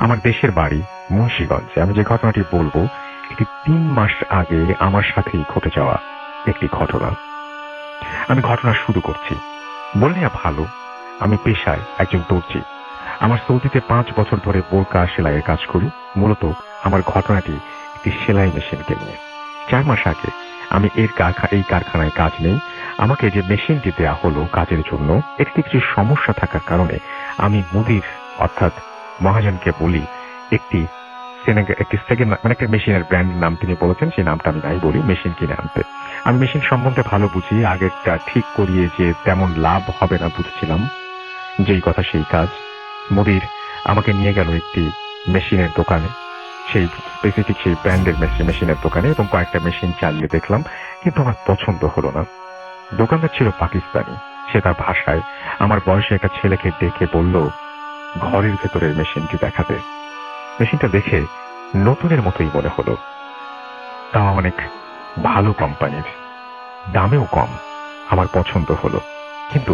আমার দেশের বাড়ি মুন্সিগঞ্জে। আমি যে ঘটনাটি বলবো এটি 3 মাস আগে আমার সাথেই ঘটে যাওয়া একটি ঘটনা। আমি ঘটনা শুরু করছি। বলে নেওয়া ভালো, আমি পেশায় একজন দর্জি। আমার সৌদিতে 5 বছর ধরে বোরকা সেলাইয়ের কাজ করি। মূলত আমার ঘটনাটি একটি সেলাই মেশিনকে নিয়ে। 4 মাস আগে আমি এই কারখানায় কাজ নেই। আমাকে যে মেশিনটি দেয়া হলো কাজের জন্য, এটিতে কিছু সমস্যা থাকার কারণে আমি মুদির অর্থাৎ মহাজনকে বলি একটি সেকেন্ড মানে একটা মেশিনের ব্র্যান্ড নাম তিনি বলেছেন, সেই নামটা আমি নাই বলি, মেশিন কিনে আনতে। আমি মেশিন সম্বন্ধে ভালো বুঝি, আগেরটা ঠিক করিয়ে যে তেমন লাভ হবে না বুঝছিলাম। যেই কথা সেই কাজ। মুদির আমাকে নিয়ে গেল একটি মেশিনের দোকানে, সেই স্পেসিফিক সেই ব্র্যান্ডের মেশিনের দোকানে, এবং কয়েকটা মেশিন চালিয়ে দেখলাম, কিন্তু আমার পছন্দ হলো না। দোকানদার ছিল পাকিস্তানি। সে তার ভাষায় আমার বয়সে একটা ছেলেকে ডেকে বলল ঘরের ভেতরের মেশিনটি দেখাতে। মেশিনটা দেখে নতুনের মতোই মনে হলো, তাও অনেক ভালো কোম্পানির, দামেও কম। আমার পছন্দ হলো, কিন্তু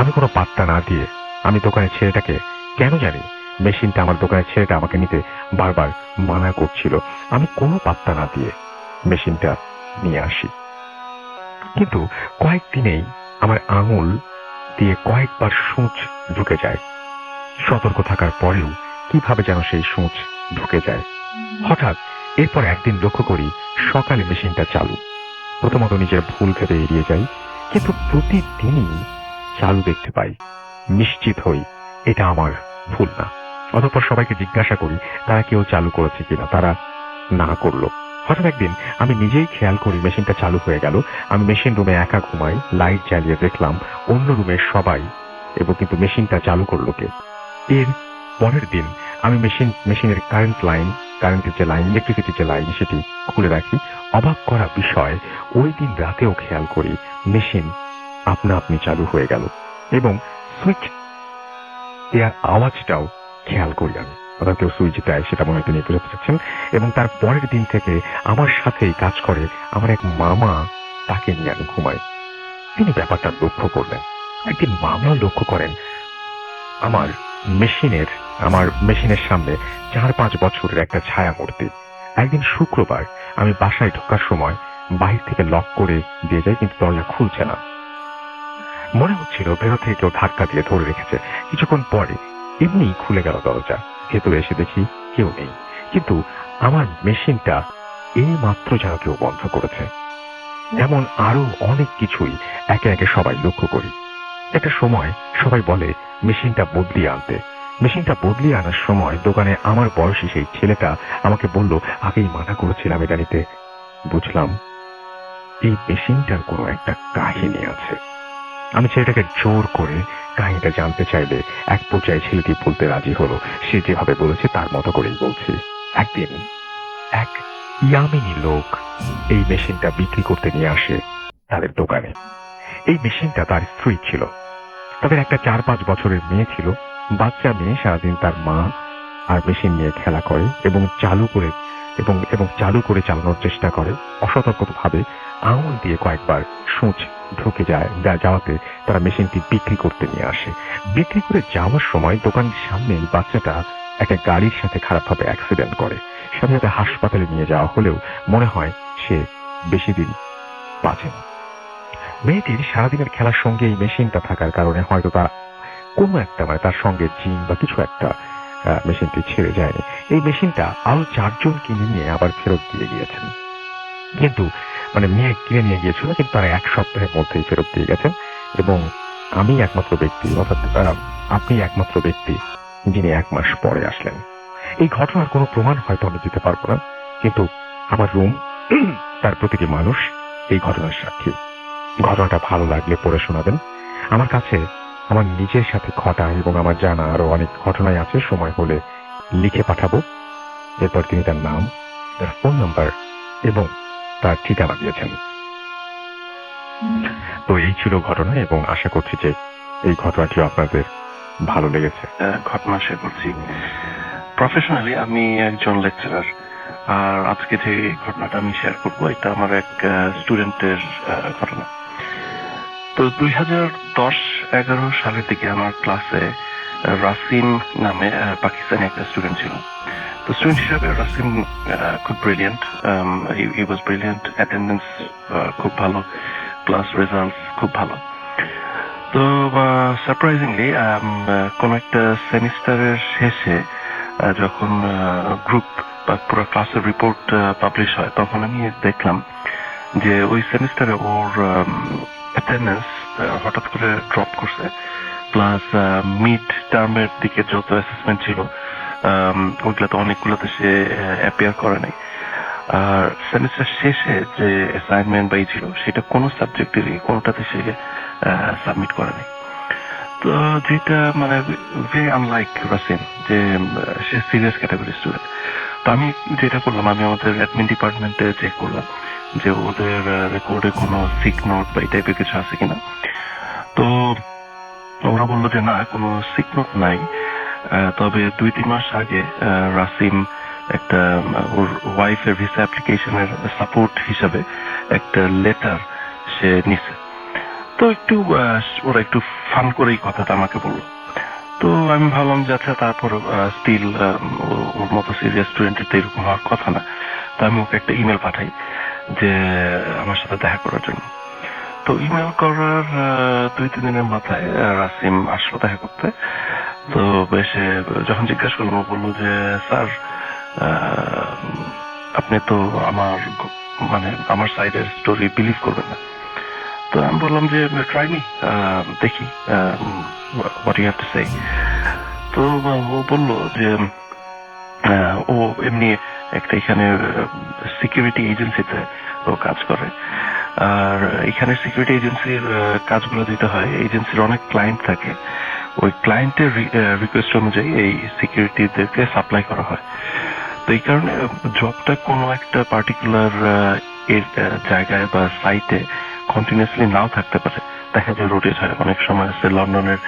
আমি কোনো পাত্তা না দিয়ে আমি দোকানের ছেলেটাকে, কেন জানি মেশিনটা আমার দোকানের ছেলেটা আমাকে নিতে বারবার মানা করছিল, আমি কোনো পাত্তা না দিয়ে মেশিনটা নিয়ে আসি। কিন্তু কয়েকদিনেই আমার আঙুল দিয়ে কয়েকবার সূঁচ ঢুকে যায়। সতর্ক থাকার পরেও কিভাবে যেন সেই সূঁচ ঢুকে যায়। হঠাৎ এরপর একদিন লক্ষ্য করি সকালে মেশিনটা চালু। প্রথমত নিজের ভুল ভেবে এড়িয়ে যাই, কিন্তু প্রতিদিনই চালু দেখতে পাই। নিশ্চিত হই এটা আমার ভুল না। অতঃপর সবাইকে জিজ্ঞাসা করি তারা কেউ চালু করেছে কিনা, তারা না করলো। হঠাৎ একদিন আমি নিজেই খেয়াল করি মেশিনটা চালু হয়ে গেল। আমি মেশিন রুমে একা ঘুমাই, লাইট জ্বালিয়ে দেখলাম অন্য রুমের সবাই, এবং কিন্তু মেশিনটা চালু করলো কে? এর পরের দিন আমি মেশিনের কারেন্টের যে লাইন, ইলেকট্রিসিটির যে লাইন, সেটি খুলে রাখি। অবাক করা বিষয়, ওই দিন রাতেও খেয়াল করি মেশিন আপনা আপনি চালু হয়ে গেল, এবং সুইচ দেওয়ার আওয়াজটাও খেয়াল করি আমি। অর্থাৎ কেউ সুইচ দেয়, সেটা মনে হয় তিনি বোঝাতে চাচ্ছেন। এবং তার পরের দিন থেকে আমার সাথেই কাজ করে আমার এক মামা, তাকে নিয়ে আমি ঘুমাই। তিনি ব্যাপারটা লক্ষ্য করলেন। একদিন মামা লক্ষ্য করেন আমার মেশিনের সামনে 4-5 বছরের একটা ছায়া মূর্তি। একদিন শুক্রবার আমি বাসায় ঢোকার সময় বাহির থেকে লক করে দিয়ে যাই, কিন্তু দরজা খুলছে না। মনে হচ্ছিল ভেতর থেকে কেউ ধাক্কা দিয়ে ধরে রেখেছে। কিছুক্ষণ পরে এমনি খুলে গেল দরজা। ভেতরে এসে দেখি কেউ নেই, কিন্তু আমার মেশিনটা এই মাত্র যেন কেউ বন্ধ করেছে। এমন আরো অনেক কিছুই একে একে সবাই লক্ষ্য করি। একটা সময় সবাই বলে মেশিনটা বদলিয়ে আনতে। মেশিনটা বদলিয়ে আনার সময় দোকানে আমার বয়সী সেই ছেলেটা আমাকে বলল, আগেই মানা করেছিলাম এটা নিতে। বুঝলাম এই মেশিনটার কোনো একটা কাহিনী আছে। আমি ছেলেটাকে জোর করে কাহিনীটা জানতে চাইলে এক পর্যায়ে ছেলেটি বলতে রাজি হলো। সে যেভাবে বলেছে তার মতো করেই বলছি। একদিন এক ইয়ামিনী লোক এই মেশিনটা বিক্রি করতে নিয়ে আসে তাদের দোকানে। এই মেশিনটা তার স্ত্রী ছিল। তাদের একটা 4-5 বছরের মেয়ে ছিল। বাচ্চা মেয়ে সারাদিন তার মা আর মেশিন নিয়ে খেলা করে এবং চালু করে চালানোর চেষ্টা করে। অসতর্কভাবে আঙুল দিয়ে কয়েকবার সূঁচ ঢুকে যাওয়াতে তারা মেশিনটি বিক্রি করতে নিয়ে আসে। বিক্রি করে যাওয়ার সময় দোকানের সামনে বাচ্চাটা একটা গাড়ির সাথে খারাপভাবে অ্যাক্সিডেন্ট করে। সাথে সাথে হাসপাতালে নিয়ে যাওয়া হলেও মনে হয় সে বেশি দিন বাঁচে না। মেয়েটির সারাদিনের খেলার সঙ্গে এই মেশিনটা থাকার কারণে হয়তো তার কোনো একটা তার সঙ্গে জিন বা কিছু একটা মেশিনটি ছেড়ে যায়নি। এই মেশিনটা আরো 4 জন কিনে নিয়ে আবার ফেরত দিয়ে গিয়েছেন, কিন্তু মেয়ে কিনে নিয়ে গিয়েছিল, কিন্তু তারা 1 সপ্তাহের মধ্যেই ফেরত দিয়ে গেছেন। এবং আমি একমাত্র ব্যক্তি, অর্থাৎ আপনি একমাত্র ব্যক্তি যিনি 1 মাস পরে আসলেন। এই ঘটনার কোনো প্রমাণ হয়তো আমি দিতে পারবো না, কিন্তু আমার রুম, তার প্রতিটি মানুষ এই ঘটনার সাক্ষী। ঘটনাটা ভালো লাগলে পড়ে শোনাবেন। আমার কাছে আমার নিজের সাথে ঘটা এবং আমার জানা আরো অনেক ঘটনাই আছে, সময় হলে লিখে পাঠাবো। এরপর তিনি তার নাম, তার ফোন নাম্বার এবং তার ঠিকানা দিয়েছেন। তো এই ছিল ঘটনা, এবং আশা করছি যে এই ঘটনাটিও আপনাদের ভালো লেগেছে। ঘটনা শেয়ার করছি। প্রফেশনালি আমি একজন লেকচারার, আর আজকে যে ঘটনাটা আমি শেয়ার করবো এটা আমার এক স্টুডেন্টের ঘটনা। তো 2010-11 সালের দিকে আমার ক্লাসে রাসিম নামে পাকিস্তানি একটা স্টুডেন্ট ছিল। তো স্টুডেন্ট হিসাবে রাসিম খুব ব্রিলিয়েন্ট, হি ওয়াজ ব্রিলিয়েন্ট, অ্যাটেন্ডেন্স খুব ভালো, ক্লাস রেজাল্ট খুব ভালো। তো সারপ্রাইজিংলি কোন একটা সেমিস্টারের শেষে যখন গ্রুপ বা পুরো ক্লাসের রিপোর্ট পাবলিশ হয়, তখন আমি দেখলাম যে ওই সেমিস্টারে ওর অ্যাটেন্ডেন্স হঠাৎ করে ড্রপ করছে, প্লাস মিড টার্মের দিকে যত অ্যাসেসমেন্ট ছিল ওইগুলোতে অনেকগুলোতে সে অ্যাপিয়ার করে নাই। আর সেমিস্টার শেষে যে অ্যাসাইনমেন্ট বা ছিল সেটা কোনো সাবজেক্টেরই কোনোটাতে সে সাবমিট করে নাই। তো যেটা মানে ভেরি আনলাইক রাসিম, যে সে সিরিয়াস ক্যাটাগরি স্টুডেন্ট। তো আমি যেটা করলাম, আমি আমাদের অ্যাডমিন ডিপার্টমেন্টে চেক করলাম যে ওদের রেকর্ডে কোনো সিক নোট বা এই টাইপের কিছু আছে কিনা। তো ওরা বললো যে না, কোনো সিক নোট নাই, তবে 2-3 মাস আগে রাসিম একটা ওর ওয়াইফের ভিসা অ্যাপ্লিকেশনের সাপোর্ট হিসাবে একটা লেটার সে নিছে। তো একটু ওরা একটু ফান করেই কথাটা আমাকে বললো। তো আমি ভাবলাম যে আচ্ছা, তারপর স্টিল ওর মতো সিরিয়াস স্টুডেন্টের তো এরকম হওয়ার কথা না। তো আমি ওকে একটা ইমেল পাঠাই যে আমার সাথে দেখা করার জন্য। তো ইমেল করার 2-3 দিনের মাথায় রাসিম আসলো দেখা করতে। তো এসে যখন জিজ্ঞাসা করলাম, ও বললো যে স্যার, আপনি তো আমার সাইডের স্টোরি বিলিভ করবেন না। তো আমি বললাম যে ট্রাই মি, দেখি what you have to say. তো ও বললো যে ও এমনি একটা এখানে সিকিউরিটি এজেন্সিতে ও কাজ করে। আর এখানে সিকিউরিটি এজেন্সির কাজগুলো যেটা হয়, এজেন্সির অনেক ক্লায়েন্ট থাকে, ওই ক্লায়েন্টের রিকোয়েস্ট অনুযায়ী এই সিকিউরিটিদেরকে সাপ্লাই করা হয়। তো এই কারণে জবটা কোনো একটা পার্টিকুলার জায়গায় বা সাইটে কন্টিনিউসলি নাও থাকতে পারে, দেখা যায় রোটেট হয়। অনেক সময় আছে লন্ডনের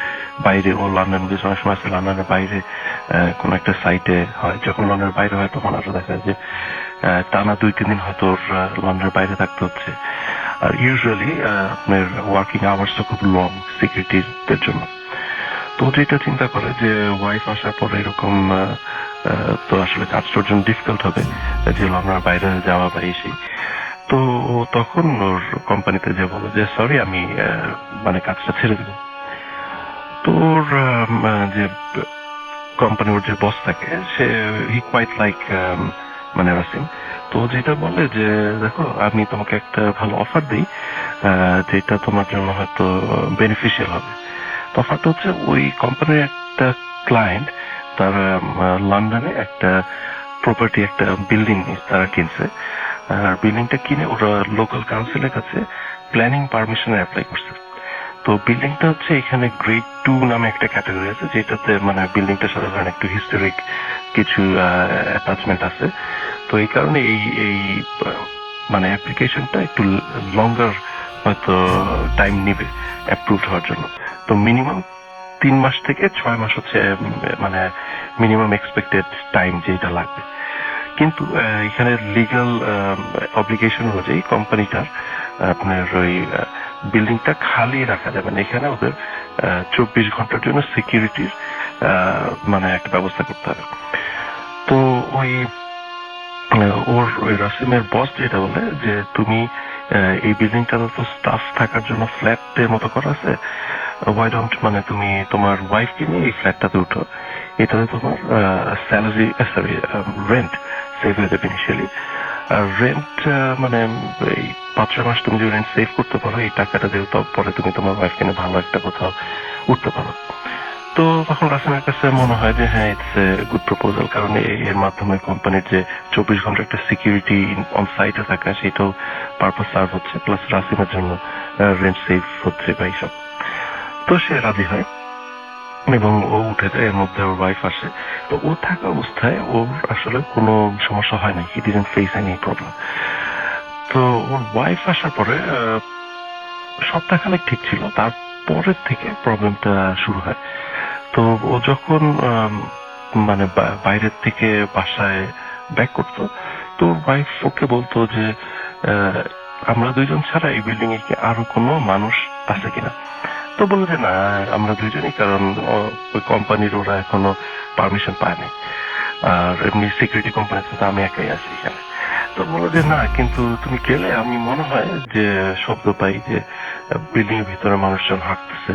বাইরে, ও লন্ডন বেশ, অনেক সময় আছে লন্ডনের বাইরে কোন একটা সাইটে হয়। যখন লন্ডনের বাইরে হয় তখন আরো দেখা যায় যে টানা 2-3 দিন হয়তো লন্ডনের বাইরে থাকতে হচ্ছে। আর ইউজুয়ালি আপনার ওয়ার্কিং আওয়ার্সটা খুব লং সিকিউরিটিদের জন্য। তো যেটা চিন্তা করে যে ওয়াইফ আসার পর এরকম তো আসলে কাজটার জন্য ডিফিকাল্ট হবে, যে লন্ডনের বাইরে যাওয়া বা এসে। তো তখন ওর কোম্পানিতে যে বলো যে সরি, আমি কাজটা ছেড়ে দেব। তো ওর যে কোম্পানি, ওর যে বস থাকে, সে হি কোয়াইট লাইক রাসিম। তো যেটা বলে যে দেখো, আমি তোমাকে একটা ভালো অফার দিই যেটা তোমার জন্য হয়তো বেনিফিশিয়াল হবে। তফাৎ হচ্ছে ওই কোম্পানির একটা ক্লায়েন্ট, তারা লন্ডনে একটা প্রপার্টি, একটা বিল্ডিং তারা কিনছে। আর বিল্ডিংটা কিনে ওরা লোকাল কাউন্সিলের কাছে প্ল্যানিং পারমিশনে অ্যাপ্লাই করছে। তো বিল্ডিংটা হচ্ছে এখানে গ্রেড 2 নামে একটা ক্যাটাগরি আছে, যেটাতে বিল্ডিংটার সাথে ধরেন একটু হিস্টোরিক কিছু অ্যাটাচমেন্ট আছে। তো এই কারণে এই অ্যাপ্লিকেশনটা একটু লঙ্গার হয়তো টাইম নিবে অ্যাপ্রুভ হওয়ার জন্য। তো মিনিমাম 3 মাস থেকে 6 মাস হচ্ছে মিনিমাম এক্সপেক্টেড টাইম যেটা লাগবে। কিন্তু এখানে লিগাল অব্লিগেশন অনুযায়ী কোম্পানিটার আপনার ওই বিল্ডিংটা খালি রাখা যাবে না। এখানে ওদের 24 ঘন্টার জন্য সিকিউরিটির একটা ব্যবস্থা করতে হবে। তো ওই রাসিমের বস যেটা বলে যে তুমি এই বিল্ডিংটাতে তো স্টাফ থাকার জন্য ফ্ল্যাটের মতো করা আছে, ওয়াই ডোন্ট তুমি তোমার ওয়াইফকে নিয়ে এই ফ্ল্যাটটাতে উঠো, এটাতে তোমার স্যালারি রেন্ট সেভ হয়ে যাবে ইনিশিয়ালি। আর রেন্ট এই 5-6 মাস তুমি যদি রেন্ট সেভ করতে পারো, এই টাকাটা দিয়ে পরে তুমি তোমার ওয়াইফকে নিয়ে ভালো একটা কোথাও উঠতে পারো। তো তখন রাসিমের কাছে মনে হয় যে হ্যাঁ, ইটস এ গুড প্রপোজাল, কারণ এর মাধ্যমে কোম্পানির যে 24 ঘন্টা একটা সিকিউরিটি অন সাইটে থাকা, সেটাও পারপাস সার্ভ হচ্ছে, প্লাস রাসিমের জন্য রেন্ট সেভ হচ্ছে বা এইসব। তো সে রাজি হয় এবং ও উঠে যায়। এর মধ্যে ওর ওয়াইফ আসে। তো ও থাকা অবস্থায় ওর আসলে কোনো সমস্যা হয় না, he didn't face any problem. তো ওর ওয়াইফ আসার পরে সপ্তাহখানেক ঠিক ছিল, তারপরের থেকে প্রবলেমটা শুরু হয়। তো ও যখন বাইরের থেকে বাসায় ব্যাক করতো, তো ওয়াইফ ওকে বলতো যে আমরা 2 জন ছাড়া এই বিল্ডিং এ কি আরো কোনো মানুষ আছে কিনা। তো বললো যে না, আমরা দুইজনই, কারণ ওই কোম্পানির ওরা এখনো পারমিশন পায়নি, আর এমনি সিকিউরিটি কোম্পানিতে তো আমি একাই আছি এখানে। তো বললো যে না, কিন্তু তুমি গেলে আমি মনে হয় যে শব্দ পাই যে বিল্ডিং এর ভিতরে মানুষজন হাঁটতেছে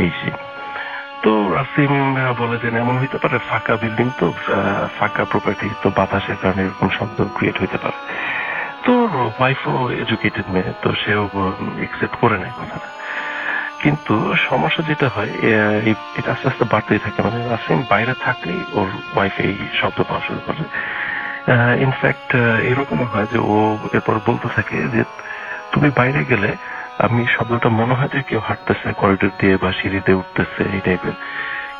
এই সেই। তো রাসিম বলে যে এমন হইতে পারে, ফাঁকা বিল্ডিং তো, ফাঁকা প্রপার্টি তো, বাতাসের কারণে এরকম শব্দ ক্রিয়েট হইতে পারে। তো ওয়াইফও এডুকেটেড মেয়ে, তো সেও একসেপ্ট করে নেয় কথাটা। কিন্তু সমস্যা যেটা হয়, এটা আস্তে আস্তে বাড়তেই থাকে। মানে রাসিম বাইরে থাকলেই ওর ওয়াইফ এই শব্দ পাওয়া শুরু করে। ইনফ্যাক্ট এরকম হয় যে ও এরপর বলতে থাকে যে তুমি বাইরে গেলে আমি শব্দটা মনে হয় যে কেউ হাঁটতেছে করিডোর দিয়ে বা সিঁড়িতে উঠতেছে এই টাইপের,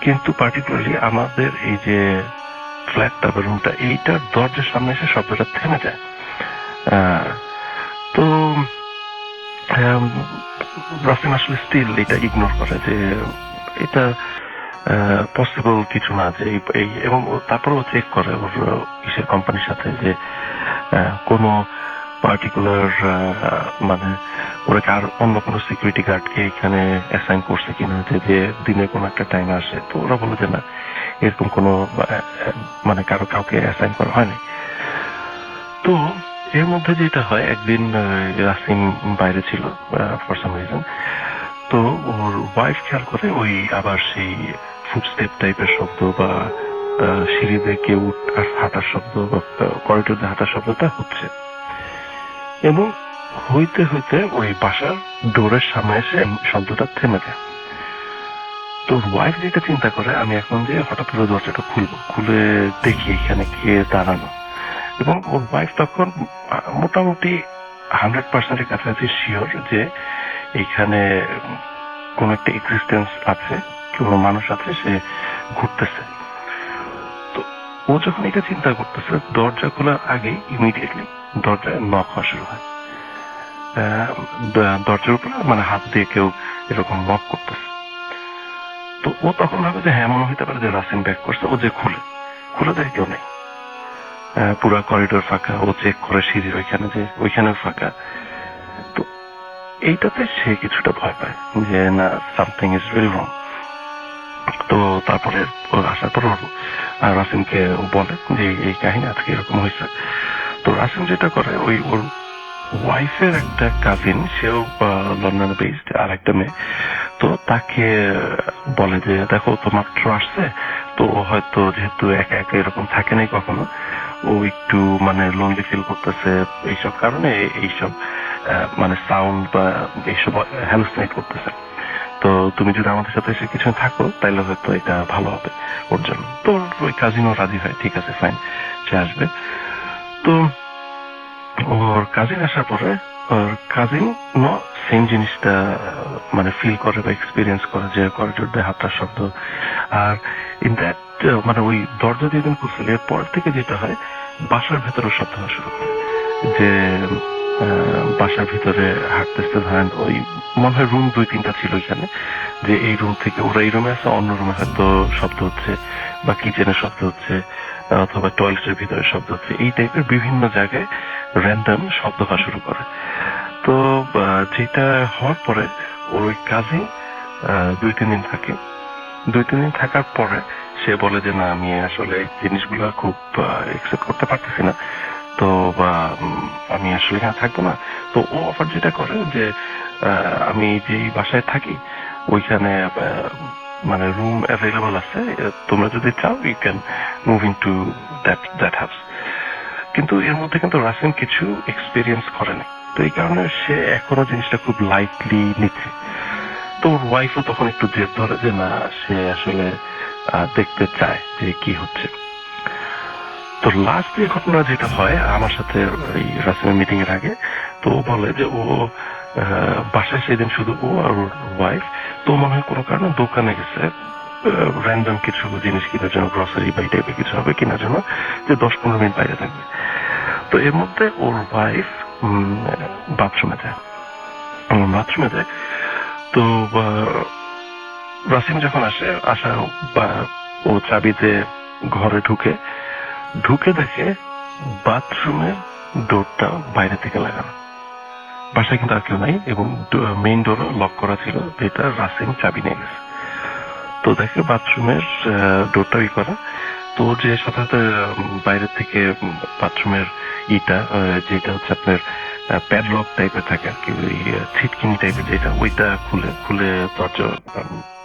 কিন্তু পার্টিকুলারলি আমাদের এই যে ফ্ল্যাটটা বা রুমটা, এইটার দরজার সামনে এসে শব্দটা থেমে যায়। তো রাসিম আসলে স্টিল এটা ইগনোর করে যে এটা পসিবল কিছু না, যে এবং তারপর ও চেক করে ওর ইসের কোম্পানির সাথে যে কোনো পার্টিকুলার মানে ওরা আর অন্য কোনো সিকিউরিটি গার্ডকে এখানে অ্যাসাইন করছে কিনা, যে দিনে কোনো একটা টাইমে আসে। তো ওরা বলে যে না, এরকম কোনো মানে কাউকে অ্যাসাইন করা হয়নি। তো এর মধ্যে যেটা হয়, একদিন রাসিম বাইরে ছিল ফর সাম রিজন। তো ওর ওয়াইফ খেয়াল করে ওই আবার সেই ফুটস্টেপ টাইপের শব্দ বা সিঁড়িতে কেউ হাঁটার শব্দ বা করিডোরে হাঁটার শব্দটা হচ্ছে, এবং হইতে হইতে ওই বাসার ডোরের সামনে এসে শব্দটা থেমে যায়। তো ওয়াইফ যেটা চিন্তা করে, আমি এখন যে হঠাৎ করে দরজাটা খুলবো, খুলে দেখি এখানে কে দাঁড়ানো। এবং ওর ওয়াইফ তখন মোটামুটি 100% কাছাকাছি শিওর যে এইখানে কোন একটা এক্সিস্টেন্স আছে, কোনো মানুষ আছে, সে ঘুরতেছে। তো ও যখন এটা চিন্তা করতেছে, দরজা খোলার আগে ইমিডিয়েটলি দরজায় নক হওয়া শুরু হয়। দরজার উপরে মানে হাত দিয়ে কেউ এরকম নক করতেছে। তো ও তখন ভাবে যে হ্যাঁ, মনে হইতে পারে যে রাসিম ব্যাক করছে। ও যে খুলে দেখে কেউ নেই, পুরা করিডোর ফাঁকা। ও চেক করে সিঁড়ির ওইখানে, যে ওইখানেও ফাঁকা। তো এইটাতে সে কিছুটা ভয় পায় যে না, সামথিং ইজ রিয়েলি রং। তো তারপরে ওর আসার পর রাসিমকে বলে যে এই কাহিনী আজকে এরকম হয়েছে। তো রাসিম যেটা করে, ওই ওর ওয়াইফের একটা কাজিন, সেও লন্ডনে বেসড, আর একটা মেয়ে, তো তাকে বলে যে দেখো তো মাত্র আসছে, তো হয়তো যেহেতু একা একা এরকম থাকে নাই কখনো, ও একটু মানে লোনলি ফিল করতেছে, এইসব কারণে এইসব মানে সাউন্ড বা এইসব হ্যালুসিনেট করতেছে। তো তুমি যদি আমাদের সাথে এসে কিছু থাকো, তাইলে হয়তো এটা ভালো হবে ওর জন্য। তো ওই কাজিনও রাজি হয়, ঠিক আছে ফাইন, সে আসবে। তো ওর কাজিন আসার পরে ওর কাজিন সেম জিনিসটা মানে ফিল করে বা এক্সপিরিয়েন্স করে, যে করিডোর দিয়ে হাঁটার শব্দ। আর ইন দ্যাট মানে ওই দরজা দিয়ে দিন খুলছিল, এরপর থেকে যেটা হয়, বাসার ভেতরে শব্দ হওয়া শুরু করে, যে বাসার ভিতরে হাঁটতেছে। ধরেন ওই মনে হয় রুম 2-3টা ছিল এখানে, যে এই রুম থেকে ওরা এই রুমে আছে, অন্য রুমে হয়তো শব্দ হচ্ছে, বা কিচেনের শব্দ হচ্ছে, অথবা টয়লেটের ভিতরে শব্দ হচ্ছে। এই টাইপের বিভিন্ন জায়গায় র্যান্ডম শব্দ হওয়া শুরু করে। তো যেটা হওয়ার পরে ওর ওই কাজিন 2-3 দিন থাকে। 2-3 দিন থাকার পরে সে বলে যে না, আমি আসলে জিনিসগুলো খুব একসেপ্ট করতে পারতেছি না, তো আমি আসলে এখানে থাকবো না। তো ও অফার যেটা করে যে আমি যে বাসায় থাকি ওইখানে মানে রুম অ্যাভেলেবল আছে, তোমরা যদি চাও you can move into that house. কিন্তু এর মধ্যে কিন্তু রাসিম কিছু এক্সপিরিয়েন্স করে না, তো এই কারণে সে এখনো জিনিসটা খুব লাইটলি নিচ্ছে। তো ওর ওয়াইফও তখন একটু জেদ ধরে যে না, সে আসলে দেখতে চায় যে কি হচ্ছে। তো লাস্ট যে ঘটনা যেটা হয় আমার সাথে এই রাসিমের মিটিং এর আগে, তো ও বলে যে ও বাসায় সেদিন শুধু ও আর ওর ওয়াইফ, তো মনে হয় কোনো কারণে দোকানে গেছে র্যান্ডম কিছু জিনিস কেনার জন্য, গ্রসারি বা এই টাইপের কিছু হবে কেনার জন্য, যে 10-15 মিনিট বাইরে থাকবে। তো এর মধ্যে ওর ওয়াইফ বাথরুমে যায়। তো রাসিম যখন আসা বা ও চাবিতে ঘরে ঢুকে দেখে বাথরুমের ডোরটা বাইরে থেকে লাগানো, বাসায় কিন্তু আর কেউ নাই এবং মেইন ডোরও লক করা ছিল, যেটা রাসিম চাবি নিয়ে গেছে। তো দেখে বাথরুমের ডোরটাই করা। তো যে সাথে বাইরের থেকে বাথরুমের যেটা হচ্ছে আপনার প্যাডলক টাইপের থাকে আর কি, ওই ছিটকিনি টাইপের, যেটা ওইটা খুলে দরজা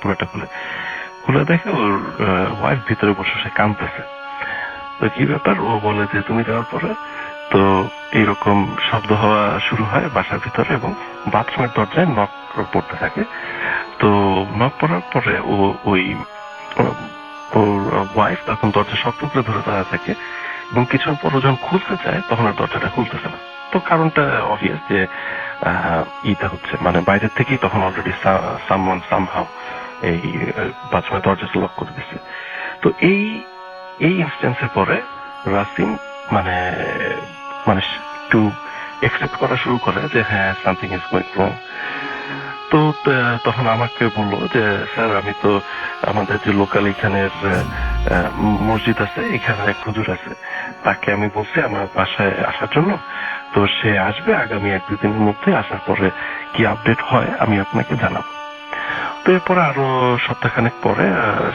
পুরোটা খুলে দেখে ওর ওয়াইফ ভিতরে বসে সে কাঁদতেছে। তো কি ব্যাপার, ও বলে যে তুমি যাওয়ার পরে তো এইরকম শব্দ হওয়া শুরু হয় বাসার ভিতরে এবং বাথরুমের দরজায় নক পড়তে থাকে। তো নক পড়ার পরে ওই ওর ওয়াইফ তখন দরজা শক্ত করে ধরে দাঁড়া থাকে এবং কিছুক্ষণ পর যখন খুলতে চায় তখন আর দরজাটা খুলতেছে না। তো কারণটা অবভিয়াস যে ইটা হচ্ছে মানে বাইরের থেকেই তখন অলরেডি সামওয়ান সামহাউ এই বাথরুমের দরজাটা লক করে দিচ্ছে। তো এই ইনস্ট্যান্সের পরে রাসিম মানে মানে একটু এক্সপেক্ট করা শুরু করে যে হ্যাঁ সামথিং ইজ গোয়িং রং। তো তখন আমাকে বললো যে স্যার আমি তো আমাদের যে লোকাল এখানের মসজিদ আছে, এখানে এক হুজুর আছে, তাকে আমি বলছি আমার বাসায় আসার জন্য। তো সে আসবে আগামী 1-2 দিনের মধ্যে, আসার পরে কি আপডেট হয় আমি আপনাকে জানাবো। তো এরপরে আরো সপ্তাহখানেক পরে,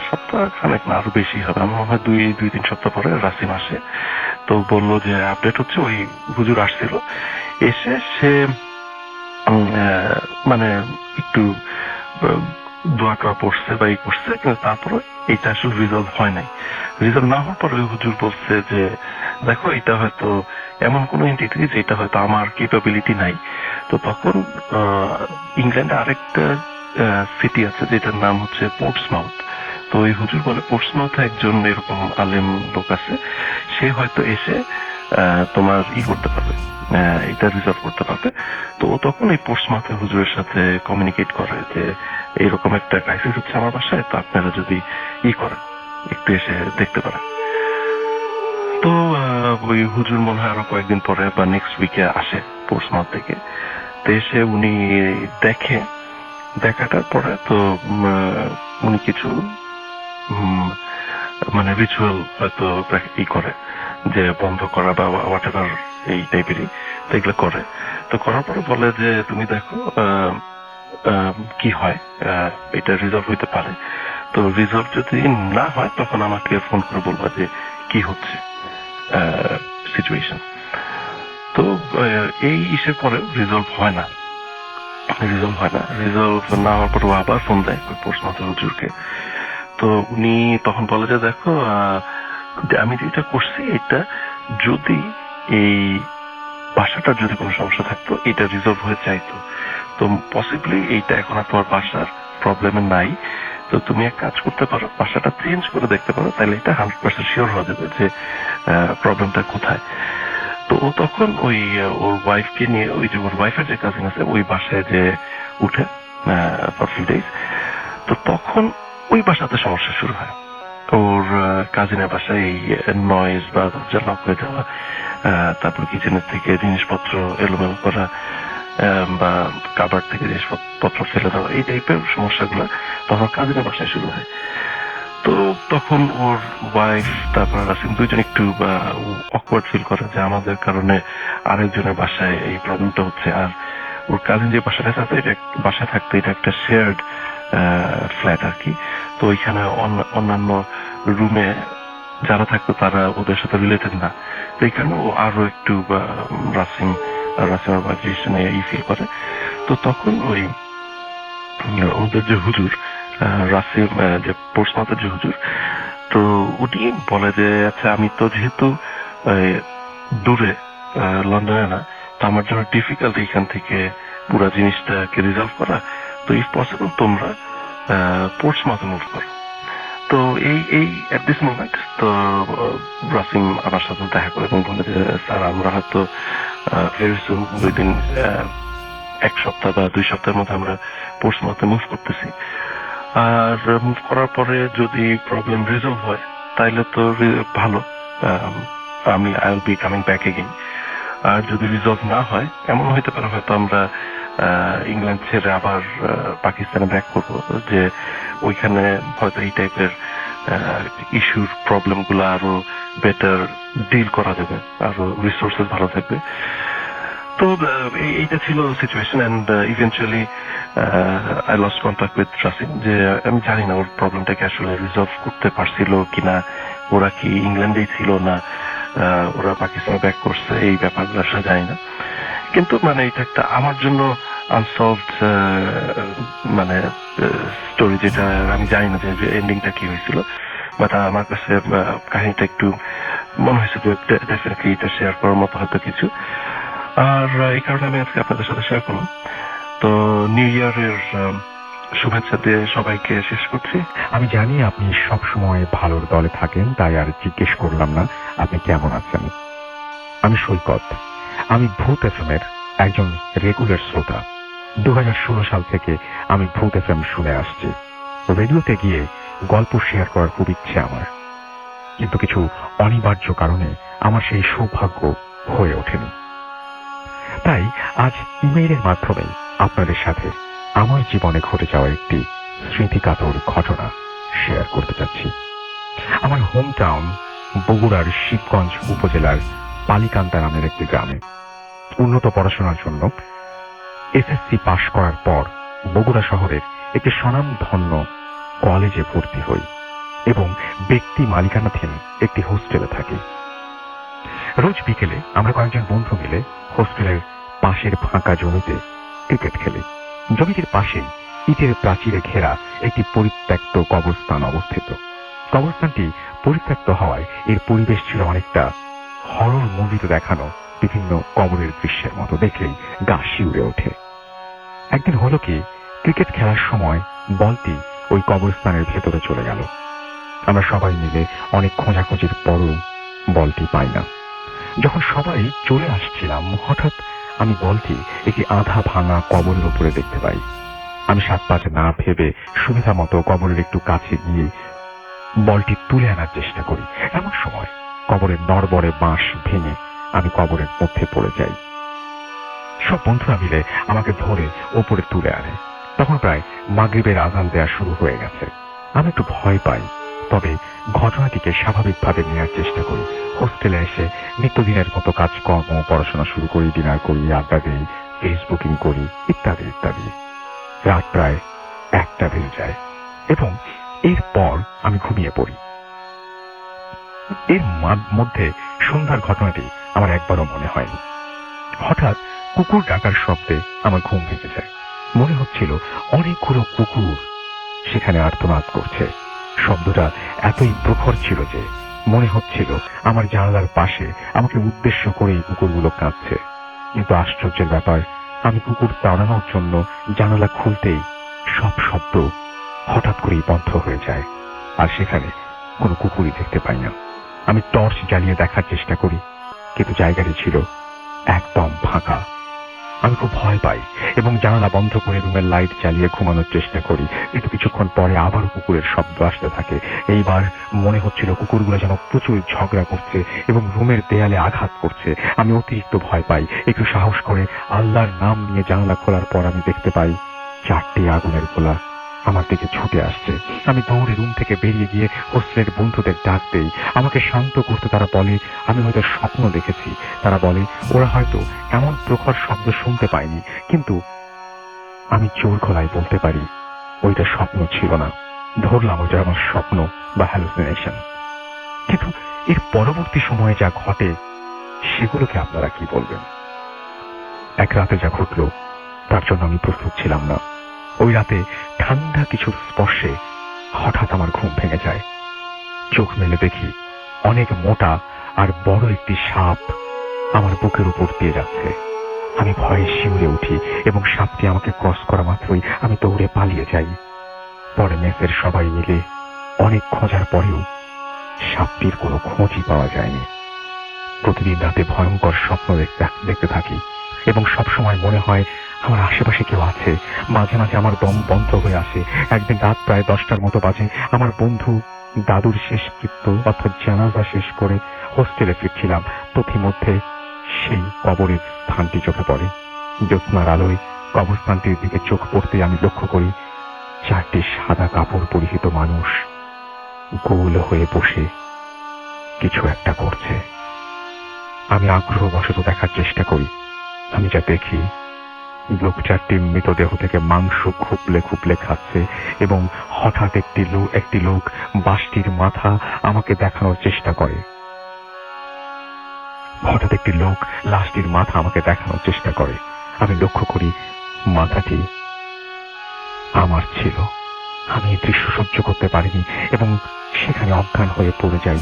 সপ্তাহখানেক না আরো বেশি হবে, আমার মনে হয় 2-3 সপ্তাহ পরে রাসিম আসে। তো বললো যে আপডেট হচ্ছে ওই হুজুর আসছিল, এসে সে মানে একটু দোয়া টোয়া পড়ছে বা এই করছে, কিন্তু তারপরে এটা আসলে রিজলভ হয় নাই। রিজলভ না হওয়ার পরে ওই হুজুর বলছে যে দেখো এটা হয়তো এমন কোন এন্টিটি যেটা হয়তো আমার ক্যাপাবিলিটি নাই। তো তখন ইংল্যান্ডে আরেকটা সিটি আছে যেটার নাম হচ্ছে পোর্টসমাউথ। তো ওই হুজুর বলে পোর্টসমাউথে একজন এরকম আলেম লোক আছে, সে হয়তো এসে তোমার করতে পারবে, এটা রিজলভ করতে পারবে। তো ও তখন এই পোস্টমাস্টার হুজুরের সাথে কমিউনিকেট করে যে এইরকম একটা ক্রাইসিস হচ্ছে আমার বাসায়, তো আপনারা যদি করেন একটু এসে দেখতে পারেন। তো ওই হুজুর মনে হয় আরো কয়েকদিন পরে বা নেক্সট উইকে আসে পোস্টমাস্টার থেকে। তো এসে উনি দেখাটার পরে তো উনি কিছু মানে রিচুয়াল হয়তো করে যে বন্ধ করা বা হোয়াট এভার এই টাইপেরই, তো এগুলো করে। তো করার পরে বলে যে তুমি দেখো কি হয়, এটা রিজলভ হইতে পারে। তো রিজলভ যদি না হয় তখন আমাকে ফোন করে বলবা যে কি হচ্ছে সিচুয়েশন। তো এই ইসের পরে রিজলভ হয় না। রিজলভ না হওয়ার পর আবার ফোন দেয় পোস্টমাস্টার হুজুরকে। তো উনি তখন বলে যে দেখো আমি যেটা করছি এটা যদি এই বাসাটার যদি কোনো সমস্যা থাকতো এটা রিজলভ হয়ে যাইতো, তো পসিবলি এইটা এখন আর তোমার বাসার প্রবলেমে নাই। তো তুমি এক কাজ করতে পারো, বাসাটা চেঞ্জ করে দেখতে পারো, তাহলে এটা 100% শিওর হওয়া যাবে যে প্রবলেমটা কোথায়। তো ও তখন ওই ওর ওয়াইফকে নিয়ে, ওই যে ওর ওয়াইফের যে কাজিন আছে ওই বাসায় যে উঠে ফর ফিউ ডেজ। তো তখন ওই বাসাতে সমস্যা শুরু হয়। ওর কাজিনের বাসায় এই নয়েজ বা দরজা লক হয়ে যাওয়া, তারপর কিচেনের থেকে জিনিসপত্র এলোমেলো করা বা কাবার থেকে জিনিসপত্র ফেলে দেওয়া, এই টাইপের সমস্যাগুলো তখন কাজিনের বাসায় শুরু হয়। তো তখন ওর ওয়াইফ তারপর রাসিম দুইজন একটু অকওয়ার্ড ফিল করে যে আমাদের কারণে আরেকজনের বাসায় এই প্রবলেমটা হচ্ছে। আর ওর কাজিন যে বাসাটা আছে এটা বাসায় থাকতো, এটা একটা শেয়ার্ড ফ্ল্যাট আর কি। তো ওইখানে অন্যান্য রুমে যারা থাকতো তারা ওদের সাথে রিলেটেড না, তো এখানে ও আরো একটু রাসিমের ভাইব্রেশনে ফিল করে। তো তখন ওই ওদের যে হুজুর রাসিম যে পোস্টমাস্টার যে হুজুর, তো উনি বলে যে আচ্ছা আমি তো যেহেতু দূরে লন্ডনে না, তো আমার জন্য ডিফিকাল্ট এখান থেকে পুরো জিনিসটাকে রিজলভ করা, তো ইফ পসিবল তোমরা পোর্টসমাউথে মুভ করো। তো এই এট দিস মোমেন্ট তো রাসিম আমার সাথে দেখা করে এবং বলে যে স্যার আমরা হয়তো ভেরি সুন উইদিন 1 সপ্তাহ বা 2 সপ্তাহের মধ্যে আমরা পোর্টসমাউথে মুভ করতেছি। আর মুভ করার পরে যদি প্রবলেম রিজলভ হয় তাহলে তো ভালো, আমি I will be coming back again. আর যদি রিজলভ না হয় এমন হইতে পারে হয়তো আমরা ইংল্যান্ড ছেড়ে আবার পাকিস্তানে ব্যাক করবো, যে ওইখানে হয়তো এই টাইপের ইস্যুর প্রবলেম গুলো আরো বেটার ডিল করা যাবে, আরো রিসোর্সেস ভালো থাকবে। তো তো এইটা ছিল situation and eventually I lost contact with Rasim. যে আমি জানি না ওর প্রবলেমটাকে আসলে রিজলভ করতে পারছিল কিনা, ওরা কি ইংল্যান্ডেই ছিল না ওরা পাকিস্তানে ব্যাক করছে, এই ব্যাপারগুলো আসলে জানি না। কিন্তু মানে এটা একটা আমার জন্য আনসলভড মানে স্টোরি, যেটা আমি জানি না যে এন্ডিংটা কি হয়েছিল, বাট আমার কাছে কাহিনীটা একটু মনে হয়েছে যে ডেফিনেটলি এটা শেয়ার করার মতো হয়তো কিছু। আর এই কারণে আমি আজকে আপনাদের সাথে শেয়ার করলাম। তো নিউ ইয়ারের শুভেচ্ছা দিয়ে সবাইকে শেষ করছি। আমি জানি আপনি সবসময় ভালোর দলে থাকেন, তাই আর জিজ্ঞেস করলাম না আপনি কেমন আছেন। আমি সৈকত, আমি ভূত এফএম এর একজন রেগুলার শ্রোতা। 2016 সাল থেকে আমি ভূত এফএম শুনে আসছি। রেডিওতে গিয়ে গল্প শেয়ার করার খুব ইচ্ছে আমার, কিন্তু কিছু অনিবার্য কারণে আমার সেই সৌভাগ্য হয়ে ওঠেনি। তাই আজ ইমেইলের মাধ্যমে আপনাদের সাথে আমার জীবনে ঘটে যাওয়া একটি স্মৃতিকাতর ঘটনা শেয়ার করতে চাচ্ছি। আমার হোম টাউন বগুড়ার শিবগঞ্জ উপজেলার পালিকান্তা নামের একটি গ্রামে উন্নত পড়াশোনার জন্য এসএসসি পাশ করার পর বগুড়া শহরের একটি স্বনামধন্য কলেজে ভর্তি হই এবং ব্যক্তি মালিকানাধীন একটি হোস্টেলে থাকি। রোজ বিকেলে আমরা কয়েকজন বন্ধু মিলে হোস্টেলের পাশের ফাঁকা জমিতে ক্রিকেট খেলি। জমিটির পাশেই ইটের প্রাচীরে ঘেরা একটি পরিত্যক্ত কবরস্থান অবস্থিত। কবরস্থানটি পরিত্যক্ত হওয়ায় এর পরিবেশ ছিল অনেকটা হরর মুভিতে দেখানো বিভিন্ন কবরের দৃশ্যের মতো, দেখলেই গা শিউরে ওঠে। একদিন হলো কি, ক্রিকেট খেলার সময় বলটি ওই কবরস্থানের ভেতরে চলে গেল। আমরা সবাই মিলে অনেক খোঁজাখুঁজির পরও বলটি পাই না। যখন সবাই চলে আসছিলাম, হঠাৎ আমি বলটি একটি আধা ভাঙা কবরের উপরে দেখতে পাই। আমি সাত পাঁচ না ভেবে সুবিধা মতো কবরের একটু কাছে গিয়ে বলটি তুলে আনার চেষ্টা করি। এমন সময় কবরের নড়বড়ে বাঁশ ভেঙে আমি কবরের মধ্যে পড়ে যাই। সব বন্ধুরা মিলে আমাকে ধরে ওপরে তুলে আনে। তখন প্রায় মাগরিবের আযান দেয়া শুরু হয়ে গেছে। আমি একটু ভয় পাই, তবে ঘটনাটিকে স্বাভাবিকভাবে নেওয়ার চেষ্টা করি। হোস্টেলে এসে নিত্যদিনের মতো কাজকর্ম, পড়াশোনা শুরু করি, ডিনার করি, আড্ডা দিই, ফেসবুকিং করি, ইত্যাদি ইত্যাদি। রাত প্রায় 1টা বেজে যায় এবং এরপর আমি ঘুমিয়ে পড়ি। এর মধ্যে সন্ধ্যার ঘটনাটি আমার একবারও মনে হয়নি। হঠাৎ কুকুর ডাকার শব্দে আমার ঘুম ভেঙে যায়। মনে হচ্ছিল অনেকগুলো কুকুর সেখানে আর্তনাদ করছে। শব্দটা এতই প্রখর ছিল যে মনে হচ্ছিল আমার জানালার পাশে আমাকে উদ্দেশ্য করে কুকুরগুলো কাঁদছে। কিন্তু আশ্চর্যের ব্যাপার, আমি কুকুর তাড়ানোর জন্য জানালা খুলতেই সব শব্দ হঠাৎ করেই বন্ধ হয়ে যায়, আর সেখানে কোনো কুকুরই দেখতে পাই না। আমি টর্চ জ্বালিয়ে দেখার চেষ্টা করি, কিন্তু জায়গাটি ছিল একদম ফাঁকা। আমি খুব ভয় পাই এবং জানালা বন্ধ করে রুমের লাইট জ্বালিয়ে ঘুমানোর চেষ্টা করি, কিন্তু কিছুক্ষণ পরে আবার কুকুরের শব্দ আসতে থাকে। এইবার মনে হচ্ছিল কুকুরগুলো যেন প্রচুর ঝগড়া করছে এবং রুমের দেয়ালে আঘাত করছে। আমি অতিরিক্ত ভয় পাই। একটু সাহস করে আল্লাহর নাম নিয়ে জানালা খোলার পর আমি দেখতে পাই 4টি আগুনের গোলা আমার দিকে ছুটে আসছে। আমি দৌড়ে রুম থেকে বেরিয়ে গিয়ে হোস্টেলের বন্ধুদের ডাক দেই। আমাকে শান্ত করতে তারা বলে আমি হয়তো স্বপ্ন দেখেছি। তারা বলে ওরা হয়তো এমন প্রখর শব্দ শুনতে পায়নি, কিন্তু আমি জোর গলায় বলতে পারি ওইটা স্বপ্ন ছিল না। ধরলাম ওইটা আমার স্বপ্ন বা হ্যালুসিনেশন। কিন্তু এর পরবর্তী সময়ে যা ঘটে সেগুলোকে আপনারা কি বলবেন? এক রাতে যা ঘটলো তার জন্য আমি প্রস্তুত ছিলাম না। ওই রাতে ঠান্ডা কিছুর স্পর্শে হঠাৎ আমার ঘুম ভেঙে যায়। চোখ মেলে দেখি অনেক মোটা আর বড় একটি সাপ আমার বুকের উপর দিয়ে যাচ্ছে। আমি ভয়ে শিউরে উঠি এবং সাপটি আমাকে ক্রস করা মাত্রই আমি দৌড়ে পালিয়ে যাই। পরে মেসের সবাই মিলে অনেক খোঁজার পরেও সাপটির কোনো খোঁজই পাওয়া যায়নি। প্রতিদিন রাতে ভয়ঙ্কর স্বপ্ন দেখতে থাকি এবং সবসময় মনে হয় আমার আশেপাশে কেউ আছে। মাঝে মাঝে আমার দম বন্ধ হয়ে আসে। একদিন রাত প্রায় 10টার মতো বাজে। আমার বন্ধু দাদুর শেষকৃত্য অর্থাৎ জানাজা শেষ করে হোস্টেলে ফিরছিলাম। পথিমধ্যে সেই কবরের স্থানটি চোখে পড়ে। জ্যোৎস্নার আলোয় কবরস্থানটির দিকে চোখ পড়তে আমি লক্ষ্য করি 4টি সাদা কাপড় পরিহিত মানুষ গোল হয়ে বসে কিছু একটা করছে। আমি আগ্রহবশত দেখার চেষ্টা করি, আমি যা দেখি, লোক চারটি মৃতদেহ থেকে মাংস খুপলে খুপলে খাচ্ছে এবং হঠাৎ একটি লোক বাঁশটির মাথা আমাকে দেখানোর চেষ্টা করে। আমি লক্ষ্য করি মাথাটি আমার ছিল। আমি এই দৃশ্য সহ্য করতে পারিনি এবং সেখানে অজ্ঞান হয়ে পড়ে যাই।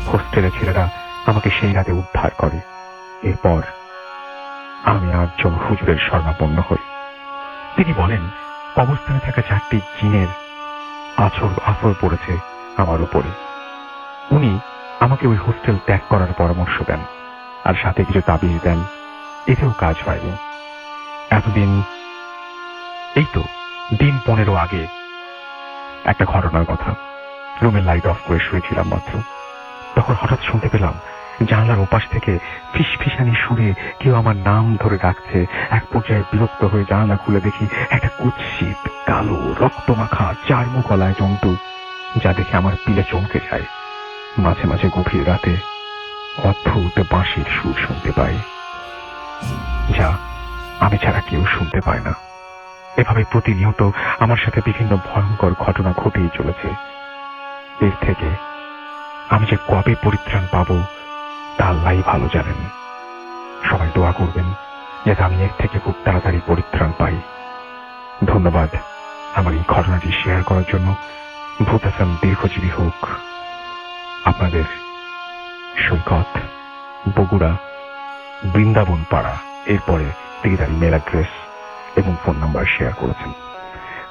হোস্টেলের ছেলেরা আমাকে সেই রাতে উদ্ধার করে। এরপর আমি একজন হুজুরের শরণাপন্ন হই। তিনি বলেন, কবরস্থানে থাকা 4টি জিনের আসর পড়েছে আমার উপরে। উনি আমাকে ওই হোস্টেল ত্যাগ করার পরামর্শ দেন আর সাথে কিছু তাবিজ দেন। এতেও কাজ হয়নি। এই তো দিন 15 আগে একটা ঘটনার কথা। রুমের লাইট অফ করে শুয়েছিলাম মাত্র, তখন হঠাৎ শুনতে পেলাম জানলার ওপাশ থেকে ফিসফিসানি সুরে কেউ আমার নাম ধরে ডাকছে। এক পর্যায়ে বিরক্ত হয়ে জানলা খুলে দেখি একটা কুৎসিত কালো রক্তমাখা 4 মুখলায় জন্তু, যা দেখে আমার পিলে চমকে যায়। মাঝে মাঝে গভীর রাতে অদ্ভুত বাঁশির সুর শুনতে পাই, যা আমি ছাড়া কেউ শুনতে পায় না। এভাবে প্রতিনিয়ত আমার সাথে বিভিন্ন ভয়ঙ্কর ঘটনা ঘটেই চলেছে। এর থেকে আমি যে কবে পরিত্রাণ পাবো তা আল্লাহই ভালো জানেন। সবাই দোয়া করবেন যাতে আমি এর থেকে খুব তাড়াতাড়ি পরিত্রাণ পাই। ধন্যবাদ আমার এই ঘটনাটি শেয়ার করার জন্য। ভূত FM দীর্ঘজীবী হোক। আপনাদের সৈকত, বগুড়া, বৃন্দাবন পাড়া। এরপরে তিনি তার ইমেল অ্যাড্রেস এবং ফোন নাম্বার শেয়ার করেছেন।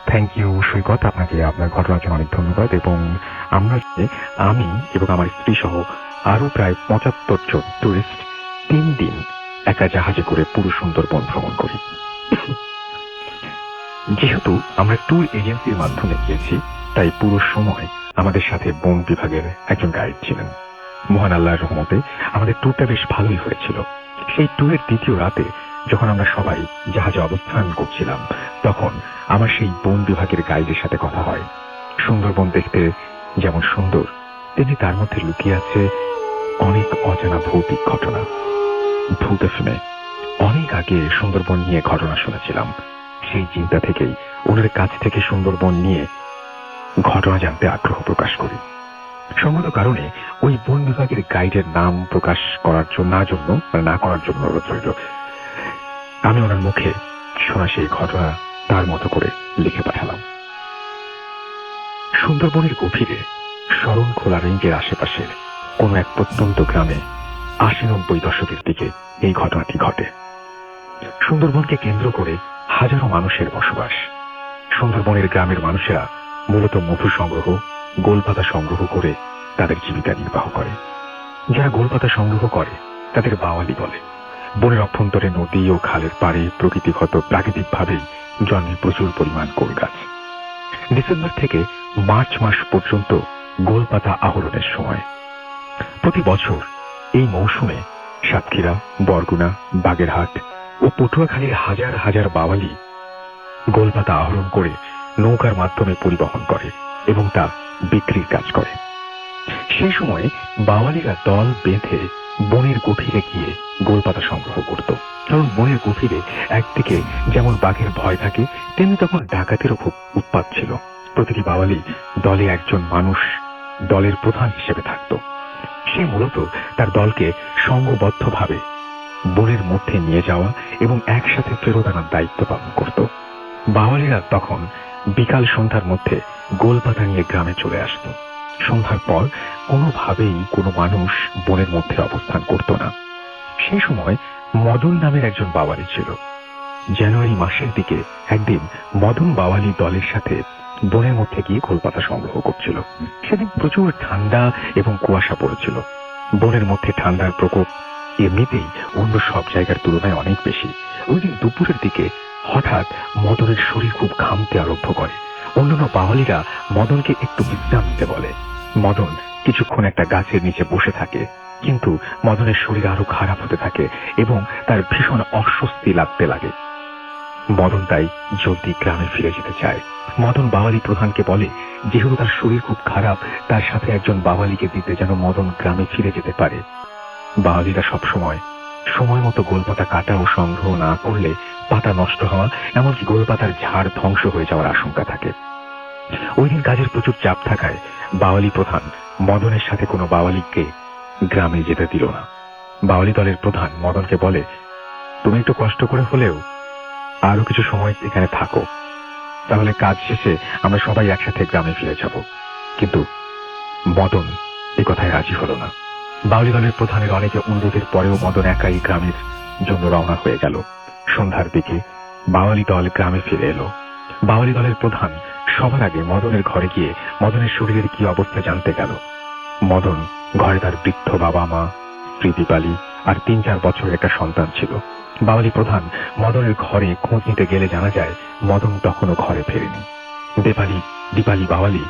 থ্যাংক ইউ সৈকত, আপনাকে আপনার ঘটনার জন্য অনেক ধন্যবাদ। এবং আমি এবং আমার স্ত্রী সহ আরো প্রায় 75 জন টুরিস্ট 3 দিন একা জাহাজে করে পুরো সুন্দরবন ভ্রমণ করি। যেহেতু আমরা ট্যুর এজেন্সির মাধ্যমে গিয়েছি, তাই পুরো সময় আমাদের সাথে বন বিভাগের একজন গাইড ছিলেন। মহান আল্লাহর রহমতে আমাদের ট্যুরটা বেশ ভালোই হয়েছিল। সেই ট্যুরের দ্বিতীয় রাতে যখন আমরা সবাই জাহাজে অবস্থান করছিলাম, তখন আমার সেই বন বিভাগের গাইডের সাথে কথা হয়। সুন্দরবন দেখতে যেমন সুন্দর, তেমনি তার মধ্যে লুকিয়ে আছে অনেক অজানা ভৌতিক ঘটনা। ভূত FM অনেক আগে সুন্দরবন নিয়ে ঘটনা শুনেছিলাম। সেই চিন্তা থেকেই ওনার কাছ থেকে সুন্দরবন নিয়ে ঘটনা জানতে আগ্রহ প্রকাশ করি। সঙ্গত কারণে ওই বন বিভাগের গাইডের নাম প্রকাশ না করার জন্য অনুরোধ রইল। আমি ওনার মুখে শোনা সেই ঘটনা তার মতো করে লিখে পাঠালাম। সুন্দরবনের গভীরে শরণখোলা রেঞ্জের আশেপাশের কোন এক প্রত্যন্ত গ্রামে 80-90 দশকের দিকে এই ঘটনাটি ঘটে। সুন্দরবনকে কেন্দ্র করে হাজারো মানুষের বসবাস। সুন্দরবনের গ্রামের মানুষেরা মূলত মধু সংগ্রহ, গোলপাতা সংগ্রহ করে তাদের জীবিকা নির্বাহ করে। যারা গোলপাতা সংগ্রহ করে তাদের বাওয়ালি বলে। বনের অভ্যন্তরে নদী ও খালের পাড়ে প্রাকৃতিকভাবেই জন্মে প্রচুর পরিমাণ গোল গাছ। ডিসেম্বর থেকে মার্চ মাস পর্যন্ত গোলপাতা আহরণের সময়। প্রতি বছর এই মৌসুমে সাতক্ষীরা, বরগুনা, বাগেরহাট ও পটুয়াখালীর হাজার হাজার বাওয়ালি গোলপাতা আহরণ করে নৌকার মাধ্যমে পরিবহন করে এবং তা বিক্রির কাজ করে। সেই সময় বাওয়ালিরা দল বেঁধে বনের গভীরে গিয়ে গোলপাতা সংগ্রহ করত। কারণ বনের গভীরে একদিকে যেমন বাঘের ভয় থাকে, তেমনি তখন ডাকাতেরও খুব উৎপাত ছিল। প্রতিটি বাওয়ালি দলে একজন মানুষ দলের প্রধান হিসেবে থাকত। সে মূলত তার দলকে সংঘবদ্ধভাবে বনের মধ্যে নিয়ে যাওয়া এবং একসাথে ফেরত আনার দায়িত্ব পালন করত। বাওয়ালিরা তখন বিকাল সন্ধ্যার মধ্যে গোলপাতা নিয়ে গ্রামে চলে আসত। সন্ধ্যার পর কোনোভাবেই কোনো মানুষ বনের মধ্যে অবস্থান করত না। সেই সময় মদন নামের একজন বাওয়ালি ছিল। জানুয়ারি মাসের দিকে একদিন মদন বাওয়ালি দলের সাথে বনের মধ্যে গিয়ে গোলপাতা সংগ্রহ করছিল। সেদিন প্রচুর ঠান্ডা এবং কুয়াশা পড়েছিল। বনের মধ্যে ঠান্ডার প্রকোপ এমনিতেই অন্য সব জায়গার তুলনায় অনেক বেশি। ওই দিন দুপুরের দিকে হঠাৎ মদনের শরীর খুব ঘামতে আরম্ভ করে। অন্যান্য বাওয়ালিরা মদনকে একটু বিশ্রাম নিতে বলে। মদন কিছুক্ষণ একটা গাছের নিচে বসে থাকে, কিন্তু মদনের শরীর আরো খারাপ হতে থাকে এবং তার ভীষণ অস্বস্তি লাগতে লাগে। মদন তাই জলদি গ্রামে ফিরে যেতে চায়। মদন বাওয়ালি প্রধানকে বলে, যেহেতু তার শরীর খুব খারাপ, তার সাথে একজন বাওয়ালিকে দিতে যেন মদন গ্রামে ফিরে যেতে পারে। বাওয়ালিরা সবসময় সময় মতো গোলপাতা কাটা ও সংগ্রহ না করলে পাতা নষ্ট হওয়া, এমনকি গোলপাতার ঝাড় ধ্বংস হয়ে যাওয়ার আশঙ্কা থাকে। ওই দিন কাজের প্রচুর চাপ থাকায় বাওয়ালি প্রধান মদনের সাথে কোনো বাওয়ালিকে গ্রামে যেতে দিল না। বাওয়ালি দলের প্রধান মদনকে বলে, তুমি একটু কষ্ট করে হলেও আরো কিছু সময় এখানে থাকো, তাহলে কাজ শেষে আমরা সবাই একসাথে গ্রামে ফিরে যাব। কিন্তু মদন এ কথায় রাজি হল না। বাউলি দলের প্রধানের অনেকে অনুরোধের পরেও মদন একাই গ্রামের জন্য রওনা হয়ে গেল। সন্ধ্যার দিকে বাওয়ালি দল গ্রামে ফিরে এলো। বাওয়ালি দলের প্রধান সবার আগে মদনের ঘরে গিয়ে মদনের শরীরের কি অবস্থা জানতে গেল। মদন ঘরে তার বৃদ্ধ বাবা মা, স্ত্রী দীপালি আর 3-4 বছরের একটা সন্তান ছিল। বাওয়ালি প্রধান মদনের ঘরে খোঁজ নিতে গেলে জানা যায় মদন তখনও ঘরে ফেরেনি। দীপালি বাওয়ালি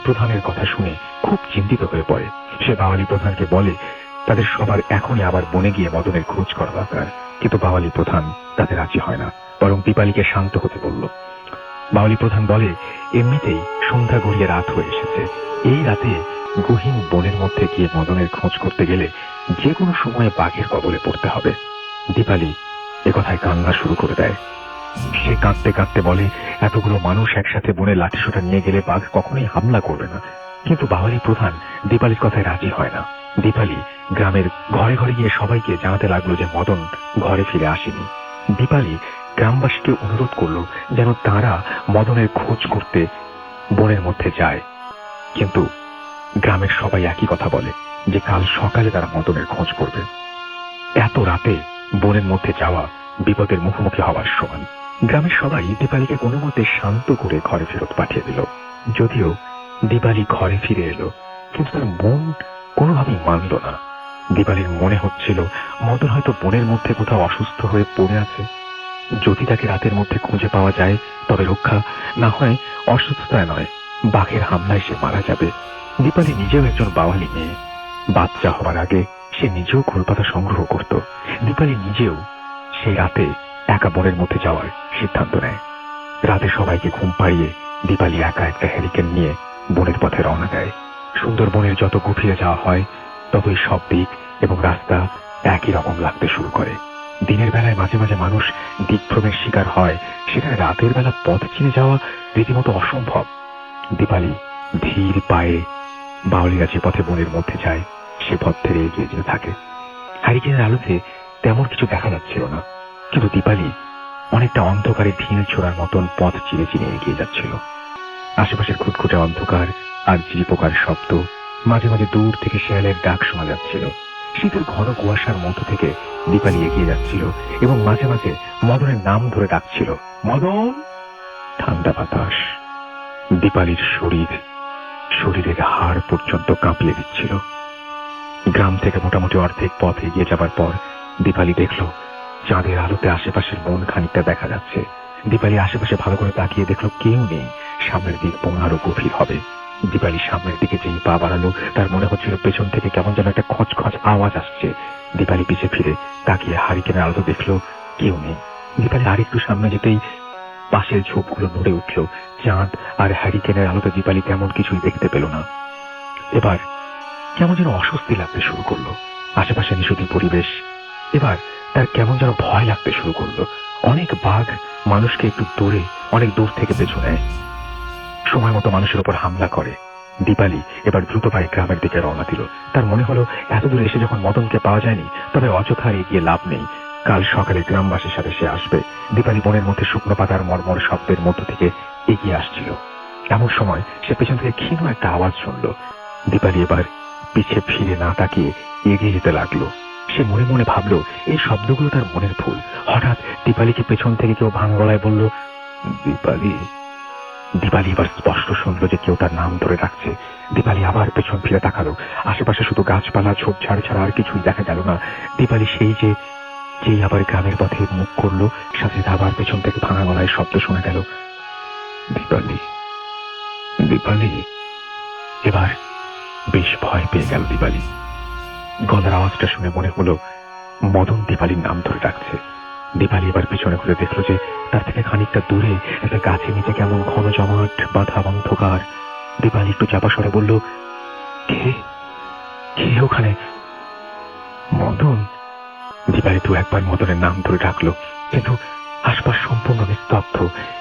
প্রধানের কথা শুনে খুব চিন্তিত হয়ে পড়ে। সে বাওয়ালি প্রধানকে বলে তাদের সবার এখনই আবার বনে গিয়ে মদনের খোঁজ করা দরকার। কিন্তু বাওয়ালি প্রধান তাতে রাজি হয় না, বরং দীপালিকে শান্ত হতে বলল। বাওয়ালি প্রধান বলে, এমনিতেই সন্ধ্যা গড়িয়ে রাত হয়ে এসেছে, এই রাতে গহীন বনের মধ্যে গিয়ে মদনের খোঁজ করতে গেলে যে কোনো সময়ে বাঘের কবলে পড়তে হবে। দীপালি একথায় কান্না শুরু করে দেয়। সে কাঁদতে কাঁদতে বলে, এতগুলো মানুষ একসাথে বনে লাঠিসোঁটা নিয়ে গেলে বাঘ কখনোই হামলা করবে না। কিন্তু বাওয়ালি প্রধান দীপালির কথায় রাজি হয় না। দীপালি গ্রামের ঘরে ঘরে গিয়ে সবাইকে জানাতে লাগলো যে মদন ঘরে ফিরে আসেনি। দীপালি গ্রামবাসীকে অনুরোধ করলো যেন তারা মদনের খোঁজ করতে বনের মধ্যে যায়। কিন্তু গ্রামের সবাই একই কথা বলে যে কাল সকালে তারা মদনের খোঁজ করবে। এত রাতে বনের মধ্যে যাওয়া বিপদের মুখোমুখি হওয়ার সমান। গ্রামের সবাই দীপালিকে কোনো মতে শান্ত করে ঘরে ফেরত পাঠিয়ে দিল। যদিও দীপালি ঘরে ফিরে এলো, কিন্তু তার মন কোনোভাবেই মানল না। দীপালির মনে হচ্ছিল মদন হয়তো বনের মধ্যে কোথাও অসুস্থ হয়ে পড়ে আছে। যদি তাকে রাতের মধ্যে খুঁজে পাওয়া যায় তবে রক্ষা, না হয় অসুস্থতায় নয় বাঘের হামলায় সে মারা যাবে। দীপালি নিজেও একজন বাওয়ালি মেয়ে। বাচ্চা হওয়ার আগে সে নিজেও গোলপাতা সংগ্রহ করত। দীপালি নিজেও সেই রাতে একা বনের মধ্যে যাওয়ার সিদ্ধান্ত নেয়। রাতে সবাইকে ঘুম পাড়িয়ে দীপালি একা একটা হ্যারিকেন নিয়ে বনের পথে রওনা দেয়। সুন্দরবনের যত গভীরে যাওয়া হয় ততই সব দিক এবং রাস্তা একই রকম লাগতে শুরু করে। দিনের বেলায় মাঝে মাঝে মানুষ দিকভ্রমের শিকার হয়, সেখানে রাতের বেলা পথ চিনে যাওয়া রীতিমতো অসম্ভব। দীপালি ধীর পায়ে বাউলিরা যে পথে বনের মধ্যে যায় সে পথ ধরে এগিয়ে যেতে থাকে। হ্যারিকেনের আলোতে তেমন কিছু দেখা যাচ্ছিল না, কিন্তু দীপালি অনেকটা অন্ধকারে ঢিল ছোড়ার মতন পথ চিনে চিনে এগিয়ে যাচ্ছিল। আশেপাশের খুটখুটে অন্ধকার আর ঝিরি পোকার শব্দ, মাঝে মাঝে দূর থেকে শেয়ালের ডাক শোনা যাচ্ছিল। শীতের ঘন কুয়াশার মধ্য থেকে দীপালি এগিয়ে যাচ্ছিল এবং মাঝে মাঝে মদনের নাম ধরে ডাকছিল, মদন। ঠান্ডা বাতাস দীপালির শরীরের হাড় পর্যন্ত কাঁপিয়ে দিচ্ছিল। গ্রাম থেকে মোটামুটি অর্ধেক পথ এগিয়ে যাবার পর দীপালি দেখল চাঁদের আলোতে আশেপাশের মন খানিকটা দেখা যাচ্ছে। দীপালি আশেপাশে ভালো করে তাকিয়ে দেখল কেউ নেই। সামনের দিক মনে আরো গভীর হবে। দীপালি সামনের দিকে যেই পা বাড়ালো তার মনে হচ্ছিল পেছন থেকে কেমন যেন একটা খচখচ আওয়াজ আসছে। দীপালি পিছে ফিরে তাকিয়ে হারিকেনের আলো দেখলো কেউ নেই। দীপালি আরেকটু সামনে যেতেই পাশের ঝোপগুলো নড়ে উঠল। চাঁদ আর হ্যারিকেনের আলোতে দীপালি তেমন কিছুই দেখতে পেল না। এবার কেমন যেন অস্বস্তি লাগতে শুরু করলো। আশেপাশে নিষুদ্ধ পরিবেশ। এবার তার কেমন যেন ভয় লাগতে শুরু করলো। অনেক বাঘ মানুষকে একটু অনেক দূর থেকে পেছু নেয়, সময় মতো মানুষের উপর হামলা করে। দীপালি এবার দ্রুত পায়ে গ্রামের দিকে রওনা দিল। তার মনে হলো এত দূরে এসে যখন মদনকে পাওয়া যায়নি তবে অযথা এগিয়ে লাভ নেই। কাল সকালে গ্রামবাসীর সাথে সে আসবে। দীপালি বনের মধ্যে শুকনো পাতার মর্মর শব্দের মধ্য থেকে এগিয়ে আসছিল। এমন সময় সে পেছন থেকে ক্ষীণ একটা আওয়াজ শুনল। দীপালি এবার পিছে ফিরে না তাকিয়ে এগিয়ে যেতে লাগলো। সে মনে মনে ভাবলো এই শব্দগুলো তার মনের ভুল। হঠাৎ দীপালিকে পেছন থেকে কেউ ভাঙা গলায় বলল, দীপালি। দীপালি এবার স্পষ্ট শুনল যে কেউ তার নাম ধরে ডাকছে। দীপালি আবার পেছন ফিরে তাকালো। আশেপাশে শুধু গাছপালা ঝোপঝাড় ছাড়া আর কিছুই দেখা গেল না। দীপালি যেই আবার গ্রামের পথে মুখ করলো সাথে আবার পেছন থেকে ভাঙা গলায় শব্দ শোনা গেল, দীপালি, দীপালি। এবার বেশ ভয় পেয়ে গেল দীপালি। গলার আওয়াজটা শুনে মনে হলো মদন দীপালির নাম ধরে ডাকছে। দীপালি এবার পিছনে ঘুরে দেখলো যে তার থেকে খানিকটা দূরে একটা গাছের নিচে কেমন ঘন জমাট বাঁধা অন্ধকার। দীপালি একটু চাপা স্বরে বলল, কে কে ওখানে? মদন। মদন। দীপালি দু একবার মদনের নাম ধরে ডাকলো, কিন্তু আশপাশ সম্পূর্ণ নিস্তব্ধ।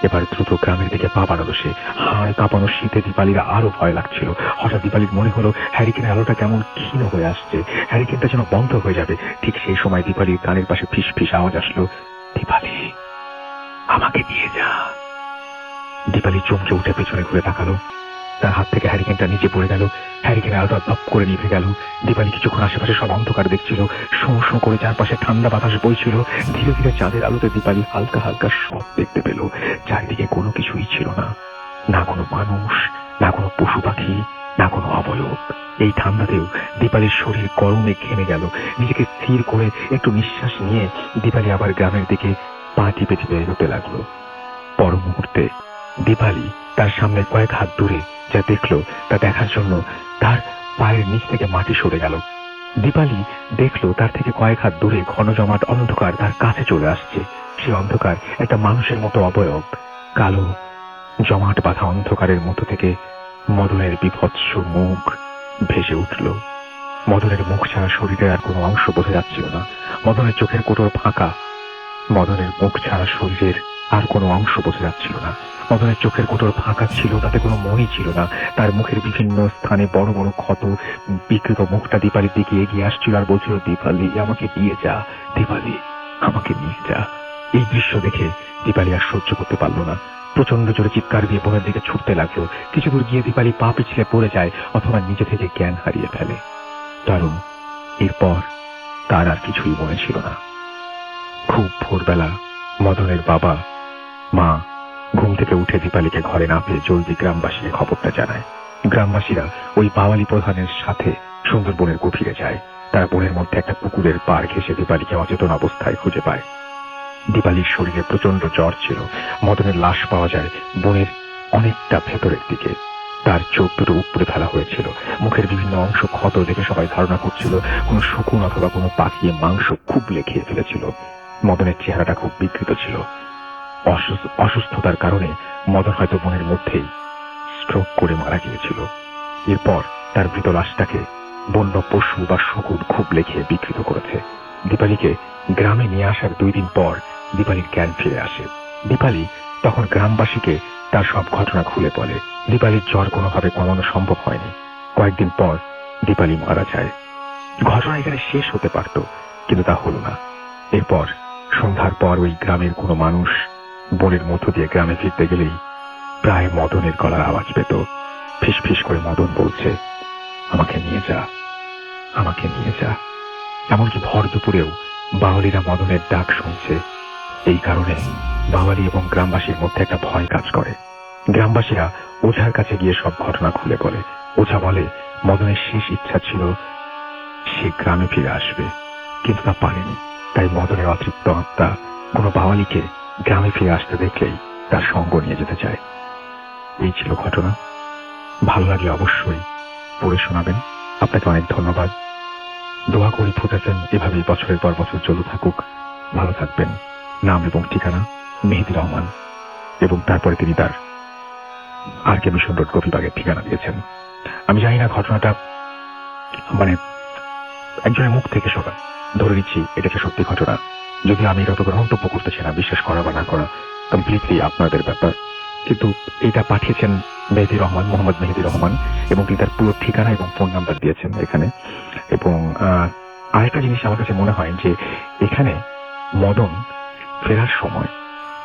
এবার দ্রুত গ্রামের দিকে পা বাড়ালো সে। হাড় কাঁপানো শীতে দীপালির আরো ভয় লাগছিল। হঠাৎ দীপালির মনে হলো হ্যারিকেনের আলোটা কেমন ক্ষীণ হয়ে আসছে, হ্যারিকেনটা যেন বন্ধ হয়ে যাবে। ঠিক সেই সময় দীপালির কানের পাশে ফিস ফিস আওয়াজ আসলো, দীপালি, আমাকে নিয়ে যা। দীপালি চমকে উঠে পেছনে ঘুরে তাকালো। তার হাত থেকে হ্যারিকেনটা নিচে পড়ে গেল। হ্যারিকেনের আলোটা ধপ করে নিভে গেল। দীপালি কিছুক্ষণ আশেপাশে সব অন্ধকার দেখছিল। শোঁ শোঁ করে চারপাশে ঠান্ডা বাতাস বইছিল। ধীরে ধীরে চাঁদের আলোতে দীপালি হালকা হালকা সব দেখতে পেল। চারিদিকে কোনো কিছুই ছিল না, না কোনো মানুষ, না কোনো পশু পাখি, না কোনো অবয়ব। এই ঠান্ডাতেও দীপালির শরীর গরমে ঘেমে গেল। নিজেকে স্থির করে একটু নিঃশ্বাস নিয়ে দীপালি আবার গ্রামের দিকে পা টিপে টিপে এগোতে লাগলো। পর মুহূর্তে দীপালি তার সামনে কয়েক হাত দূরে যা দেখলো তা দেখার জন্য তার পায়ের নিচ থেকে মাটি সরে গেল। দীপালি দেখলো তার থেকে কয়েক হাত দূরে ঘন জমাট অন্ধকার তার কাছে চলে আসছে। সেই অন্ধকার একটা মানুষের মতো অবয়ব। কালো জমাট বাঁধা অন্ধকারের মতো থেকে মদনের বিভৎস মুখ ভেসে উঠল। মদনের মুখ ছাড়া শরীরের আর কোনো অংশ বোঝা যাচ্ছিল না। মদনের চোখের কোটর ফাঁকা। মদনের মুখ ছাড়া শরীরের আর কোনো অংশ বোঝা যাচ্ছিল না। মদনের চোখের কোটর ফাঁকা ছিল, তাতে কোনো মনই ছিল না। তার মুখের বিভিন্ন স্থানে বড় বড় ক্ষত। বিকৃত মুখটা দীপালির দিকে এগিয়ে আসছিল আর বলছিল, দীপালি, আমাকে নিয়ে যা, দীপালি, আমাকে নিয়ে যা। এই দৃশ্য দেখে দীপালি আর সহ্য করতে পারল না। প্রচন্ড জোরে চিৎকার দিয়ে বনের দিকে ছুটতে লাগলো। কিছু দূর গিয়ে দীপালি পা পিছলে পড়ে যায় অথবা নিজে থেকে জ্ঞান হারিয়ে ফেলে। কারণ এরপর তার আর কিছুই মনে ছিল না। খুব ভোরবেলা মদনের বাবা মা ঘুম থেকে উঠে দীপালিকে ঘরে না পেয়ে জলদি গ্রামবাসীকে খবরটা জানায়। গ্রামবাসীরা ওই বাওয়ালি প্রধানের সাথে সুন্দরবনের গভীরে যায়। তারা বনের মধ্যে একটা পুকুরের পাড় ঘেঁষে দীপালিকে অচেতন অবস্থায় খুঁজে পায়। দীপালির শরীরে প্রচন্ড জ্বর ছিল। মদনের লাশ পাওয়া যায় বনের অনেকটা ভেতরের দিকে। তার চোখ দুটো উপড়ে ফেলা হয়েছিল। মুখের বিভিন্ন অংশ ক্ষত দেখে সবাই ধারণা করছিল কোনো শকুন অথবা কোনো পাখি মাংস খুবলে খেয়ে ফেলেছিল। মদনের চেহারাটা খুব বিকৃত ছিল। অসুস্থতার কারণে মদন হয়তো বনের মধ্যেই স্ট্রোক করে মারা গিয়েছিল। এরপর তার মৃত লাশটাকে বন্য পশু বা শকুন খুব লেখে বিকৃত করেছে। দীপালিকে গ্রামে নিয়ে আসার 2 দিন পর দীপালির জ্ঞান ফিরে আসে। দীপালি তখন গ্রামবাসীকে তার সব ঘটনা খুলে বলে। দীপালির জ্বর কোনোভাবে কমানো সম্ভব হয়নি। কয়েকদিন পর দীপালি মারা যায়। ঘটনা এখানে শেষ হতে পারত, কিন্তু তা হলো না। এরপর সন্ধ্যার পর ওই গ্রামের কোনো মানুষ বনের মধ্য দিয়ে গ্রামে ফিরতে গেলেই প্রায় মদনের গলার আওয়াজ পেত। ফিস ফিস করে মদন বলছে, আমাকে নিয়ে যা, আমাকে নিয়ে যা। এমনকি ভর দুপুরেও বাওয়ালিরা মদনের ডাক শুনছে। এই কারণে বাওয়ালি এবং গ্রামবাসীর মধ্যে একটা ভয় কাজ করে। গ্রামবাসীরা ওঝার কাছে গিয়ে সব ঘটনা খুলে বলে। ওঝা বলে মদনের শেষ ইচ্ছা ছিল সে গ্রামে ফিরে আসবে, কিন্তু তা পারেনি। তাই মদনের অতৃপ্ত আত্মা কোনো বাওয়ালিকে গ্রামে ফিরে আসতে দেখলেই তার সঙ্গ নিয়ে যেতে চায়। এই ছিল ঘটনা। ভালো লাগলে অবশ্যই পড়ে শোনাবেন। আপনাকে অনেক ধন্যবাদ। দোয়া করি ফুটেছেন এভাবেই বছরের পর বছর চলতে থাকুক। ভালো থাকবেন। নাম এবং ঠিকানা মেহেদি রহমান। এবং তারপরে তিনি তার RK মিশন রোড গোপীবাগের ঠিকানা দিয়েছেন। আমি জানি না ঘটনাটা মানে একজনের মুখ থেকে শোনা, ধরে নিচ্ছি এটাকে সত্যি ঘটনা। যদি আমি এটা তো মন্তব্য করতেছি না, বিশ্বাস করা বা না করা কমপ্লিটলি আপনাদের ব্যাপার। কিন্তু এটা পাঠিয়েছেন মেহেদি রহমান, মোহাম্মদ মেহেদি রহমান, এবং তিনি তার পুরো ঠিকানা এবং ফোন নাম্বার দিয়েছেন এখানে। এবং আরেকটা জিনিস আমার কাছে মনে হয় যে এখানে মদন ফেরার সময়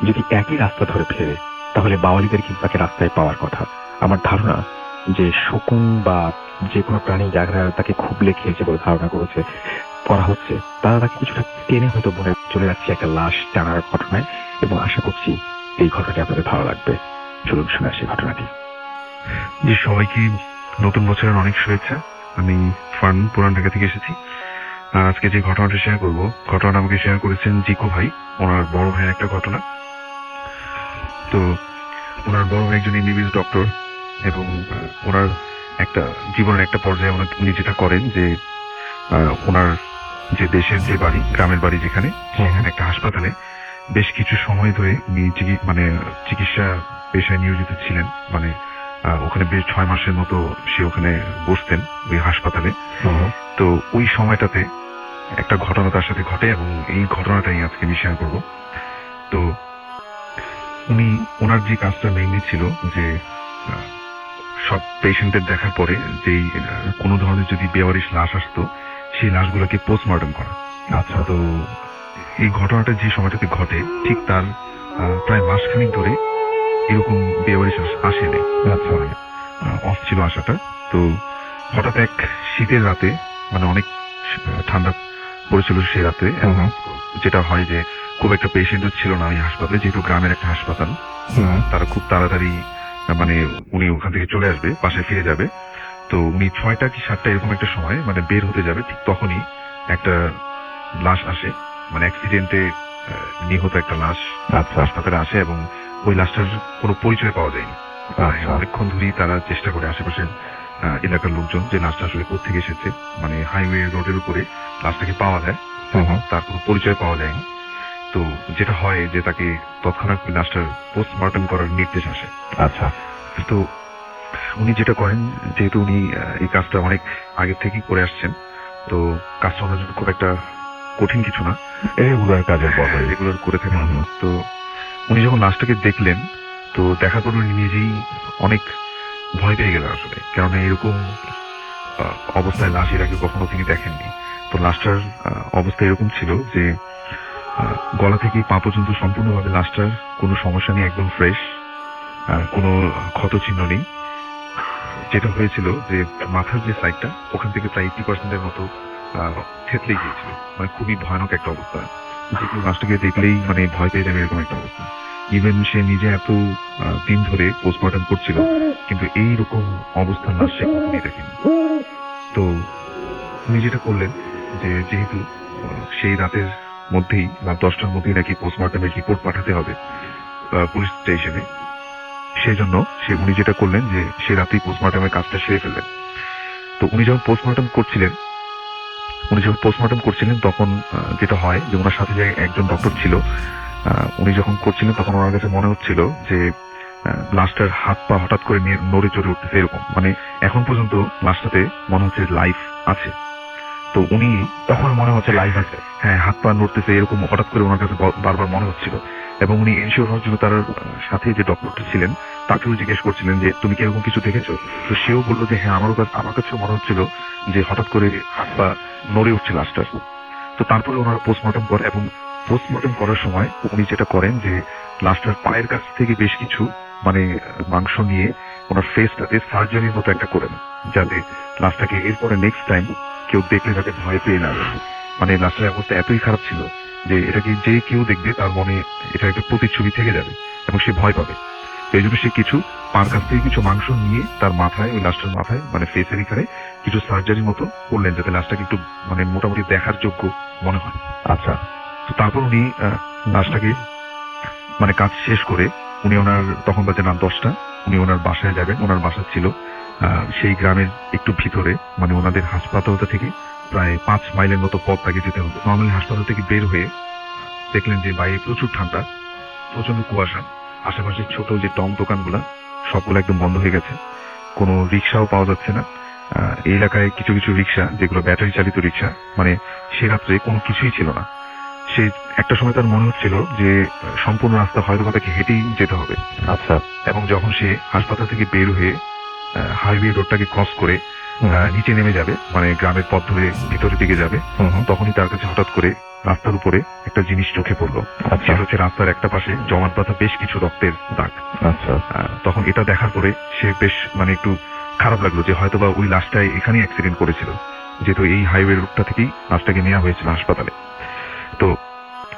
যদি একই রাস্তা ধরে ফেরে তাহলে বাওয়ালিদের কিন্তু তাকে রাস্তায় পাওয়ার কথা। আমার ধারণা যে শকুন বা যে কোনো প্রাণী যারা তাকে খুবলে খেয়েছে বলে ধারণা করা হচ্ছে, তারা তাকে কিছুটা টেনে হয়তো বনে চলে যাচ্ছে একটা লাশ টানার ঘটনায়। এবং আশা করছি এই ঘটনাটি আপনাদের ভালো লাগবে। চলুন শুনে আসি ঘটনাটি। জি, সবাইকে নতুন বছরের অনেক শুভেচ্ছা। আমি ফান পুরান ঢাকা থেকে এসেছি। আর আজকে যে ঘটনাটা শেয়ার করব, ঘটনাটা আমাকে শেয়ার করেছেন জিকো ভাই, ওনার বড় ভাইয়ের একটা ঘটনা। তো ওনার বড় ভাই একজন MBBS ডক্টর, এবং ওনার একটা জীবনের একটা পর্যায়ে উনি যেটা করেন যে ওনার যে দেশের যে বাড়ি, গ্রামের বাড়ি যেখানে, সেখানে একটা হাসপাতালে বেশ কিছু সময় ধরে উনি চিকিৎসা পেশায় নিয়োজিত ছিলেন। মানে ওখানে বেশ 6 মাসের মতো সে ওখানে বসতেন ওই হাসপাতালে। তো ওই সময়টাতে একটা ঘটনা তার সাথে ঘটে এবং এই ঘটনাটাই আজকে আমি শেয়ার করবো। তো ওনার যে কাজটা মেইনলি ছিল যে সব পেশেন্টদের দেখার পরে যেই কোনো ধরনের যদি বেওয়ারিশ লাশ আসতো সেই লাশগুলোকে পোস্টমর্টম করা। আচ্ছা, তো এই ঘটনাটা যে সময়টাতে ঘটে ঠিক তার প্রায় মাসখানেক ধরে এরকম বেওয়ারিশ আসে নেই। আচ্ছা, অফ ছিল আসাটা। তো হঠাৎ এক শীতের রাতে, মানে অনেক ঠান্ডা পড়েছিল সেই রাতে, যেটা হয় যে খুব একটা পেশেন্টও ছিল না ওই হাসপাতালে, যেহেতু গ্রামের একটা হাসপাতাল, তারা খুব তাড়াতাড়ি মানে উনি ওখান থেকে চলে আসবে, বাসায় ফিরে যাবে। তো উনি 6টা কি 7টা এরকম একটা সময় মানে বের হতে যাবে, ঠিক তখনই একটা লাশ আসে, মানে অ্যাক্সিডেন্টে নিহত একটা লাশ হাসপাতালে আসে এবং ওই লাশটার কোনো পরিচয় পাওয়া যায়নি। অনেকক্ষণ ধরেই তারা চেষ্টা করে আশেপাশের এলাকার লোকজন যে লাশটা আসলে কোথেকে এসেছে, মানে হাইওয়ে রোডের উপরে লাশটাকে পাওয়া যায়, তার কোনো পরিচয় পাওয়া যায়নি। তো যেটা হয় যে তাকে তৎক্ষণাৎ লাশটার পোস্টমর্টম করার নির্দেশ আসে। আচ্ছা, তো উনি যেটা করেন, যেহেতু উনি এই কাজটা অনেক আগে থেকেই করে আসছেন, তো কাজটা ওনার জন্য খুব একটা কঠিন কিছু না, রেগুলার কাজের পর রেগুলার করে থাকেন। তো উনি যখন লাশটাকে দেখলেন, তো দেখার পর উনি নিজেই অনেক ভয় পেয়ে গেলেন আসলে, কেননা এরকম অবস্থায় লাশ এর আগে কখনো তিনি দেখেননি। তো লাশটার অবস্থা এরকম ছিল যে গলা থেকে পা পর্যন্ত সম্পূর্ণভাবে লাশটার কোনো সমস্যা নেই, একদম ফ্রেশ, কোনো ক্ষত চিহ্ন নেই। যেটা হয়েছিল যে মাথার যে সাইডটা, ওখান থেকে প্রায় 80% মতো থেতলে গিয়েছিল, মানে খুবই ভয়ানক একটা অবস্থা, যে কেউ লাশটাকে দেখলেই মানে ভয় পেয়ে যাবে এরকম একটা অবস্থা। ইভেন সে নিজে এত দিন ধরে পোস্টমর্টম করছিল, কিন্তু এইরকম অবস্থার লাশ সে কখনই দেখেনি। তো উনি যেটা করলেন যে যেহেতু সেই রাতের মধ্যেই, রাত 10টার মধ্যেই নাকি পোস্টমর্টমের রিপোর্ট পাঠাতে হবে পুলিশ স্টেশনে, সেই জন্য উনি যেটা করলেন যে সে রাতেই পোস্টমর্টমের কাজটা সেরে ফেললেন। তো উনি যখন পোস্টমর্টম করছিলেন তখন যেটা হয় যে ওনার সাথে যে একজন ডক্টর ছিল, উনি যখন করছিলেন তখন ওনার কাছে মনে হচ্ছিল যে লাশটার হাত পা হঠাৎ করে নড়ে চড়ে উঠতেছে, এরকম মানে এখন পর্যন্ত লাশটাতে মনে হচ্ছে লাইফ আছে। তো উনি তখন মনে হচ্ছে লাইফ আছে, হ্যাঁ, হাত পা নড়তেছে এরকম হঠাৎ করে ওনার কাছে বারবার মনে হচ্ছিল। এবং উনি এনশিওর হওয়ার জন্য তার সাথে যে ডক্টরটা ছিলেন তাকেও জিজ্ঞেস করছিলেন যে তুমি কি এরকম কিছু দেখেছো? তো সেও বললো যে হ্যাঁ, আমার কাছেও মনে হচ্ছিল যে হঠাৎ করে হাত পা নড়ে উঠছে লাশটার। তো তারপরে ওনারা পোস্টমর্টম করে, এবং পোস্টমর্টম করার সময় উনি যেটা করেন যে লাশটার পায়ের কাছ থেকে বেশ কিছু মানে মাংস নিয়ে ওনার ফেসটাতে সার্জারির মতো একটা করেন, যাতে লাশটাকে এরপরে নেক্সট টাইম কেউ দেখলে যাতে ভয় পেয়ে না যায়। মানে লাশটার অবস্থা এতই খারাপ ছিল যে এটাকে যে কেউ দেখবে তার মনে এটা একটা প্রতিচ্ছবি থেকে যাবে এবং সে ভয় পাবে। তো এই জন্য সে কিছু পার কাছ থেকে কিছু মাংস নিয়ে তার মাথায়, ওই লাশটার মাথায় মানে ফেসের এখানে কিছু সার্জারির মতো করলেন, যাতে লাশটাকে একটু মানে মোটামুটি দেখার যোগ্য মনে হয়। আচ্ছা, তো তারপর উনি লাশটাকে মানে কাজ শেষ করে উনি ওনার, তখন বাজে রাত 10টা, উনি ওনার বাসায় যাবেন। ওনার বাসা ছিল সেই গ্রামের একটু ভিতরে, মানে ওনাদের হাসপাতালটা থেকে প্রায় 5 মাইলের মতো পথ তাকে যেতে হবে। নর্মালি হাসপাতাল থেকে বের হয়ে দেখলেন যে বাইরে প্রচুর ঠান্ডা, প্রচন্ড কুয়াশা, আশেপাশে ছোট যে টং দোকানগুলা সবগুলো একদম বন্ধ হয়ে গেছে, কোনো রিক্সাও পাওয়া যাচ্ছে না। এই এলাকায় কিছু কিছু রিক্সা যেগুলো ব্যাটারি চালিত রিক্সা, মানে সে রাত্রে কোনো কিছুই ছিল না। সে একটা সময় তার মনে হচ্ছিল যে সম্পূর্ণ রাস্তা হয়তো তাকে হেঁটেই যেতে হবে। আচ্ছা, এবং যখন সে হাসপাতাল থেকে বের হয়ে হাইওয়ে রোডটাকে ক্রস করে নিচে নেমে যাবে, মানে গ্রামের পথ ধরে ভিতরের দিকে যাবে, তখনই তার কাছে হঠাৎ করে রাস্তার উপরে একটা জিনিস চোখে পড়লো। সেটা হচ্ছে রাস্তার একটা পাশে জমাট বাঁধা বেশ কিছু রক্তের দাগ। আচ্ছা, তখন এটা দেখার পরে সে বেশ মানে একটু খারাপ লাগলো যে হয়তোবা ওই লাশটাই এখানেই অ্যাক্সিডেন্ট করেছিল, যেহেতু এই হাইওয়ে রোডটা থেকেই লাশটাকে নেওয়া হয়েছিল হাসপাতালে। তো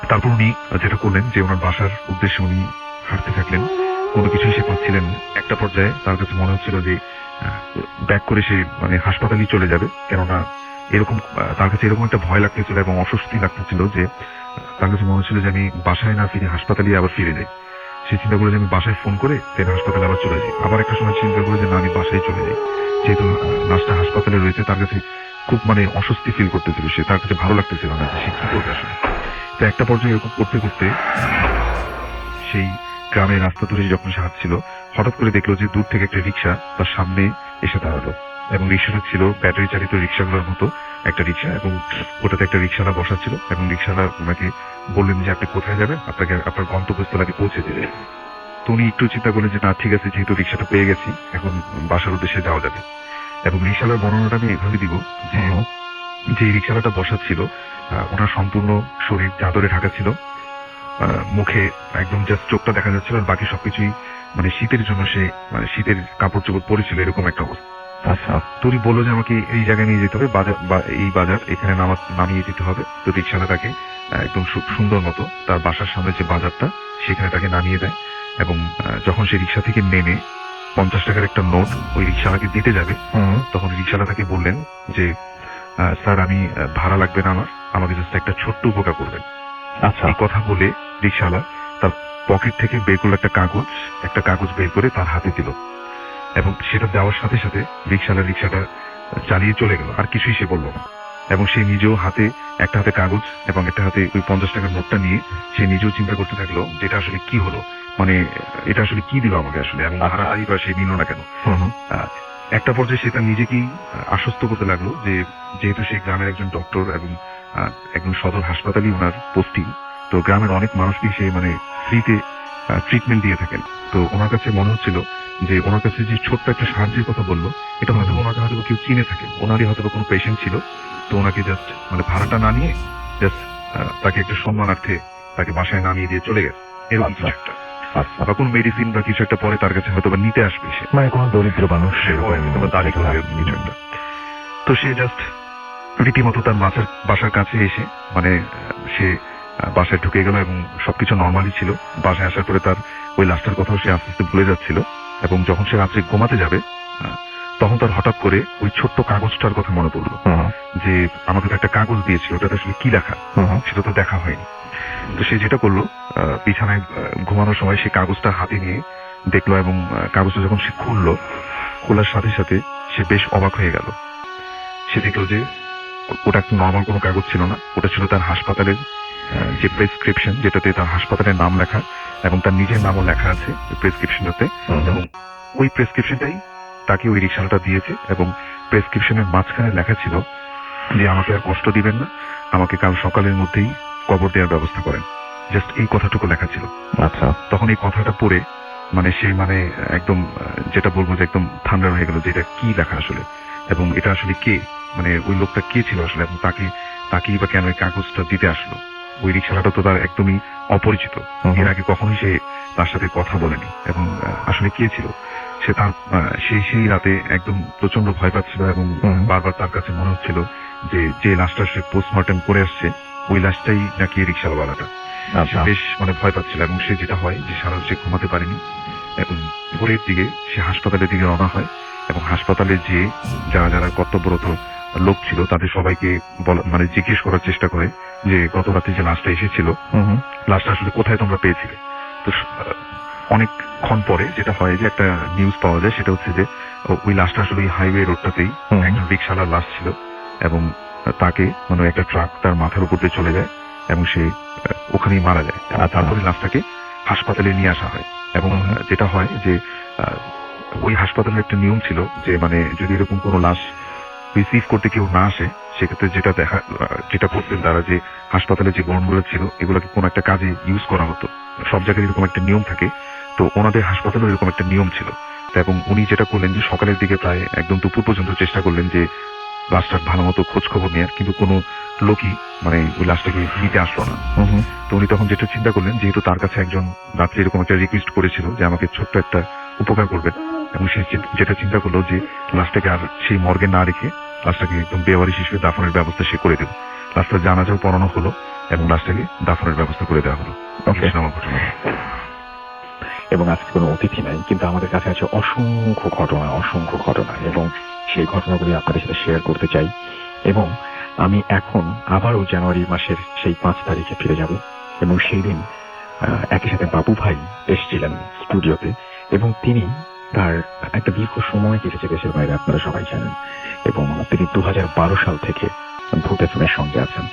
তারপর উনি যেটা করলেন যে ওনার বাসার উদ্দেশ্যে উনি হাঁটতে থাকলেন, কোনো কিছুই সে পাচ্ছিলেন। একটা পর্যায়ে তার কাছে মনে হচ্ছিল যে ব্যাক করে সে মানে হাসপাতালেই চলে যাবে, কেননা এরকম তার কাছে এরকম একটা ভয় লাগতেছিল এবং অস্বস্তি লাগতেছিল যে তার কাছে মনে হচ্ছিল যে আমি বাসায় না ফিরে হাসপাতালে আবার ফিরে যাই। সে চিন্তা করে যে আমি বাসায় ফোন করে দেন হাসপাতালে আবার চলে যাই। আবার একটা সময় চিন্তা করে যে না, আমি বাসায় চলে যাই, যেহেতু লাশটা হাসপাতালে রয়েছে। তার কাছে খুব মানে অস্বস্তি ফিল করতেছিল, সে তার কাছে ভালো লাগতেছিল না যে সে কি করবে আসলে। তো একটা পর্যায়ে এরকম করতে করতে সেই গ্রামের রাস্তা ধরে যখন সে হাঁটছিল, হঠাৎ করে দেখলো যে দূর থেকে একটা রিক্সা তার সামনে এসে দাঁড়ালো, এবং রিক্সাটা ছিল ব্যাটারি চালিত রিক্সাগুলোর মতো একটা রিক্সা, এবং ওটাতে একটা রিক্সাওয়ালা বসা ছিল, এবং রিক্সাওয়ালা ওনাকে বললেন যে আপনি কোথায় যাবেন, আপনাকে আপনার গন্তব্যস্থলে পৌঁছে দেবে। তো উনি একটু চিন্তা করলেন যে না ঠিক আছে, যেহেতু রিক্সাটা পেয়ে গেছি এখন বাসার উদ্দেশ্যে যাওয়া যাবে। এবং রিক্সাওয়ালার বর্ণনাটা আমি এভাবে দিব যে যে রিক্সাওয়ালাটা বসা ছিল ওনার সম্পূর্ণ শরীর চাদরে ঢাকা ছিল, মুখে একদম জাস্ট চোখটা দেখা যাচ্ছিল, আর বাকি সবকিছুই মানে শীতের জন্য সে মানে শীতের কাপড় চোপড় পরেছিল, এরকম একটা অবস্থা। আচ্ছা, তো উনি বললো যে আমাকে এই জায়গায় নিয়ে যেতে হবে, বাজার বা এই বাজার এখানে নামিয়ে দিতে হবে। তো রিক্সাওয়ালা তাকে একদম সুন্দর মতো তার বাসার সামনে যে বাজারটা সেখানে তাকে নামিয়ে দেয়। এবং যখন সে রিক্সা থেকে নেমে 50 টাকার একটা নোট ওই রিক্সাওয়ালাকে দিতে যাবে, তখন রিক্সাওয়ালা তাকে বললেন যে স্যার আমি ভাড়া লাগবে না, আমাকে জাস্ট একটা ছোট্ট উপকার করবেন। আচ্ছা, এই কথা বলে রিক্সাওয়ালা তার পকেট থেকে বের করলো একটা কাগজ বের করে তার হাতে দিল, এবং সেটা দেওয়ার সাথে সাথে রিক্সাটা চালিয়ে চলে গেল, আর কিছুই সে বললো না। এবং সে নিজেও একটা হাতে কাগজ এবং একটা হাতে ওই 50 টাকার নোটটা নিয়ে সে নিজেও চিন্তা করতে থাকলো যেটা আসলে কি হলো, মানে এটা আসলে কি দিল আমাকে আসলে, এবং ভাড়াটাই বা সে নিল না কেন। একটা পর্যায়ে সে তার নিজেকেই আশ্বস্ত করতে লাগলো যে যেহেতু সে গ্রামের একজন ডক্টর এবং একজন সদর হাসপাতালই ওনার পোস্টিং, তো গ্রামের অনেক মানুষকেই সে মানে ফ্রিতে ট্রিটমেন্ট দিয়ে থাকেন। তো ওনার কাছে মনে হচ্ছিল যে ওনার কাছে যে ছোট্ট একটা সাহায্যের কথা বললো, এটা হয়তো ওনাকে হয়তো কেউ চিনে থাকে, ওনারই হয়তো কোনো পেশেন্ট ছিল। তো ওনাকে জাস্ট মানে ভাড়াটা না নিয়ে জাস্ট তাকে একটা সম্মানার্থে তাকে বাসায় নামিয়ে দিয়ে চলে গেছে, এরকম কিছু একটা। আচ্ছা, বা কোনো মেডিসিন বা কিছু একটা পরে তার কাছে হয়তো বা নিতে আসবে সে, মানে কোনো দরিদ্র মানুষ কিছু একটা। তো সে জাস্ট রীতিমতো তার বাসার কাছে এসে মানে সে বাসায় ঢুকে গেল, এবং সবকিছু নর্মালি ছিল। বাসায় আসার পরে তার ওই লাস্টের কথাও সে আস্তে আস্তে ভুলে যাচ্ছিল, এবং যখন সে রাত্রে ঘুমাতে যাবে তখন তার হঠাৎ করে ওই ছোট্ট কাগজটার কথা মনে পড়লো যে আমাকে তো একটা কাগজ দিয়েছিল, ওটাতে আসলে কি লেখা সেটা তো দেখা হয়নি। তো সে যেটা করলো, বিছানায় ঘুমানোর সময় সে কাগজটা হাতে নিয়ে দেখলো, এবং কাগজটা যখন সে খোলার সাথে সাথে সে বেশ অবাক হয়ে গেল। সে দেখলো যে ওটা একটা নর্মাল কোনো কাগজ ছিল না, ওটা ছিল তার হাসপাতালের যে প্রেসক্রিপশন, যেটাতে তার হাসপাতালের নাম লেখা এবং তার নিজের নামও লেখা আছে প্রেসক্রিপশনটাতে। এবং ওই প্রেসক্রিপশনটাই তাকে ওই রিক্সাওয়ালাটা দিয়েছে, এবং প্রেসক্রিপশনের মাঝখানে লেখা ছিল যে আমাকে আর কষ্ট দিবেন না, আমাকে কাল সকালের মধ্যেই কবর দেওয়ার ব্যবস্থা করেন। জাস্ট এই কথাটুকু লেখা ছিল। আচ্ছা, তখন এই কথাটা পড়ে মানে সে মানে একদম যেটা বলবো যে একদম ঠান্ডা হয়ে গেল যে এটা কি লেখা আসলে, এবং এটা আসলে কে, মানে ওই লোকটা কে ছিল আসলে, এবং তাকেই বা কেন এই কাগজটা দিতে আসলো। ওই রিক্সাওয়ালাটা তো তার একদমই অপরিচিত, এর আগে কখনোই সে তার সাথে কথা বলেনি, এবং আসলে কে ছিল সে তার সেই রাতে একদম প্রচন্ড ভয় পাচ্ছিল, এবং বারবার তার কাছে মনে হচ্ছিল যে লাশটা সে পোস্টমর্টেম করে আসছে ওই লাশটাই নাকি রিক্সাওয়ালাটা। সে বেশ মানে ভয় পাচ্ছিল, এবং সে যেটা হয় যে সারা সে ঘুমাতে পারেনি, এবং ভোরের দিকে সে হাসপাতালের দিকে রওনা হয়, এবং হাসপাতালে যে যারা কর্তব্যরত লোক ছিল তাদের সবাইকে মানে জিজ্ঞেস করার চেষ্টা করে যে গত রাতে যে লাশটা এসেছিল, লাশটা আসলে কোথায় তোমরা পেয়েছিলে। তো অনেকক্ষণ পরে যেটা হয় যে একটা নিউজ পাওয়া যায়, সেটা হচ্ছে যে ওই লাশটা আসলে ওই হাইওয়ে রোডটাতেই একজন রিক্সাওয়ালার লাশ ছিল, এবং তাকে মানে একটা ট্রাক তার মাথার উপর দিয়ে চলে যায়, এবং সে ওখানেই মারা যায়। আর তারপরে লাশটাকে হাসপাতালে নিয়ে আসা হয়, এবং যেটা হয় যে ওই হাসপাতালের একটা নিয়ম ছিল যে মানে যদি এরকম কোনো লাশ রিসিভ করতে কেউ না আসে, সেক্ষেত্রে যেটা করতেন তারা, যে হাসপাতালে যে বর্ণগুলো ছিল এগুলোকে কোনো একটা কাজে ইউজ করা হতো। সব জায়গায় এরকম একটা নিয়ম থাকে, তো ওনাদের হাসপাতালেও এরকম একটা নিয়ম ছিল। এবং উনি যেটা করলেন যে সকালের দিকে প্রায় একদম দুপুর পর্যন্ত চেষ্টা করলেন যে লাশটার ভালো মতো খোঁজ খবর নেওয়ার, কিন্তু কোনো লোকই মানে ওই লাশটাকে নিতে আসলো না। তো উনি তখন যেটা চিন্তা করলেন, যেহেতু তার কাছে একজন রাত্রে এরকম একটা রিকোয়েস্ট করেছিল যে আমাকে ছোট্ট একটা উপকার করবেন, এবং সে যেটা চিন্তা করলো যে লাশটাকে আর সেই মর্গে না রেখে লাশটাকে একদম বেওয়ারিশ হিসেবে দাফনের ব্যবস্থা সে করে দেবে। লাশটা জানাজাও পড়ানো হলো, এবং লাশটাকে দাফনের ব্যবস্থা করে দেওয়া হলো। আমার ঘটনা। এবং আজকে কোনো অতিথি নাই, কিন্তু আমাদের কাছে আছে অসংখ্য ঘটনা, এবং সেই ঘটনাগুলি আপনাদের সাথে শেয়ার করতে চাই। এবং আমি এখন আবারও জানুয়ারি মাসের সেই 5 তারিখে ফিরে যাব, এবং সেই দিন একই সাথে বাবু ভাই এসেছিলেন স্টুডিওতে, এবং তিনি তার একটা দীর্ঘ সময় কেটেছে দেশের বাইরে, আপনারা সবাই জানেন, এবং তিনি 2012 সাল থেকে ভূত এফএমের সঙ্গে আছেন,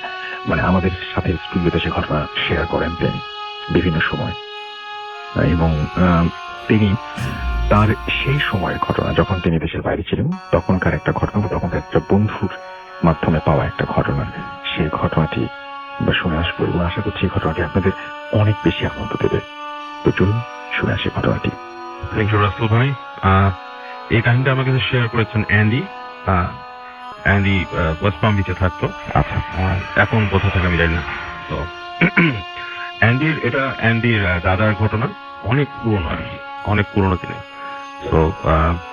মানে আমাদের সাথে স্টুডিওতে সে ঘটনা শেয়ার করেন তিনি বিভিন্ন সময়। এবং তিনি তার সেই সময়ের ঘটনা, যখন তিনি দেশের বাইরে ছিলেন তখনকার একটা ঘটনা, তখনকার একটা বন্ধুর মাধ্যমে পাওয়া একটা ঘটনা, সেই ঘটনাটি আমরা শুনে আসবো এবং আশা করছি এই ঘটনাটি আপনাদের অনেক বেশি আনন্দ দেবে। তো চলুন শুনে আসি ঘটনাটি। থ্যাংক ইউ রাসেল ভাই। এই কাহিনীটা আমার কাছে শেয়ার করেছেন অ্যান্ডি। অ্যান্ডি ওয়েস্ট পাম বিচে থাকতো, আচ্ছা, এখন কোথা থেকে আমি জানি না। তো অ্যান্ডির দাদার ঘটনা অনেক পুরনো আর কি, অনেক পুরনো দিনে। তো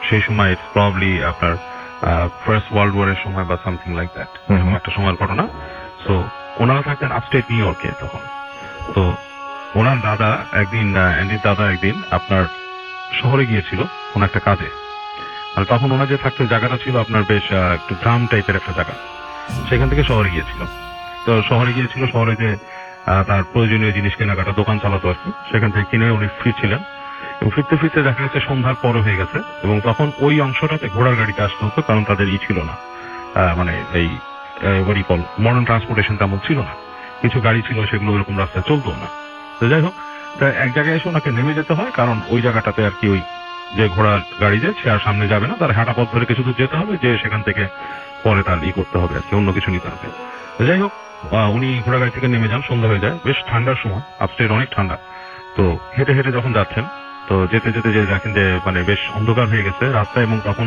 সেই সময় প্রবাবলি আপনার ফার্স্ট ওয়ার্ল্ড ওয়ারের সময় বা সামথিং লাইক দ্যাট, এরকম একটা সময়ের ঘটনা। তো ওনারা থাকতেন আপস্টেট নিউ ইয়র্কে তখন। তো ওনার দাদা একদিন, অ্যান্ডির দাদা একদিন আপনার শহরে গিয়েছিল কোন একটা কাজে। আর তখন ওনার যে থাকতে জায়গাটা ছিল আপনার বেশ একটু গ্রাম টাইপের একটা জায়গা, সেখান থেকে শহরে গিয়েছিল। তো শহরে গিয়েছিল, শহরে যে তার প্রয়োজনীয় জিনিস কেনাকাটা দোকান চালাতো আর কি, সেখান থেকে কিনে উনি ফিরছিলেন এবং ফিরতে ফিরতে দেখা যাচ্ছে সন্ধ্যার পর হয়ে গেছে এবং তখন ওই অংশটাতে ঘোড়ার গাড়িতে আসতে হতো, কারণ তাদের ছিল না, মানে এই মডার্ন ট্রান্সপোর্টেশন তেমন ছিল না। কিছু গাড়ি ছিল সেগুলো ওরকম রাস্তায় চলতো না। তো যাই হোক, এক জায়গায় এসে ওনাকে নেমে যেতে হয়, কারণ ওই জায়গাটাতে আর কি ওই যে ঘোড়ার গাড়ি যে সে আর সামনে যাবে না, তার হাঁটা পথ ধরে কিছু দূর যেতে হবে, যে সেখান থেকে পরে তার করতে হবে আর কি, অন্য কিছু নিতে হবে। তো যাই হোক, উনি ঘোড়া গাড়ি থেকে নেমে যান, সন্ধ্যা হয়ে যায়, বেশ ঠান্ডার সময়, আপস্টেট অনেক ঠান্ডা। তো হেঁটে হেঁটে যখন যাচ্ছেন, তো যেতে যেতে যে দেখেন যে মানে বেশ অন্ধকার হয়ে গেছে রাস্তা, এবং তখন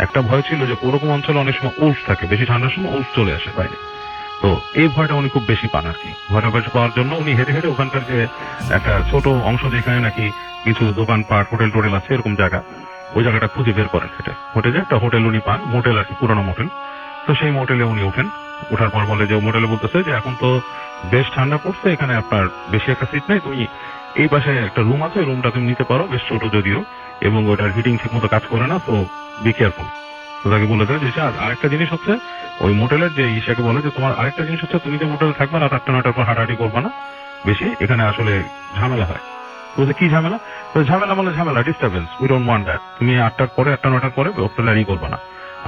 একটা ভয় ছিল যে ওরকম অঞ্চলে অনেক সময় উল্ফ থাকে, বেশি ঠান্ডার সময় উল্ফ চলে আসে বাইরে। তো এই ভয়টা উনি খুব বেশি পান আর কি। ভয়টা বেশি পাওয়ার জন্য উনি হেঁটে হেঁটে ওখানকার যে একটা ছোট অংশ যেখানে নাকি কিছু দোকানপাট হোটেল টোটেল আছে এরকম জায়গা, ওই জায়গাটা খুঁজে বের করেন হেঁটে। হোটেলে একটা হোটেল উনি পান, মোটেল আর কি, পুরোনো মোটেল। তো সেই মোটেলে উনি ওঠেন। ওঠার পর বলে যে মোটেলে বলতেছে যে এখন তো বেশ ঠান্ডা পড়ছে, এখানে আপনার বেশি একটা সিট নাই, তুমি এই পাশে একটা রুম আছে, ওই রুমটা তুমি নিতে পারো, বেশ ছোট যদিও, এবং ওটার হিটিং ঠিক মতো কাজ করে না, তো বি কেয়ারফুল। তো তাকে বলে দেয় যে আরেকটা জিনিস হচ্ছে, ওই মোটেলের যে ইসাকে বলে যে তোমার আরেকটা জিনিস হচ্ছে, তুমি যে মোটেলে থাকবে রাত 8টা 9টার পর হাঁটাহাঁটি করবে না বেশি, এখানে আসলে ঝামেলা হয়। বলছে কি ঝামেলা? তো ঝামেলা বলে ঝামেলা disturbance, we don't want that. তুমি 8টার পরে 8টা 9টার পরে হোটেলে করবে না।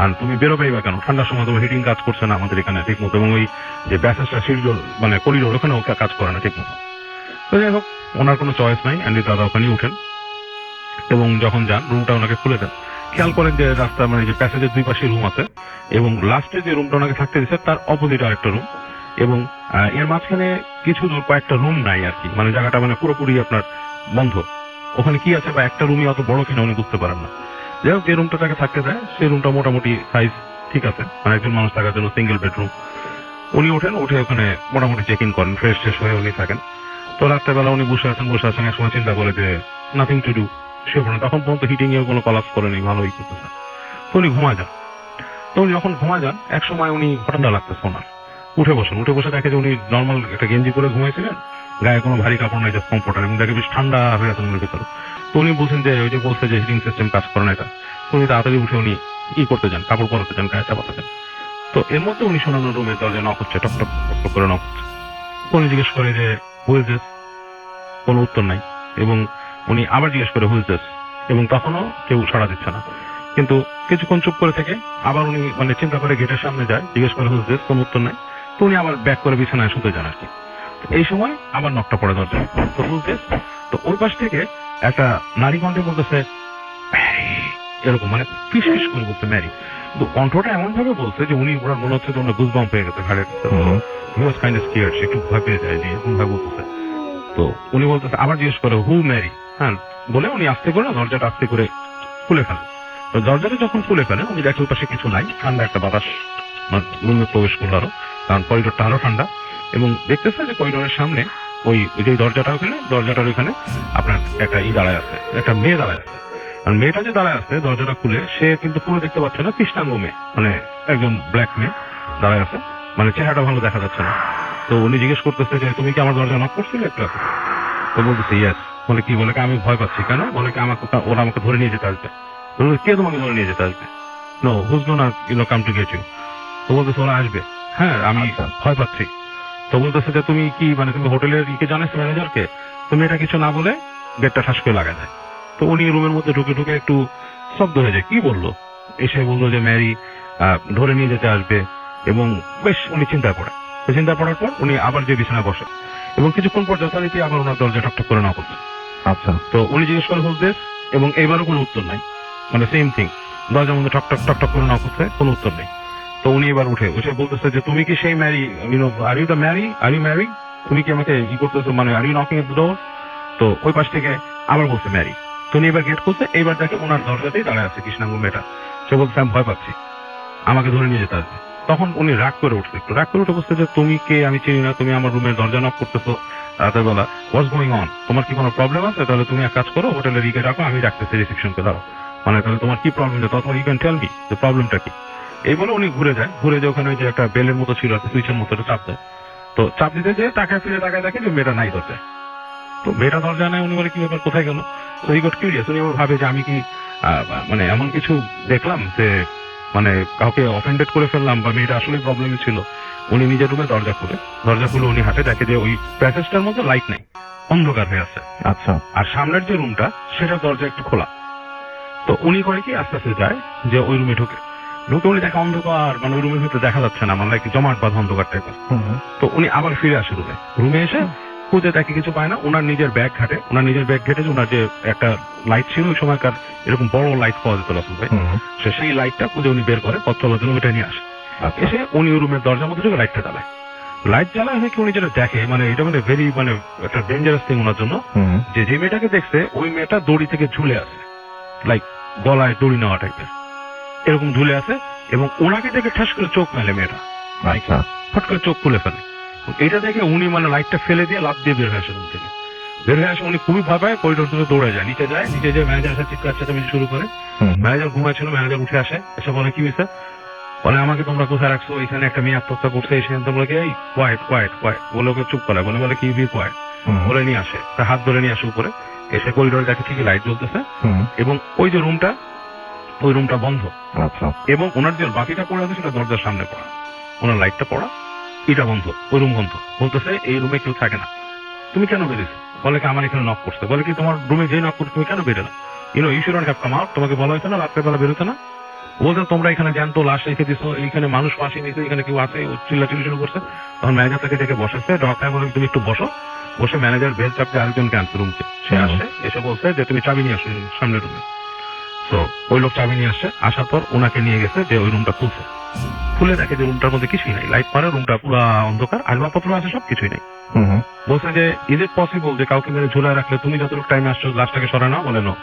আর তুমি বেরোবেই বা কেন? ঠান্ডার সময় তোমার হিটিং কাজ করছে না আমাদের এখানে ঠিক মতো, এবং ওই যে ব্যাসেসটা শিডিউল মানে করিডোর, ওখানেও কাজ করে না ঠিক মতো। তো যাই হোক, ওনার কোনো চয়েস নাই, অ্যান্ডি দাদা ওখানেই উঠেন এবং যখন যান রুমটা ওনাকে খুলে দেন। খেয়াল করেন যে রাস্তা মানে যে প্যাসেজের দুই পাশে রুম আছে, এবং লাস্টে যে রুমটা ওনাকে থাকতে দিচ্ছে তার অপোজিট আরেকটা রুম, এবং এর মাঝখানে কিছু দূর কয়েকটা রুম নাই আর কি, মানে জায়গাটা মানে পুরোপুরি আপনার বন্ধ। ওখানে কি আছে বা একটা রুমই অত বড় কিনা উনি বুঝতে পারেন না। যাই হোক, যে রুমটা তাকে থাকতে দেয় সেই রুমটা মোটামুটি সাইজ ঠিক আছে, মানে একজন মানুষ থাকার জন্য সিঙ্গেল বেডরুম। উনি ওঠেন, উঠে ওখানে মোটামুটি চেক ইন করেন, ফ্রেশ ট্রেশ হয়ে উনি থাকেন। তো রাত্রেবেলা উনি বসে আছেন, এক সময় চিন্তা করে যে নাথিং টু ডু, সে তখন পর্যন্ত হিটিং এর কোনো কলাপস করেনি, ভালোই করতেছে। তো উনি ঘুমা যান। তো উনি যখন ঘুমা যান, এক সময় উনি ঠান্ডা লাগতেছে ওনার, উঠে বসে দেখে যে উনি নর্মাল একটা গেঞ্জি পরে ঘুমাইছিলেন, গায়ে কোনো ভারী কাপড় নাই, জাস্ট কমফোর্টার, এবং দেখে বেশ ঠান্ডা হয়ে আছেন উনি ভিতরে। তো উনি বলছেন যে ওই যে বলছে যে হিটিং সিস্টেম কাজ করে না এটা। তো উনি তাড়াতাড়ি উঠে উনি করতে যান, কাপড় পরাতে যান, গায়ে চাপাতে যান। তো এর মধ্যে উনি শোনানো রুমের দরজা নক হচ্ছে, টক টক টক করে নক হচ্ছে। উনি জিজ্ঞেস করে যে হু ইজ দিস, কোনো উত্তর নাই, এবং উনি আবার জিজ্ঞেস করে হু ইজ দিস, এবং তখনও কেউ সাড়া দিচ্ছে না। কিন্তু কিছুক্ষণ চুপ করে থেকে আবার উনি মানে চিন্তা করে গেটের সামনে যায়, জিজ্ঞেস করে হু ইজ দিস, কোনো উত্তর নাই। তো উনি আবার ব্যাক করে বিছানায় শুতে যান আর কি। এই সময় আবার নকটা পড়ে দরজা, তো হু ইজ দিস। তো ওই পাশ থেকে একটা নারী কণ্ঠে বলতেছে এরকম, মানে ফিস ফিস করে বলছে ম্যারি। তো কণ্ঠটা এমন ভাবে বলছে যে উনি ওনার মনে হচ্ছে যে ওনার গুজবাম্প হয়ে গেছে ঘাড়ের, হি ওয়াজ কাইন্ড অফ স্কেয়ার্ড, সে একটু ভয় পেয়ে যায়, এরকম ভাবে বলতেছে। তো উনি বলতেছে, আবার জিজ্ঞেস করে হু ম্যারি, হ্যাঁ বলে উনি আস্তে করে দরজাটা আস্তে করে খুলে ফেলেন। তো দরজাটা যখন খুলে ফেলেন, উনি দেখেন পাশে কিছু নাই, ঠান্ডা একটা বাতাস রুমে প্রবেশ করলো আরো, কারণ করিডোরটা আরো ঠান্ডা, এবং দেখতেছে যে করিডোরের সামনে ওই যে দরজাটার ওখানে আপনার একটা দাঁড়ায় আছে, একটা মেয়ে দাঁড়ায় আছে। আর মেয়েটা যে দাঁড়ায় আছে দরজাটা খুলে, সে কিন্তু পুরো দেখতে পাচ্ছে না, কৃষ্ণাঙ্গ মেয়ে, মানে একজন ব্ল্যাক মেয়ে দাঁড়ায় আছে, মানে চেহারাটা ভালো দেখা যাচ্ছে না। তো উনি জিজ্ঞেস করতেছে যে তুমি কি আমার দরজা নক করছিলে একটু? তো বলতেছে ইয়েস। বলে কি? বলে কি আমি ভয় পাচ্ছি। কেন? বলে কি ওরা আমাকে ধরে নিয়ে যেতে আসবে। কে তোমাকে ধরে নিয়ে যেতে আসবে? No, who's gonna come to get you. তো বলতেছে ওরা আসবে। হ্যাঁ, আমি ভয় পাচ্ছি। তো বলতেছে যে তুমি কি মানে তুমি হোটেলের জানাস ম্যানেজারকে? তুমি এটা কিছু না বলে গেটটা ঠাস করে লাগা যায়। তো উনি রুমের মধ্যে ঢুকে একটু স্তব্ধ হয়ে যায়, কি বললো? এসে বললো যে ম্যারি ধরে নিয়ে যেতে আসবে, এবং বেশ উনি চিন্তা করেন। চিন্তা করার পর উনি আবার যে বিছানায় বসে, এবং কিছুক্ষণ পর যথারীতি আবার ওনার দরজা টকটক করে না করছে। আচ্ছা। তো উনি জিজ্ঞেস করে হুজ দিস, এবং এবারও কোনো উত্তর নাই, মানে সেম থিং, দরজার মধ্যে টকটক করে না করছে, কোনো উত্তর নেই। তো উনি এবার উঠে বলতেছে যে তুমি কি সেই ম্যারি, আর ইউ ম্যারি, তুমি কি আমাকে ই করতেছো, মানে are you knocking at the door? তো ওই পাশ থেকে আবার বলছে ম্যারি। তো উনি এবার গেট খুলছে, এইবার দেখে ওনার দরজাতেই দাঁড়ায় আছে কৃষ্ণাঙ্গ মেয়েটা। সে বলছে আমি ভয় পাচ্ছি, আমাকে ধরে নিয়ে যেতে আসবে। তখন উনি রাগ করে উঠছে, একটু রাগ করে উঠে বলছে যে তুমি কে, আমি চিনি না, তুমি আমার রুমের দরজা নক করতেছো রাতের বেলা, হোয়াটস গোয়িং অন, তোমার কি কোনো প্রবলেম আছে? তাহলে তুমি এক কাজ করো, হোটেলের রিকে ডাকো, আমি ডাকতেছি রিসেপশনকে, দাও, মানে তাহলে তোমার কি প্রবলেম, তখন ইউ ক্যান টেল মি যে প্রবলেমটা কি। এই বলে উনি ঘুরে যায়, ওখানে যে একটা বেলের মতো ছিল, সুইচের মতো চাপ দেয়। তো চাপ দিতে যে তাকায় ফিরে তাকায় দেখে যে মেয়েটা নাই দরজায়। তো মেয়েটা দরজা নেয়, উনি বলে কি ব্যাপার, কোথায় গেল? তো ই গট কিউরিয়াস, উনি আবার ভাবে যে আমি কি মানে এমন কিছু দেখলাম যে মানে কাউকে অফেন্ডেড করে ফেললাম, বা মেয়েটা আসলে প্রবলেমে ছিল। উনি নিজের রুমে দরজা খুলে উনি হাতে দেখে যে ওই প্যাসেজটার মধ্যে লাইট নেই, অন্ধকার হয়ে আছে। আচ্ছা। আর সামনের যে রুমটা, সেটা দরজা একটু খোলা। তো উনি করে কি আস্তে আস্তে যায় যে ওই রুমে ঢুকে উনি দেখে অন্ধকার, মানে ওই রুমের ভিতরে দেখা যাচ্ছে না, মানে লাইক জমাট বাঁধা অন্ধকার টাইপের। তো উনি আবার ফিরে আসে রুমে এসে খুঁজে দেখে কিছু পায় না। ওনার নিজের ব্যাগ ঘাটে, যে ওনার যে একটা লাইট ছিল ওই সময়কার, এরকম বড় লাইট পাওয়া যেত রাসেল ভাই, সেই লাইটটা খুঁজে উনি বের করে পথ চলার জন্য ওইটা নিয়ে আসে। এসে উনি ওই রুমের দরজার মধ্যে ঢুকে লাইটটা জ্বালায়। লাইট জ্বালায় হয়ে কি উনি যেটা দেখে, মানে এটা মানে ভেরি মানে একটা ডেঞ্জারাস থিং ওনার জন্য, যে মেয়েটাকে দেখছে ওই মেয়েটা দড়ি থেকে ঝুলে আছে, লাইক গলায় দড়ি নেওয়া টাইপের, এরকম ঝুলে আছে। এবং ওনাকে দেখে ঠাস করে চোখ মেলে মেয়েটা, ফট করে চোখ খুলে ফেলে। এটা দেখে উনি মানে লাইটটা ফেলে দিয়ে লাফ দিয়ে বের হয়ে আসে রুম থেকে। বের হয়ে আসে উনি খুবই ভয় পায়, করিডোর ধরে দৌড়ে যায়, নিচে যায় ম্যানেজার এসে চিৎকার চেঁচামেচি শুরু করে। ম্যানেজার ঘুমাচ্ছিল, ম্যানেজার উঠে আসে, এসে বলে কি হয়েছে? বলে আমাকে তোমরা কোথায় রাখছো, এখানে একটা মেয়ে আত্মহত্যা করছে, এসে তোমরা কি এই কোয়াইট বলে ওকে চুপ করে, বলে কি বি কোয়াইট বলে নিয়ে আসে, তার হাত ধরে নিয়ে আসে উপরে। এসে করিডোরে দেখে ঠিকই লাইট জ্বলতেছে, এবং ওই যে রুমটা, ওই রুমটা বন্ধ। আচ্ছা। এবং ওনার যে বাতিটা পড়ে আছে সেটা দরজার সামনে পড়া, ওনার লাইটটা পড়া, এটা বন্ধ, ওই রুম বন্ধ। বলতেছে এই রুমে কেউ থাকে না, তুমি কেন বেরিয়েছো? বলে কি আমার এখানে নক করছে। বলে কি তোমার রুমে যে নক করছে তুমি কেন বেরোলে? You shouldn't have come out, তোমাকে বলা হয়েছে না রাত্রেবেলা বেরোতে না? বলতে তোমরা এখানে জ্যান্ত লাশ রেখে দিছো, এইখানে মানুষ ফাঁসি নিয়েছে, এখানে কেউ আছে, চিল্লাচিল্লি শুরু করছে। তখন ম্যানেজার তাকে ডেকে বসাচ্ছে, ডক্টর বলে তুমি একটু বসো। বসে ম্যানেজার বেল চাপতে আরেকজনকে আনছে রুমকে, সে আসে, এসে বলছে যে তুমি চাবি নিয়ে আসো সামনের রুমে। তো ওই লোক চাবি নিয়ে আসছে, আসার পর ওনাকে নিয়ে গেছে যে ওই রুমটা খুলে দেখে যে রুমটার মধ্যে কিছুই নাই, লাইট মারে, রুমটা পুরো অন্ধকার, আসবাবপত্র আছে, সব কিছুই নেই। বলছে যে ইজ ইট পসিবল যে কাউকে মেরে ঝুলে রাখলে তুমি যতটুকু টাইমে আসছো লাশটাকে সরায় নাও? বলে নো।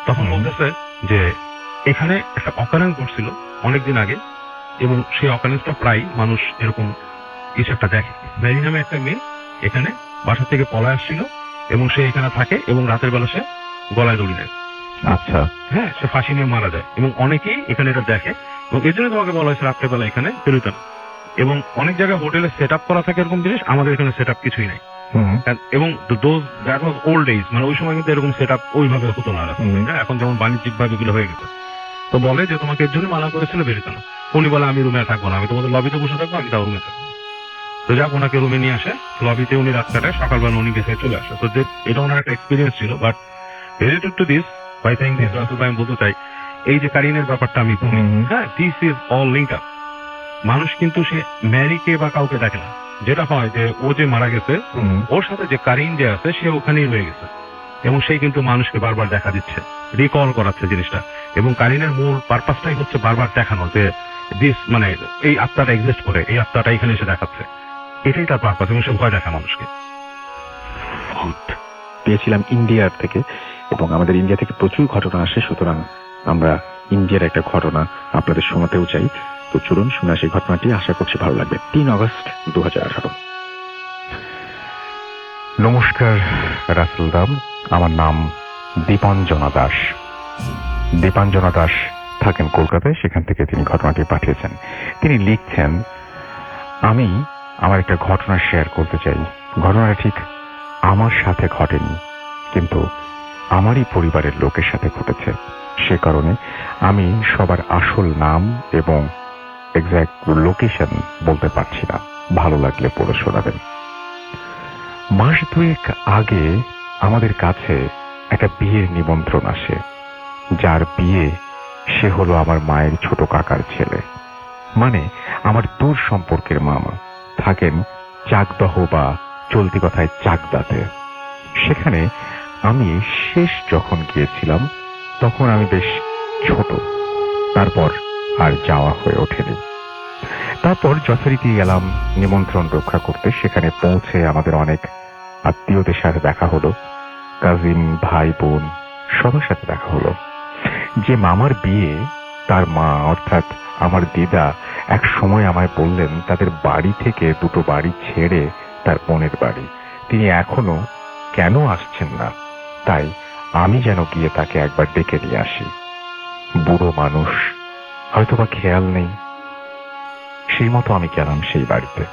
তখন বলতেছে যে এখানে একটা অকারেন্স ঘটছিল অনেকদিন আগে, এবং সেই অকারেন্সটা প্রায় মানুষ এরকম কিছু একটা দেখে। ম্যারি নামে একটা মেয়ে এখানে বাসা থেকে পলায় আসছিল, এবং সে এখানে থাকে, এবং রাতের বেলা সে গলায় দড়ি নেয়। আচ্ছা। হ্যাঁ, সে ফাঁসি নিয়ে মারা যায়, এবং অনেকেই এখানে এটা দেখে, এবং এই জন্য তোমাকে বলা হয়েছে রাত্রেবেলা এখানে বেরোতে না। এবং অনেক জায়গায় হোটেলে সেট আপ করা থাকে এরকম জিনিস, আমাদের এখানে সেট আপ কিছুই নাই। এবং দ্যাট ওয়াজ ওল্ড এজ, মানে ওই সময় কিন্তু এরকম সেট আপ ওইভাবে হতো না। এখন যেমন বাণিজ্যিক ভাবে এগুলো হয়ে গেছে। তো বলে যে তোমাকে এর জন্য মানা করেছিল বেরোতে না। উনি বলে আমি রুমে থাকবো না, আমি তোমাদের লবিতে বসে থাকবো, আমি তাও রুমে থাকবো। তো যাক, ওনাকে রুমে নিয়ে আসে, লবিতে উনি রাত কাটায়, সকালবেলা উনি গেছে চলে আসে। তো এটা ওনার একটা এক্সপিরিয়েন্স ছিল। But related to this, by thing this Russell ভাই, আমি বলতে চাই এই যে কারিনের ব্যাপারটা আমি বলি, হ্যাঁ, this is all link up. মানুষ কিন্তু সে ম্যারিকে বা কাউকে দেখে না। যেটা হয় যে ও যে মারা গেছে, ওর সাথে যে কারিন যে আছে সে ওখানেই রয়ে গেছে, এবং সেই কিন্তু মানুষকে বারবার দেখা দিচ্ছে, রিকল করাচ্ছে জিনিসটা। এবং কারিনের মূল পারপাসটাই হচ্ছে বারবার দেখানো যে দিস, মানে এই আত্মাটা এক্সিস্ট করে, এই আত্মাটা এখানে এসে দেখাচ্ছে, এটাই তার পারপাস, এবং সে ভয় দেখা মানুষকে। পেয়েছিলাম ইন্ডিয়ার থেকে, এবং আমাদের ইন্ডিয়া থেকে প্রচুর ঘটনা আসে, সুতরাং আমরা ইন্ডিয়ার একটা ঘটনা আপনাদের শোনাতেও চাই। তো চলুন শোনা সেই ঘটনাটি, আশা করছি ভালো লাগবে। 3 আগস্ট 2018। নমস্কার রাসেল দাম, আমার নাম দীপাঞ্জনা দাস। দীপাঞ্জনা দাস থাকেন কলকাতায়, সেখান থেকে তিনি ঘটনাটি পাঠিয়েছেন। তিনি লিখছেন, আমি আমার একটা ঘটনা শেয়ার করতে চাই। ঘটনাটা ঠিক আমার সাথে ঘটেনি, কিন্তু আমারই পরিবারের লোকের সাথে ঘটেছে। সে কারণে আমি সবার আসল নাম এবং এক্সাক্ট লোকেশন বলতে পারছি না, ভালো লাগলে পড়ে শোনাবেন। মাস 2 আগে আমাদের কাছে একটা বিয়ের নিমন্ত্রণ আসে। যার বিয়ে, সে হলো আমার মায়ের ছোট কাকার ছেলে, মানে আমার দূর সম্পর্কের মামা, থাকেন চাকদহ বা চলতি কথায় চাকদাতে। সেখানে আমি শেষ যখন গিয়েছিলাম তখন আমি বেশ ছোট। তারপর আর যাওয়া হয়ে ওঠেনি। তারপর যথারীতি গেলাম নিমন্ত্রণ রক্ষা করতে। সেখানে পৌঁছে আমাদের অনেক আত্মীয়দের সাথে দেখা হলো, কাজিন, ভাই, বোন সবার সাথে দেখা হলো। যে মামার বিয়ে, তার মা অর্থাৎ আমার দিদা এক সময় আমায় বললেন তাদের বাড়ি থেকে দুটো বাড়ি ছেড়ে তার বোনের বাড়ি তিনি এখনো কেন আসছেন না, তাই আমি যেন গিয়ে তাকে একবার ডেকে নিয়ে আসি। বুড়ো মানুষ, হয়তোবা খেয়াল নেই। সেই মতো আমি গেলাম সেই বাড়িতে।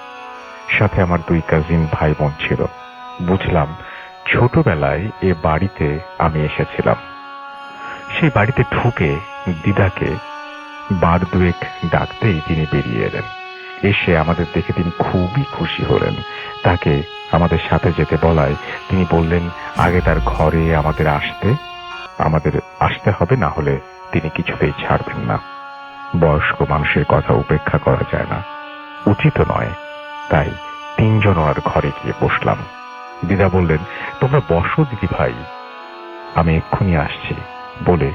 সাথে আমার 2 কাজিন ভাই বোন ছিল। বুঝলাম ছোটবেলায় এ বাড়িতে আমি এসেছিলাম। সেই বাড়িতে ঢুকে দিদাকে বার দুয়েক ডাকতেই তিনি বেরিয়ে এলেন। এসে আমাদের দেখে তিনি খুবই খুশি হলেন। তাকে আমাদের সাথে যেতে বলায় তিনি বললেন আগে তার ঘরে আমাদের আসতে হবে, না হলে তিনি কিছুতেই ছাড়বেন না। বয়স্ক মানুষের কথা উপেক্ষা করা যায় না, উচিত নয়। তাই 3 জন আর ঘরে গিয়ে বসলাম। দিদা বললেন তোমরা বসো দিদি ভাই, আমি এক্ষুনি আসছি বলে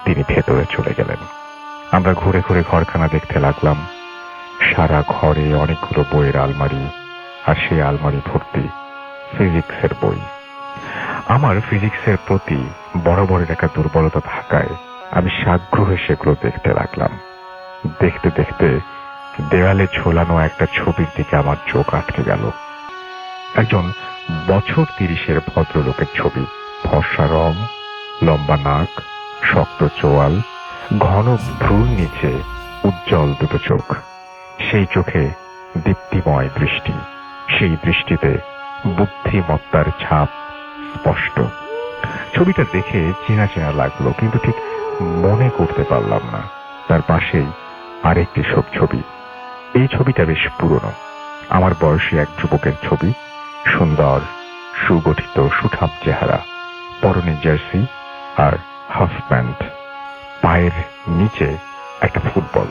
তিনি ভেতরে চলে গেলেন। আমরা ঘুরে ঘুরে ঘরখানা দেখতে লাগলাম। সারা ঘরে অনেকগুলো বইয়ের আলমারি, আর সেই আলমারি ভর্তি ফিজিক্সের বই। আমার ফিজিক্সের প্রতি বরাবরের একটা দুর্বলতা থাকায় আমি সাগ্রহে সেগুলো দেখতে লাগলাম। দেখতে দেখতে দেওয়ালে ঝোলানো একটা ছবির দিকে আমার চোখ আটকে গেল। একজন বছর 30-এর ভদ্রলোকের ছবি। ফর্সা রং, লম্বা নাক, শক্ত চোয়াল, ঘন ভ্রুর নিচে উজ্জ্বল দুটো চোখ। সেই চোখে দীপ্তিময় দৃষ্টি, সেই দৃষ্টিতে বুদ্ধিমত্তার ছাপ স্পষ্ট। ছবিটা দেখে চেনা চেনা লাগলো, কিন্তু ঠিক মনে করতে পারলাম না। তার পাশেই আরেকটি ছবি। এই ছবিটা বেশ পুরনো। আমার বয়সী এক যুবকের ছবি। সুন্দর, সুগঠিত, সুঠাম চেহারা, পরনে জার্সি আর হাফ প্যান্ট, পায়ের নিচে একটা ফুটবল।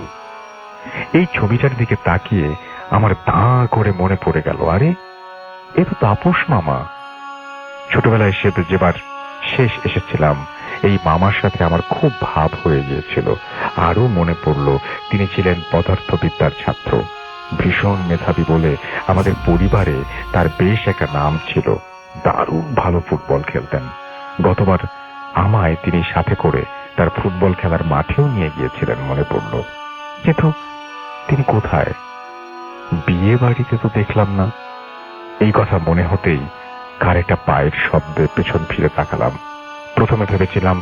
এই ছবিটার দিকে তাকিয়ে আমার দাঁ করে মনে পড়ে গেল, আরে এ তো তাপস মামা। ছোটবেলায় সে তো যেবার শেষ এসেছিলাম, এই মামার সাথে আমার খুব ভাব হয়ে গিয়েছিল। আরো মনে পড়ল তিনি ছিলেন পদার্থবিদ্যার ছাত্র, ভীষণ মেধাবী বলে আমাদের পরিবারে তার বেশ একটা নাম ছিল। দারুণ ভালো ফুটবল খেলতেন। গতবার আমায় তিনি সাথে করে তার ফুটবল খেলার মাঠেও নিয়ে গিয়েছিলেন মনে পড়ল। কিন্তু তিনি কোথায়? বিয়ে বাড়িতে তো দেখলাম না। এই কথা মনে হতেই কার একটা পায়ের শব্দে পেছন ফিরে তাকালাম। প্রথমে ভেবেছিলাম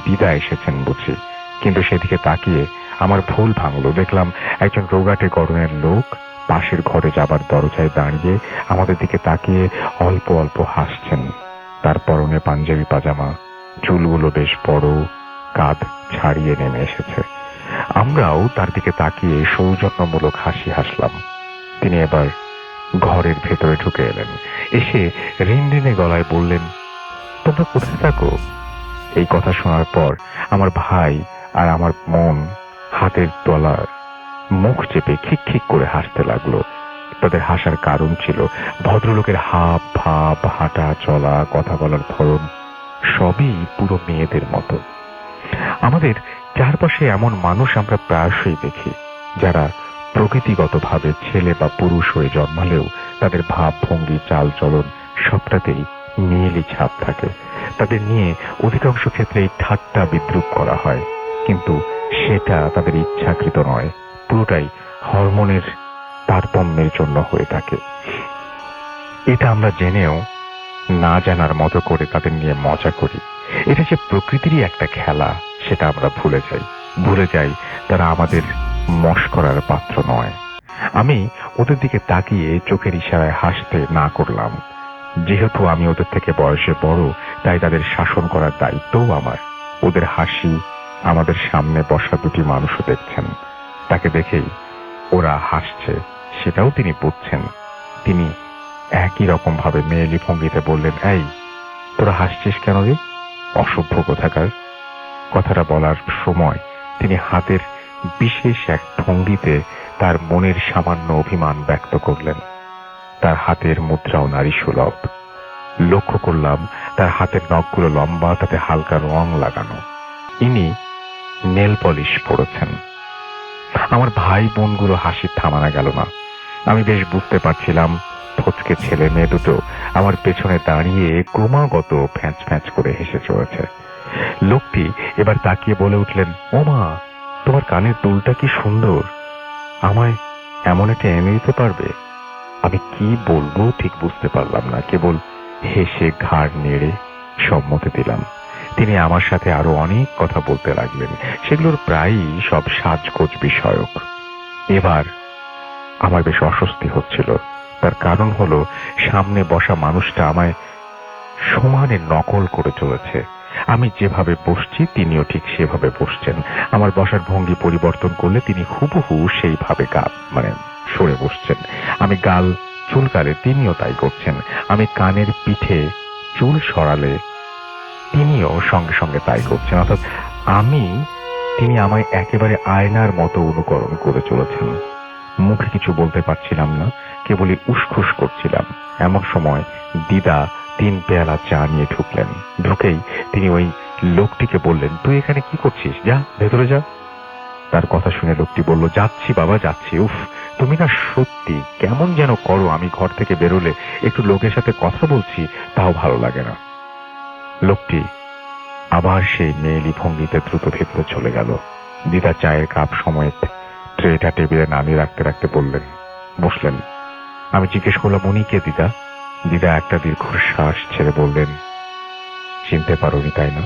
দিদা এসেছেন বুঝি, কিন্তু সেদিকে তাকিয়ে আমার ভুল ভাঙল। দেখলাম একজন রোগাটে গড়নের লোক পাশের ঘরে যাবার দরজায় দাঁড়িয়ে আমাদের দিকে তাকিয়ে অল্প অল্প হাসছেন। তার পরনে পাঞ্জাবি পাজামা, চুলগুলো বেশ বড়, কাঁধ ছাড়িয়ে নেমে এসেছে। আমরাও তার দিকে তাকিয়ে সৌজন্যমূলক হাসি হাসলাম। তিনি এবার ঘরের ভেতরে ঢুকে এলেন। এসে রিনরিনে গলায় বললেন তোমরা কোথায় থাকো? এই কথা শোনার পর আমার ভাই আর আমার মন হাতের তলার মুখ চেপে খিক খিক করে হাসতে লাগলো। তাদের হাসার কারণ ছিল ভদ্রলোকের হাব ভাব, হাঁটা চলা, কথা বলার ধরন সবই পুরো মেয়েদের মতো। আমাদের চারপাশে এমন মানুষ আমরা প্রায়শই দেখি যারা প্রকৃতিগতভাবে ছেলে বা পুরুষ হয়ে জন্মালেও তাদের ভাব ভঙ্গি, চাল চলন সবটাতেই মেয়েলি ছাপ থাকে। তাদের নিয়ে অধিকাংশ ক্ষেত্রেই ঠাট্টা বিদ্রুপ করা হয়, কিন্তু সেটা তাদের ইচ্ছাকৃত নয়, পুরোটাই হরমোনের তারতম্যের জন্য হয়ে থাকে। এটা আমরা জেনেও না জানার মতো করে তাদের নিয়ে মজা করি। এটা যে প্রকৃতিরই একটা খেলা সেটা আমরা ভুলে যাই তারা আমাদের মশকরার পাত্র নয়। আমি ওদের দিকে তাকিয়ে চোখের ইশারায় হাসতে না করলাম। যেহেতু আমি ওদের থেকে বয়সে বড়, তাই তাদের শাসন করার দায়িত্বও আমার। ওদের হাসি আমাদের সামনে বসা দুটি মানুষও দেখছেন। তাকে দেখেই ওরা হাসছে সেটাও তিনি বুঝছেন। তিনি একই রকম ভাবে মেয়েলি ভঙ্গিতে বললেন, এই তোরা হাসছিস কেন রে, অসভ্য কোথাকার। কথাটা বলার সময় তিনি হাতের বিশেষ এক ভঙ্গিতে তার মনের সামান্য অভিমান ব্যক্ত করলেন। তার হাতের মুদ্রাও নারী সুলভ। লক্ষ্য করলাম তার হাতের নখগুলো লম্বা, তাতে হালকা রং লাগানো। ইনি নেল পলিশ পরেছেন। আমার ভাই বোনগুলো হাসির থামানো গেল না। আমি বেশ বুঝতে পারছিলাম ফচকে ছেলে মেয়ে দুটো আমার পেছনে দাঁড়িয়ে ক্রমাগত ফ্যাঁচ ফ্যাঁচ করে হেসে চলেছে। লোকটি এবার তাকিয়ে বলে উঠলেন, ও মা, তোমার কানের দুলটা কি সুন্দর, আমায় এমন একটা এনে দিতে পারবে? আমি কি বলবো ঠিক বুঝতে পারলাম না, কেবল হেসে ঘাড় নেড়ে সম্মতি দিলাম। তিনি আমার সাথে আরো অনেক কথা বলতে লাগলেন, সেগুলোর প্রায়ই সব সাজগোজ বিষয়ক। এবার আমার বেশ অস্বস্তি হচ্ছিল। তার কারণ হলো, সামনে বসা মানুষটা আমায় সমানে নকল করে চলেছে। আমি যেভাবে বসছি তিনিও ঠিক সেভাবে বসছেন। আমার বসার ভঙ্গি পরিবর্তন করলে তিনি হুবহু সেইভাবে সরে বসছেন। আমি গাল চুলকালে তিনিও তাই করছেন। আমি কানের পিঠে চুল সরালে তিনিও সঙ্গে সঙ্গে তাই করছেন। অর্থাৎ তিনি আমায় একেবারে আয়নার মতো অনুকরণ করে চলেছেন। মুখে কিছু বলতে পারছিলাম না, কেবলই উসখুস করছিলাম। এমন সময় দিদা 3 পেয়ালা চা নিয়ে ঢুকলেন। ঢুকেই তিনি ওই লোকটিকে বললেন, তুই এখানে কি করছিস, যা ভেতরে যা। তার কথা শুনে লোকটি বলল, যাচ্ছি বাবা যাচ্ছি। উফ, তুমি না সত্যি কেমন যেন করো। আমি ঘর থেকে বেরোলে একটু লোকের সাথে কথা বলছি, তাও ভালো লাগে না। লোকটি আবার সেই মেয়েলি ভঙ্গিতে দ্রুত ভেতরে চলে গেল। দিদা চায়ের কাপ সমেত ট্রেটা টেবিলে নামিয়ে রাখতে রাখতে বসলেন। আমি জিজ্ঞেস করলাম, উনি কে দিদা? দিদা একটা দীর্ঘশ্বাস ছেড়ে বললেন, চিনতে পারোনি তাই না?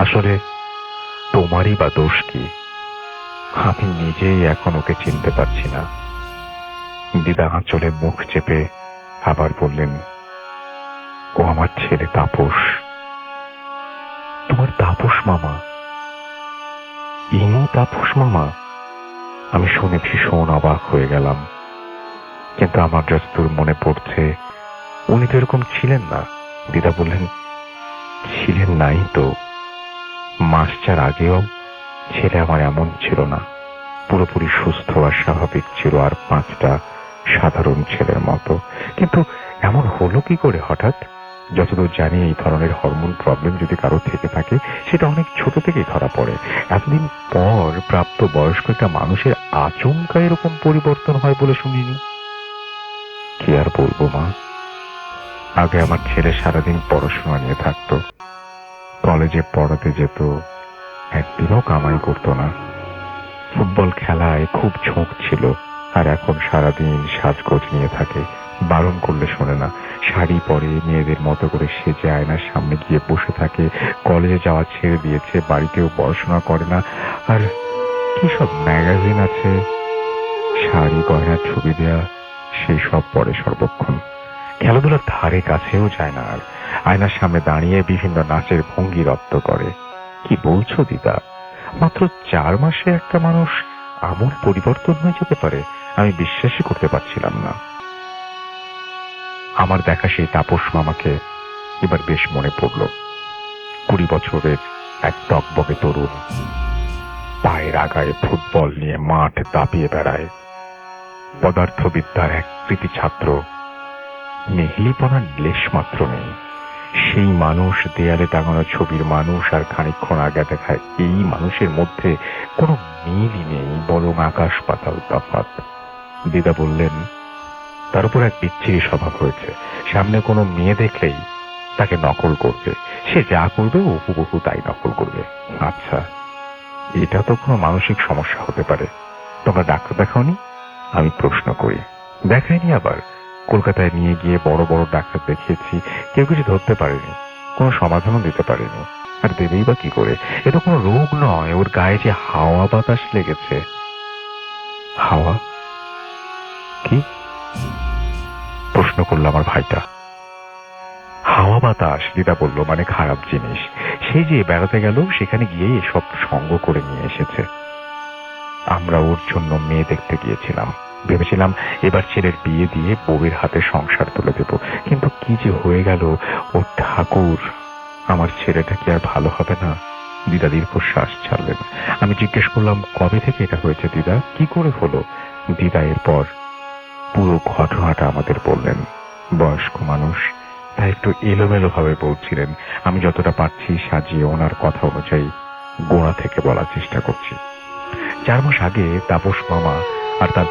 আসলে তোমারই বা দোষ কি? আমি নিজেই এখন ওকে চিনতে পারছি না। দিদা আঁচলে মুখ চেপে আবার বললেন, ও আমার ছেলে তাপস। তোমার তাপস মামা? ইনি তাপস মামা? আমি শুনে ভীষণ অবাক হয়ে গেলাম। কিন্তু আমার যতদূর মনে পড়ছে, উনি তো এরকম ছিলেন না। দিদা বললেন, ছিলেন নাই তো। 4 মাস আগেও ছেলে আমার এমন ছিল না, পুরোপুরি সুস্থ আর স্বাভাবিক ছিল, আর 5টা সাধারণ ছেলের মতো। কিন্তু এমন হলো কি করে হঠাৎ? যতদূর জানি এই ধরনের হরমোন প্রবলেম যদি কারো থেকে থাকে, সেটা অনেক ছোট থেকেই ধরা পড়ে। এতদিন পর প্রাপ্ত বয়স্ক একটা মানুষের আচমকা এরকম পরিবর্তন হয় বলে শুনিনি। কি আর বলবো মা, আগে আমার ছেলে সারাদিন পড়াশোনা নিয়ে থাকতো, কলেজে পড়াতে যেত, একদিনও কামাই করতো না। ফুটবল খেলায় খুব ঝোঁক ছিল, আর এখন সারাদিন সাজগোজ নিয়ে থাকে। বারণ করলে শোনে না, শাড়ি পরে মেয়েদের মতো করে সেজে আয়নার সামনে গিয়ে বসে থাকে। কলেজে যাওয়া ছেড়ে দিয়েছে, বাড়িতেও পড়াশোনা করে না। আর কি সব ম্যাগাজিন আছে, শাড়ি গয়নার ছবি দেয়া, সেই সব পড়ে সর্বক্ষণ। খেলাধুলার ধারে কাছেও যায় না। আর আয়নার সামনে দাঁড়িয়ে বিভিন্ন নাচের ভঙ্গি রপ্ত করে। কি বলছো দিদা? মাত্র 4 মাসে একটা মানুষ আমূল পরিবর্তন হয়ে যেতে পারে? আমি বিশ্বাসই করতে পারছিলাম না। আমার দেখা সেই তাপস মামাকে এবার বেশ মনে পড়ল। 20 বছরের এক টকবকে তরুণ, পায়ের আগায় ফুটবল নিয়ে মাঠ দাপিয়ে বেড়ায়। পদার্থবিদ্যার এক কৃতি ছাত্র, মেহেলিপনার লেশ মাত্র নেই। সেই মানুষ, দেয়ালে টাঙানো ছবির মানুষ, আর খানিকক্ষণ আগে দেখা এই মানুষের মধ্যে কোনো মিলই নেই, বরং আকাশ পাতাল তফাৎ। দিদা বললেন, তার উপর এক বিচ্ছিরি স্বভাব হয়েছে। সামনে কোনো মেয়ে দেখলেই তাকে নকল করবে। সে যা করবে ও হুবহু তাই নকল করবে। আচ্ছা, এটা তো কোনো মানসিক সমস্যা হতে পারে। তোমরা ডাক্তার দেখাওনি? আমি প্রশ্ন করি। দেখাইনি আবার? কলকাতায় নিয়ে গিয়ে বড় বড় ডাক্তার দেখিয়েছি, কেউ কিছু ধরতে পারেনি, কোনো সমাধানও দিতে পারেনি। আর দেবেই বা কি করে? এটা কোনো রোগ নয়, ওর গায়ে যে হাওয়া বাতাস লেগেছে। হাওয়া? কি? প্রশ্ন করল আমার ভাইটা। হাওয়া বাতাস, দিদা বলল, মানে খারাপ জিনিস। সেই যে বেড়াতে গেল, সেখানে গিয়ে এসব সঙ্গ করে নিয়ে এসেছে। আমরা ওর জন্য মেয়ে দেখতে গিয়েছিলাম, ভেবেছিলাম এবার ছেলের বিয়ে দিয়ে বউয়ের হাতে সংসার তুলে দেব। কিন্তু কি যে হয়ে গেল, ও ঠাকুর, আমার ছেলেটা কি আর ভালো হবে না? দিদা দীর্ঘশ্বাস ছাড়লেন। আমি জিজ্ঞেস করলাম, কবে থেকে এটা হয়েছে দিদা, কি করে হলো? দিদা এরপর পুরো ঘটনাটা আমাদের বললেন। বয়স্ক মানুষ, তাই একটু এলোমেলো ভাবে বলছিলেন। আমি যতটা পারছি সাজিয়ে ওনার কথা অনুযায়ী গোড়া থেকে বলার চেষ্টা করছি। 4 মাস আগে তাপস মামা আর তার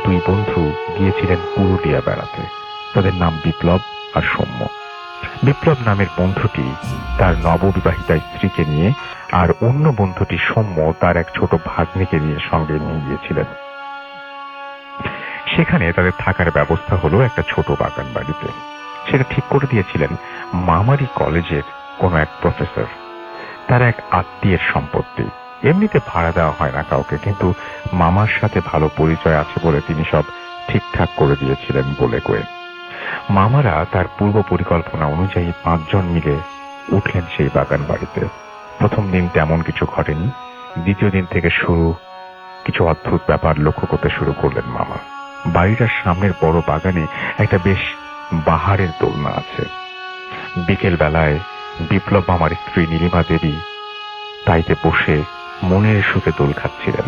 দুই বন্ধু গিয়েছিলেন পুরুলিয়া বেড়াতে। তাদের নাম বিপ্লব আর সৌম্য। বিপ্লব নামের বন্ধুটি তার নববিবাহিতা স্ত্রীকে নিয়ে, আর অন্য বন্ধুটি সৌম্য তার এক ছোট ভাগ্নিকে নিয়ে সঙ্গে নিয়ে গিয়েছিলেন। সেখানে তাদের থাকার ব্যবস্থা হলো একটা ছোট বাগান বাড়িতে। সেটা ঠিক করে দিয়েছিলেন মামারি কলেজের কোনো এক প্রফেসর, তার এক আত্মীয়ের সম্পত্তি। এমনিতে ভাড়া দেওয়া হয় না কাউকে, কিন্তু মামার সাথে ভালো পরিচয় আছে বলে তিনি সব ঠিকঠাক করে দিয়েছিলেন বলে কয়ে। মামারা তার পূর্ব পরিকল্পনা অনুযায়ী 5 জন মিলে উঠলেন সেই বাগান বাড়িতে। প্রথম দিন তেমন কিছু ঘটেনি। দ্বিতীয় দিন থেকে কিছু অদ্ভুত ব্যাপার লক্ষ্য করতে শুরু করলেন মামা। বাড়িটার সামনের বড় বাগানে একটা বেশ বাহারের দোলনা আছে। বিকেল বেলায় বিপ্লব মামার স্ত্রী নীলিমা দেবী তাইতে বসে মনের সুখে দোল খাচ্ছিলেন।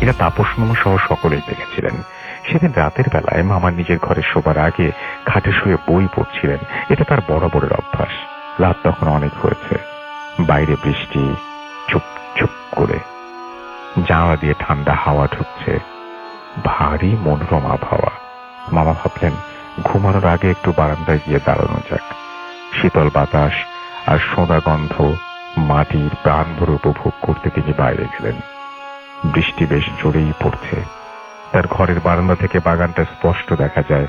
এটা তাপস মামা সহ সকলেই দেখেছিলেন। সেদিন রাতের বেলায় মামা নিজের ঘরে শোবার আগে খাটে শুয়ে বই পড়ছিলেন। এটা তার বরাবরের অভ্যাস। রাত তখন অনেক হয়েছে। বাইরে বৃষ্টি চুপ চুপ করে, জানলা দিয়ে ঠান্ডা হাওয়া ঢুকছে, ভারী মনোরম আবহাওয়া। মামা ভাবলেন ঘুমানোর আগে একটু বারান্দায় গিয়ে দাঁড়ানো যাক। শীতল বাতাস আর সোঁদা গন্ধ মাটির প্রাণ ভরে উপভোগ করতে তিনি বাইরে গেলেন। বৃষ্টি বেশ জোরেই পড়ছে। তার ঘরের বারান্দা থেকে বাগানটা স্পষ্ট দেখা যায়।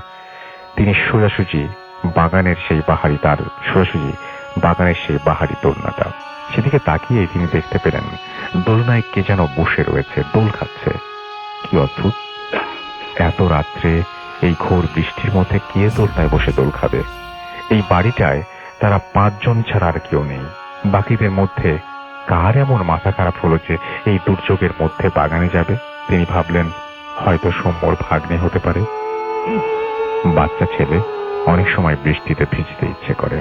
তিনি সোজাসুজি বাগানের সেই বাহারি দোলনাটা, সেদিকে তাকিয়ে তিনি দেখতে পেলেন দোলনায় কে যেন বসে রয়েছে, দোল খাচ্ছে। কি অদ্ভুত! এত রাত্রে এই ঘোর বৃষ্টির মধ্যে কে দোলনায় বসে দোল খাবে? এই বাড়িটায় তারা 5 জন ছাড়া আর কেউ নেই। বাকিদের মধ্যে কার এমন মাথা খারাপ হলো যে এই দুর্যোগের মধ্যে বাগানে যাবে? তিনি ভাবলেন হয়তো সৌম্যর ভাগ্নে হতে পারে। বাচ্চা ছেলে, অনেক সময় বৃষ্টিতে ভিজতে ইচ্ছে করে।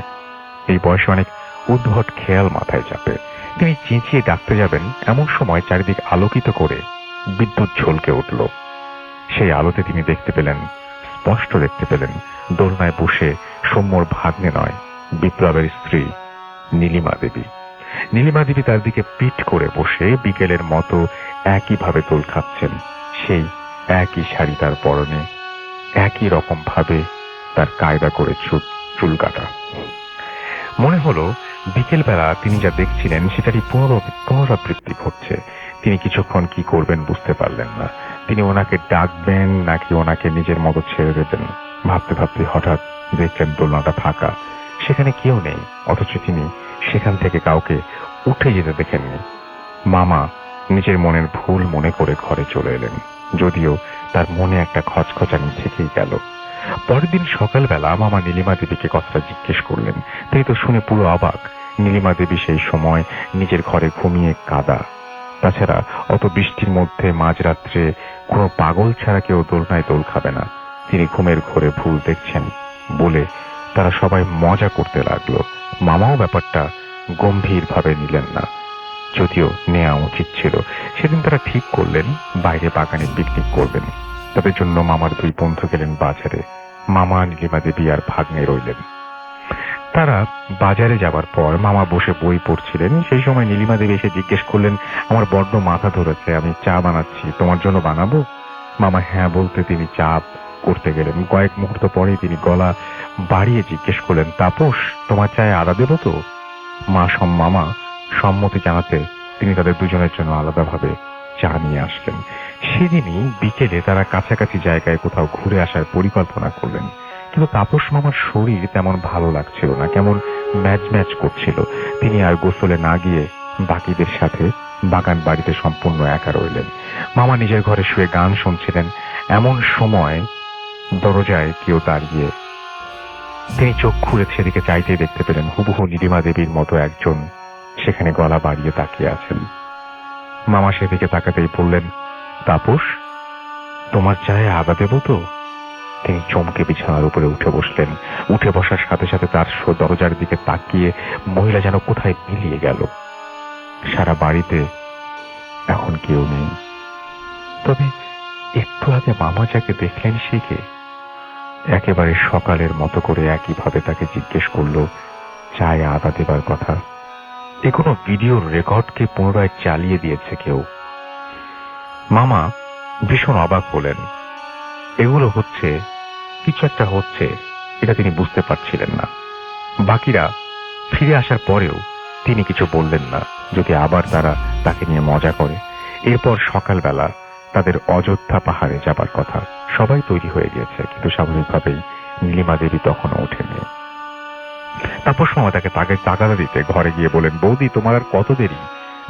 এই বয়সে অনেক উদ্ভট খেয়াল মাথায় চাপে। তিনি চেঁচিয়ে ডাকতে যাবেন, এমন সময় চারিদিক আলোকিত করে বিদ্যুৎ ঝলকে উঠল। সেই আলোতে তিনি স্পষ্ট দেখতে পেলেন দোলনায় বসে সৌম্যর ভাগ্নে নয়, বিপ্লবের স্ত্রী নীলিমা দেবী। নীলিমা দেবী তার দিকে পিঠ করে বসে বিকেলের মতো একইভাবে দোল খাচ্ছেন। সেই একই শাড়ি তার পরনে, একই রকম ভাবে তার কায়দা করে চুল কাটা। মনে হলো বিকেল বেলা তিনি যা দেখছিলেন সেটারই পুনরাবৃত্তি ঘটছে। তিনি কিছুক্ষণ কি করবেন বুঝতে পারলেন না। তিনি ওনাকে ডাকবেন নাকি ওনাকে নিজের মতো ছেড়ে দেবেন। ভাবতে ভাবতে হঠাৎ দেখলেন দোলনাটা ফাঁকা, সেখানে কেউ নেই। অথচ তিনি সেখান থেকে কাউকে উঠে যেতে দেখেননি। মামা নিজের মনের ভুল মনে করে ঘরে চলে এলেন, যদিও তার মনে একটা খচখচানি থেকেই গেল। পরের দিন সকালবেলা মামা নীলিমা দেবীকে কথাটা জিজ্ঞেস করলেন। তিনি তো শুনে পুরো অবাক। নীলিমা দেবী সেই সময় নিজের ঘরে ঘুমিয়ে কাদা। তাছাড়া অত বৃষ্টির মধ্যে মাঝরাত্রে কোনো পাগল ছাড়া কেউ দোলনায় দোল খাবে না। তিনি ঘুমের ঘোরে ভুল দেখছেন বলে তারা সবাই মজা করতে লাগলো। মামাও ব্যাপারটা গম্ভীরভাবে নিলেন না, যদিও নেওয়া উচিত ছিল। সেদিন তারা ঠিক করলেন বাইরে বাগানে পিকনিক করবেন। তাদের জন্য মামার 2 বন্ধু গেলেন বাজারে। মামা, নীলিমা দেবী আর ভাগ্নে রইলেন। তারা বাজারে যাবার পর মামা বসে বই পড়ছিলেন। সেই সময় নীলিমা দেবী এসে জিজ্ঞেস করলেন, আমার বড্ড মাথা ধরেছে, আমি চা বানাচ্ছি, তোমার জন্য বানাবো? মামা হ্যাঁ বলতে তিনি চা করতে গেলেন। কয়েক মুহূর্ত পরেই তিনি গলা বাড়িয়ে জিজ্ঞেস করলেন, তাপস, তোমার চায়ে আদা দেবো তো? মামা সম্মতি জানাতে তিনি তাদের দুজনের জন্য আলাদাভাবে চা নিয়ে আসলেন। সেদিনই বিকেলে তারা কাছাকাছি জায়গায় কোথাও ঘুরে আসার পরিকল্পনা করলেন। কিন্তু তাপস মামার শরীর তেমন ভালো লাগছিল না, কেমন ম্যাচ করছিল। তিনি আর গোসলে না গিয়ে বাকিদের সাথে বাগান বাড়িতে সম্পূর্ণ একা রইলেন। মামা নিজের ঘরে শুয়ে গান শুনছিলেন। এমন সময় দরজায় কেউ দাঁড়িয়ে। তিনি চোখ খুলে সেদিকে চাইতেই দেখতে পেলেন হুবহু নীলিমা দেবীর মতো একজন সেখানে গলা বাড়িয়ে তাকিয়ে আছেন। মামা সেদিকে তাকাতেই বললেন, তাপস, তোমার চায়ে আদা দেবো তো? তিনি চমকে বিছানার উপরে উঠে বসলেন। উঠে বসার সাথে সাথে তার দরজার দিকে তাকিয়ে মহিলা যেন কোথায় মিলিয়ে গেল। সারা বাড়িতে এখন কেউ নেই। তবে একটু আগে মামা যাকে দেখলেন সে কে? একেবারে সকালের মতো করে একইভাবে তাকে জিজ্ঞেস করলো চায়ে আদা দেবার কথা। এ কোনো ভিডিওর রেকর্ডকে পুনরায় চালিয়ে দিয়েছে কেউ। মামা ভীষণ অবাক হলেন। এগুলো হচ্ছে, কিছু একটা হচ্ছে, এটা তিনি বুঝতে পারছিলেন না। বাকিরা ফিরে আসার পরেও তিনি কিছু বললেন না, যদি আবার তারা তাকে নিয়ে মজা করে। এরপর সকালবেলা তাদের অযোধ্যা পাহাড়ে যাবার কথা। সবাই তৈরি হয়ে গিয়েছে, কিন্তু স্বাভাবিকভাবেই নীলিমা দেবী তখনও ওঠেননি। তারপর সময় তাকে তাগাদা দিতে ঘরে গিয়ে বলেন, বৌদি তোমার আর কত দেরি?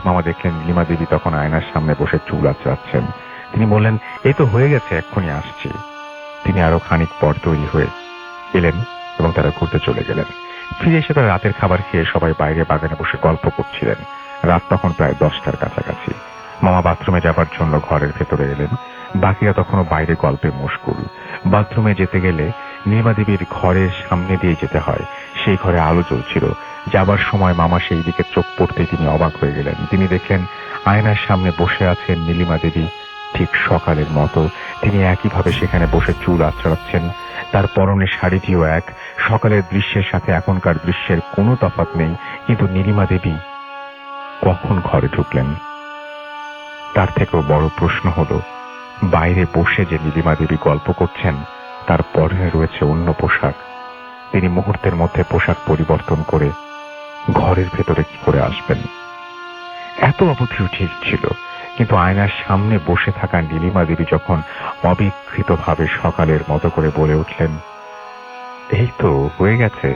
মামা দেখলেন নীলিমা দেবী তখন আয়নার সামনে বসে চুল আঁচড়াচ্ছেন। তিনি বললেন, এই তো হয়ে গেছে, এক্ষুনি আসছি। তিনি আরো খানিক পর তৈরি হয়ে এলেন এবং তারা ঘুরতে চলে গেলেন। ফিরে এসে তারা রাতের খাবার খেয়ে সবাই বাইরে বাগানে বসে গল্প করছিলেন। রাত তখন প্রায় 10টার কাছাকাছি। মামা বাথরুমে যাবার জন্য ঘরের ভেতরে এলেন। বাকিরা তখনও বাইরে গল্পে মশগুল। বাথরুমে যেতে গেলে নীলিমা দেবীর ঘরের সামনে দিয়ে যেতে হয়। সেই ঘরে আলো জ্বলছিল। যাবার সময় মামা সেই দিকে চোখ পড়তেই তিনি অবাক হয়ে গেলেন। তিনি দেখলেন আয়নার সামনে বসে আছেন নীলিমা দেবী, ঠিক সকালের মতো। তিনি একইভাবে সেখানে বসে চুল আঁচড়াচ্ছেন। তার পরনে শাড়িটিও এক। সকালের দৃশ্যের সাথে এখনকার দৃশ্যের কোনো তফাৎ নেই। কিন্তু নীলিমা দেবী কখন ঘরে ঢুকলেন? তার থেকেও বড় প্রশ্ন হলো, বাইরে বসে যে নীলিমা দেবী গল্প করছেন তার পরনে রয়েছে অন্য পোশাক। তিনি মুহূর্তের মধ্যে পোশাক পরিবর্তন করে ঘরের ভেতরে কি করে আসবেন? এত অবধিও ঠিক ছিল, কিন্তু আয়নার সামনে বসে থাকা নীলিমা দেবী যখন অবিকৃতভাবে সকালের মতো করে বলে উঠলেন, এই তো হয়ে গেছে,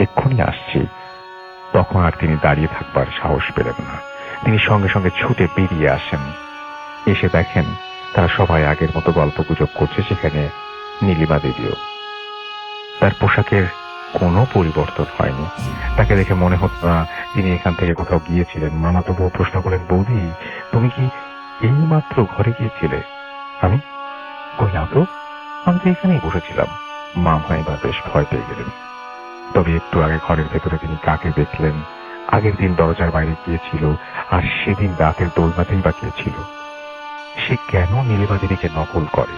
এক্ষুনি আসছি, তখন আর তিনি দাঁড়িয়ে থাকবার সাহস পেলেন না। তিনি সঙ্গে সঙ্গে ছুটে বেরিয়ে আসেন। এসে দেখেন তারা সবাই আগের মতো গল্পগুজব করছে, সেখানে নীলিমা দেবীও। তার পোশাকের কোনো পরিবর্তন হয়নি। তাকে দেখে মনে হতো না তিনি এখান থেকে কোথাও গিয়েছিলেন। মামা তবুও প্রশ্ন করেন, বৌদি তুমি কি এই মাত্র ঘরে গিয়েছিলে? আমি কই না তো, আমি তো এখানেই বসেছিলাম। মামা এবার বেশ ভয় পেয়ে গেলেন। তবে একটু আগে ঘরের ভেতরে তিনি কাকে দেখলেন? আগের দিন দরজার বাইরে গিয়েছিল, আর সেদিন রাতের দোলনাতেই বা গিয়েছিল। সে কেন নীলিমা দেবীকে নকল করে?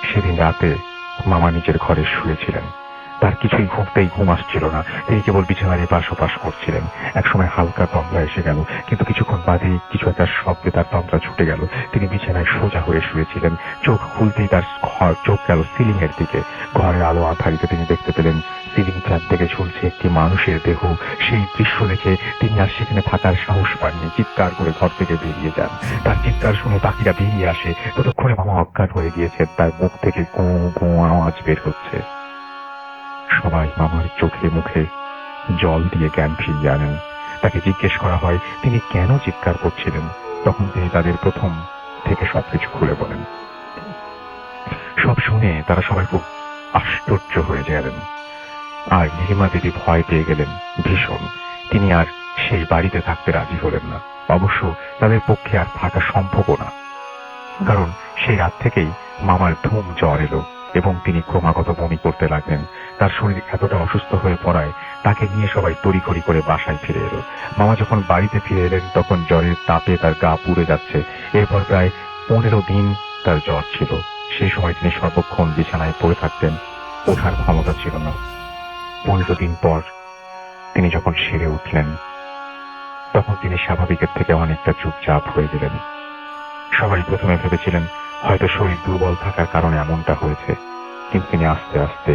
সেদিন রাতে মামা নিজের ঘরে শুয়েছিলেন। তার কিছুই ঘুম আসছিল না। তিনি কেবল বিছানার এপাশ ওপাশ করছিলেন। একসময় হালকা তন্দ্রা এসে গেল, কিন্তু কিছুক্ষণ বাদেই কিছু একটা শব্দে তার তন্দ্রা ছুটে গেল। তিনি বিছানায় সোজা হয়ে শুয়েছিলেন। চোখ খুলতেই তার চোখ গেল সিলিং এর দিকে। ঘরের আলো আধারিতে তিনি দেখতে পেলেন সিলিং ফ্যান থেকে ঝুলছে একটি মানুষের দেহ। সেই দৃশ্য দেখে তিনি আর সেখানে থাকার সাহস পাননি। চিৎকার করে ঘর থেকে বেরিয়ে যান। তার চিৎকার শুনে বাকিরা বেরিয়ে আসে। ততক্ষণে মামা অজ্ঞান হয়ে গিয়েছেন। তার মুখ থেকে গো গো আওয়াজ বের হচ্ছে। সবাই মামার চোখে মুখে জল দিয়ে জ্ঞান ফিরিয়ে আনেন। তাকে জিজ্ঞেস করা হয় তিনি কেন চিৎকার করছিলেন। তখন তিনি তাদের প্রথম থেকে সবকিছু খুলে বলেন। সব শুনে তারা সবাই খুব আশ্চর্য হয়ে গেলেন। আর নীলিমা দেবী ভয় পেয়ে গেলেন ভীষণ। তিনি আর সেই বাড়িতে থাকতে রাজি হলেন না। অবশ্য তাদের পক্ষে আর থাকা সম্ভবও না, কারণ সেই রাত থেকেই মামার ধুম জ্বর এলো এবং তিনি ক্রমাগত বমি করতে লাগলেন। তার শরীর এতটা অসুস্থ হয়ে পড়ায় তাকে নিয়ে সবাই তড়িঘড়ি করে বাসায় ফিরে এলো। মামা যখন বাড়িতে ফিরে এলেন তখন জ্বরের তাপে তার গা পুড়ে যাচ্ছে। এরপর প্রায় 15 দিন তার জ্বর ছিল। সেই সময় তিনি সর্বক্ষণ বিছানায় পড়ে থাকতেন, ওঠার ক্ষমতা ছিল না। 15 দিন পর তিনি যখন সেরে উঠলেন তখন তিনি স্বাভাবিকের থেকে অনেকটা চুপচাপ হয়ে গেলেন। সবাই প্রথমে ভেবেছিলেন হয়তো শরীর দুর্বল থাকার কারণে এমনটা হয়েছে, কিন্তু তিনি আস্তে আস্তে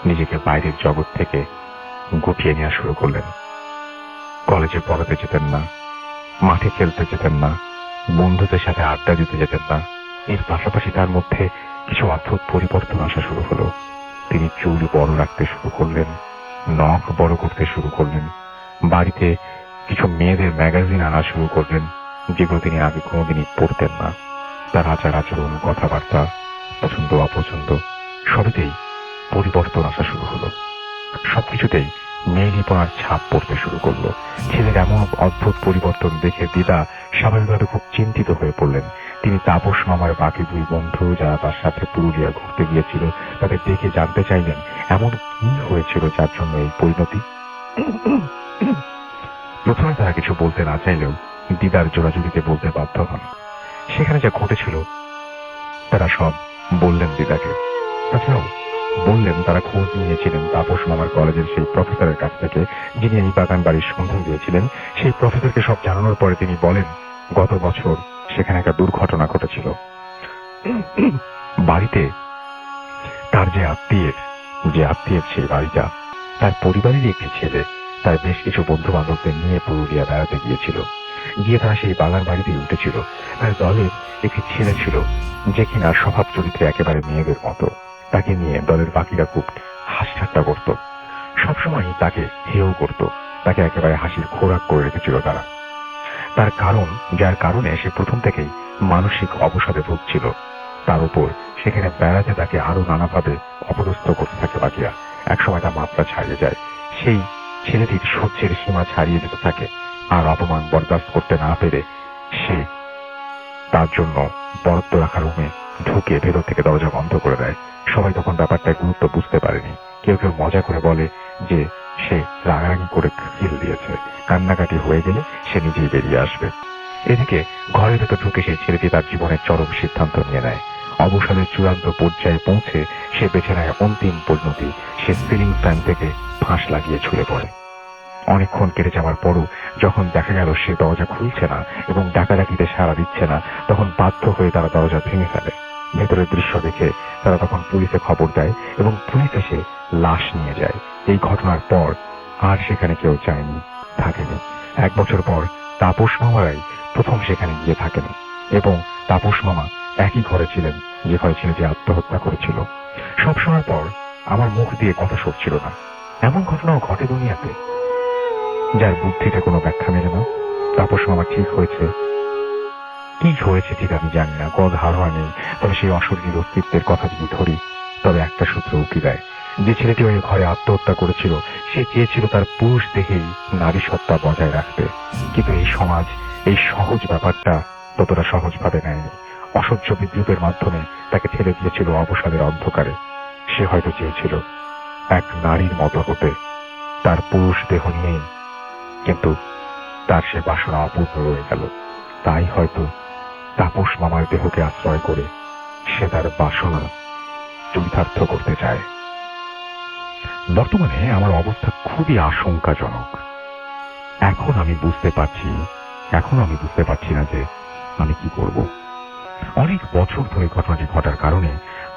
নিজেকে বাইরের জগৎ থেকে গুটিয়ে নেওয়া শুরু করলেন। কলেজে পড়াতে যেতেন না, মাঠে খেলতে যেতেন না, বন্ধুদের সাথে আড্ডা দিতে যেতেন না। এর পাশাপাশি তার মধ্যে কিছু অদ্ভুত পরিবর্তন আসা শুরু হলো। তিনি চুল বড় রাখতে শুরু করলেন, নখ বড় করতে শুরু করলেন। বাড়িতে কিছু মেয়েদের ম্যাগাজিন আনা শুরু করলেন, যেগুলো তিনি আগে কোনোদিনই পড়তেন না। তার আচার আচরণ, কথাবার্তা, পছন্দ অপছন্দ সবইতেই পরিবর্তন আসা শুরু হলো। সবকিছুতেই মেয়েলিপনার ছাপ পড়তে শুরু করলো। ছেলের এমন অদ্ভুত পরিবর্তন দেখে দিদা স্বাভাবিকভাবে খুব চিন্তিত হয়ে পড়লেন। তিনি তাপস মামার বাকি 2 বন্ধু যারা তার সাথে পুরুলিয়া ঘুরতে গিয়েছিল তাদের দেখে জানতে চাইলেন এমন কি হয়েছিল যার জন্য এই পরিণতি। প্রথমে তারা কিছু বলতে না চাইলেও দিদার জোড়াজুড়িতে বলতে বাধ্য হন। সেখানে যা ঘটেছিল তারা সব বললেন দিদাকে। তাছাড়াও বললেন তারা খোঁজ নিয়েছিলেন তাপস মামার কলেজের সেই প্রফেসরের কাছ থেকে, যিনি এই বাগান বাড়ির সন্ধান দিয়েছিলেন। সেই প্রফেসরকে সব জানানোর পরে তিনি বলেন গত বছর সেখানে একটা দুর্ঘটনা ঘটেছিল। বাড়িতে তার যে আত্মীয়ের সেই বাড়িটা, তার পরিবারেরই একটি ছেলে তার বেশ কিছু বন্ধু বান্ধবদের নিয়ে পুরুলিয়া বেড়াতে গিয়েছিল। গিয়ে তারা সেই বাগান বাড়িতেই উঠেছিল। তার দলের একটি ছেলে ছিল যে কিনা স্বভাব চরিত্রে একেবারে মেয়েদের মতো। তাকে নিয়ে দলের বাকিরা খুব হাসি-ঠাট্টা করত, সবসময় তাকে হেয় করত, তাকে একেবারে হাসির খোরাক করে রেখেছিল তারা। যার কারণে সে প্রথম থেকেই মানসিক অবসাদে ভুগছিল। তার উপর সেখানে বেড়াতে তাকে আরো নানাভাবে অপদস্থ করতে থাকে বাকিরা। একসময় তার মাত্রা ছাড়িয়ে যায়। সেই ছেলেটির সহ্যের সীমা ছাড়িয়ে যেতে থাকে। আর অপমান বরদাস্ত করতে না পেরে সে তার জন্য বরাদ্দ রাখা রুমে ঢুকে ভেতর থেকে দরজা বন্ধ করে দেয়। সবাই তখন ব্যাপারটার গুরুত্ব বুঝতে পারেনি। কেউ কেউ মজা করে বলে যে সে রাগারাগি করে কিল দিয়েছে, কান্নাকাটি হয়ে গেলে সে নিজেই বেরিয়ে আসবে। এদিকে ঘরের ভেতর ঢুকে সেই ছেলেটি তার জীবনের চরম সিদ্ধান্ত নিয়ে নেয়। অবসাদের চূড়ান্ত পর্যায়ে পৌঁছে সে বেছে নেয় অন্তিম পরিণতি। সে সিলিং ফ্যান থেকে ফাঁস লাগিয়ে ঝুলে পড়ে। অনেকক্ষণ কেটে যাওয়ার পরও যখন দেখা গেল সে দরজা খুলছে না এবং ডাকাডাকিতে সাড়া দিচ্ছে না, তখন বাধ্য হয়ে তারা দরজা ভেঙে ফেলে। ভেতরের দৃশ্য দেখে তারা তখন পুলিশে খবর দেয় এবং পুলিশ এসে লাশ নিয়ে যায়। এই ঘটনার পর আর সেখানে কেউ থাকেনি। 1 বছর পর তাপস মামারাই প্রথম সেখানে গিয়ে থাকেন এবং তাপস মামা একই ঘরে ছিলেন যে ঘরে ছেলেটি আত্মহত্যা করেছিল। সব শোনার পর আমার মুখ দিয়ে কথা সরছিল না। এমন ঘটনাও ঘটে দুনিয়াতে, যার বুদ্ধিতে কোনো ব্যাখ্যা মেলে না। তাপস মামা ঠিক হয়েছে, কি হয়েছে ঠিক আমি জানি না, গদ হারোয়া নেই। তবে সেই অশরীরীর অস্তিত্বের কথা যদি ধরি, তবে একটা সূত্র উকি দেয়। যে ছেলেটি ওই ঘরে আত্মহত্যা করেছিল সে চেয়েছিল তার পুরুষ দেহেই নারী সত্তা বজায় রাখতে, কিন্তু এই সমাজ এই সহজ ব্যাপারটা ততটা সহজভাবে নেয়নি। অসহ্য বিদ্রুপের মাধ্যমে তাকে ঠেলে দিয়েছিল অবসাদের অন্ধকারে। সে হয়তো চেয়েছিল এক নারীর মতো হতে, তার পুরুষ দেহ নিয়েই, কিন্তু তার সে বাসনা অপূর্ণ রয়ে গেল। তাই হয়তো তাপস মামার দেহকে আশ্রয় করে সে তার বাসনা চরিতার্থ করতে চায়। বর্তমানে আমার অবস্থা খুবই আশঙ্কাজনক। এখন আমি বুঝতে পারছি না যে আমি কি করব। অনেক বছর ধরে ঘটনাটি ঘটার কারণে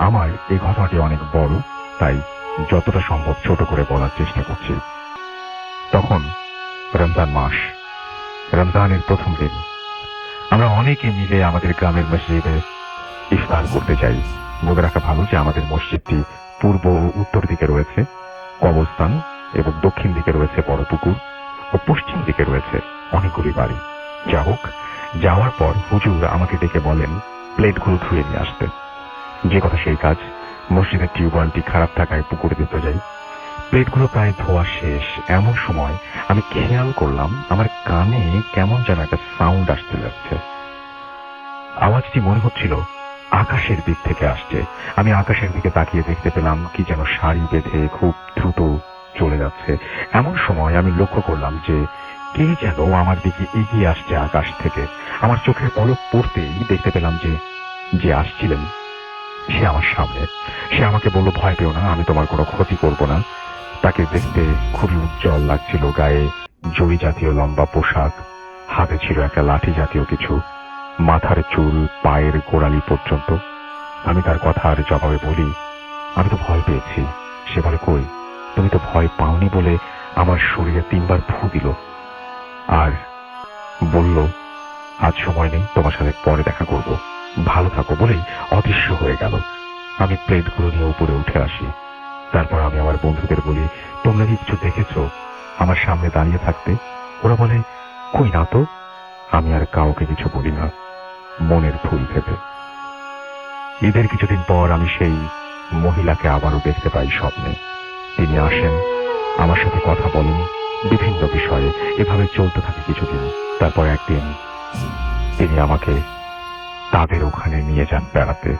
আমার এই ঘটনাটি অনেক বড়, তাই যতটা সম্ভব ছোট করে বলার চেষ্টা করছি। তখন রমজান মাস, রমজানের প্রথম দিন। আমরা অনেকে মিলে আমাদের গ্রামের মসজিদে ইফতার করতে যাই। বলে রাখা ভালো যে আমাদের মসজিদটি পূর্ব ও উত্তর দিকে রয়েছে কবরস্থান এবং দক্ষিণ দিকে রয়েছে বড় পুকুর ও পশ্চিম দিকে রয়েছে অনেকগুলি বাড়ি। যা হোক, যাওয়ার পর হুজুর আমাকে ডেকে বলেন প্লেটগুলো ধুয়ে নিয়ে আসতে। যে কথা সেই কাজ। মসজিদের টিউবওয়েলটি খারাপ থাকায় পুকুরে দিতে যাই। প্লেটগুলো প্রায় ধোয়া শেষ। এমন সময় আমি খেয়াল করলাম আমার কানে কেমন যেন একটা সাউন্ড আসতে লাগছে। আওয়াজটি মনে হচ্ছিল আকাশের দিক থেকে আসছে। আমি আকাশের দিকে তাকিয়ে দেখতে পেলাম কি যেন সারি বেঁধে খুব দ্রুত চলে যাচ্ছে। এমন সময় আমি লক্ষ্য করলাম যে কে যেন আমার দিকে এগিয়ে আসছে আকাশ থেকে। আমার চোখের পলক পড়তেই দেখতে পেলাম যে আসছিলেন সে আমার সামনে। সে আমাকে বলল, ভয় পেও না, আমি তোমার কোনো ক্ষতি করব না। তাকে দেখতে খুবই উজ্জ্বল লাগছিল। গায়ে জড়ি জাতীয় লম্বা পোশাক, হাতে ছিল একটা লাঠি জাতীয় কিছু, মাথার চুল পায়ের গোড়ালি পর্যন্ত। আমি তার কথা আর জবাবে বলি, আমি তো ভয় পেয়েছি। সে বলে, কই, তুমি তো ভয় পাওনি বলে আমার শরীরে 3 বার ফু দিল আর বলল আজ সময় নেই, তোমার সাথে পরে দেখা করব, ভালো থাকো বলেই অদৃশ্য হয়ে গেল। আমি প্লেটগুলো নিয়ে উপরে উঠে আসি। তারপর আমি আমার বন্ধুদের বলি, তোমরা কি কিছু দেখেছো আমার সামনে দাঁড়িয়ে থাকতে? ওরা বলে, কই না তো। আমি আর কাউকে কিছু বলি না, মনের ভুল ভেবে। ঈদের কিছুদিন পর আমি সেই মহিলাকে আবারও দেখতে পাই স্বপ্নে। তিনি আসেন, আমার সাথে কথা বলেন বিভিন্ন বিষয়ে। এভাবে চলতে থাকে কিছুদিন। তারপর একদিন তিনি আমাকে তাদের ওখানে নিয়ে যান বেড়াতে।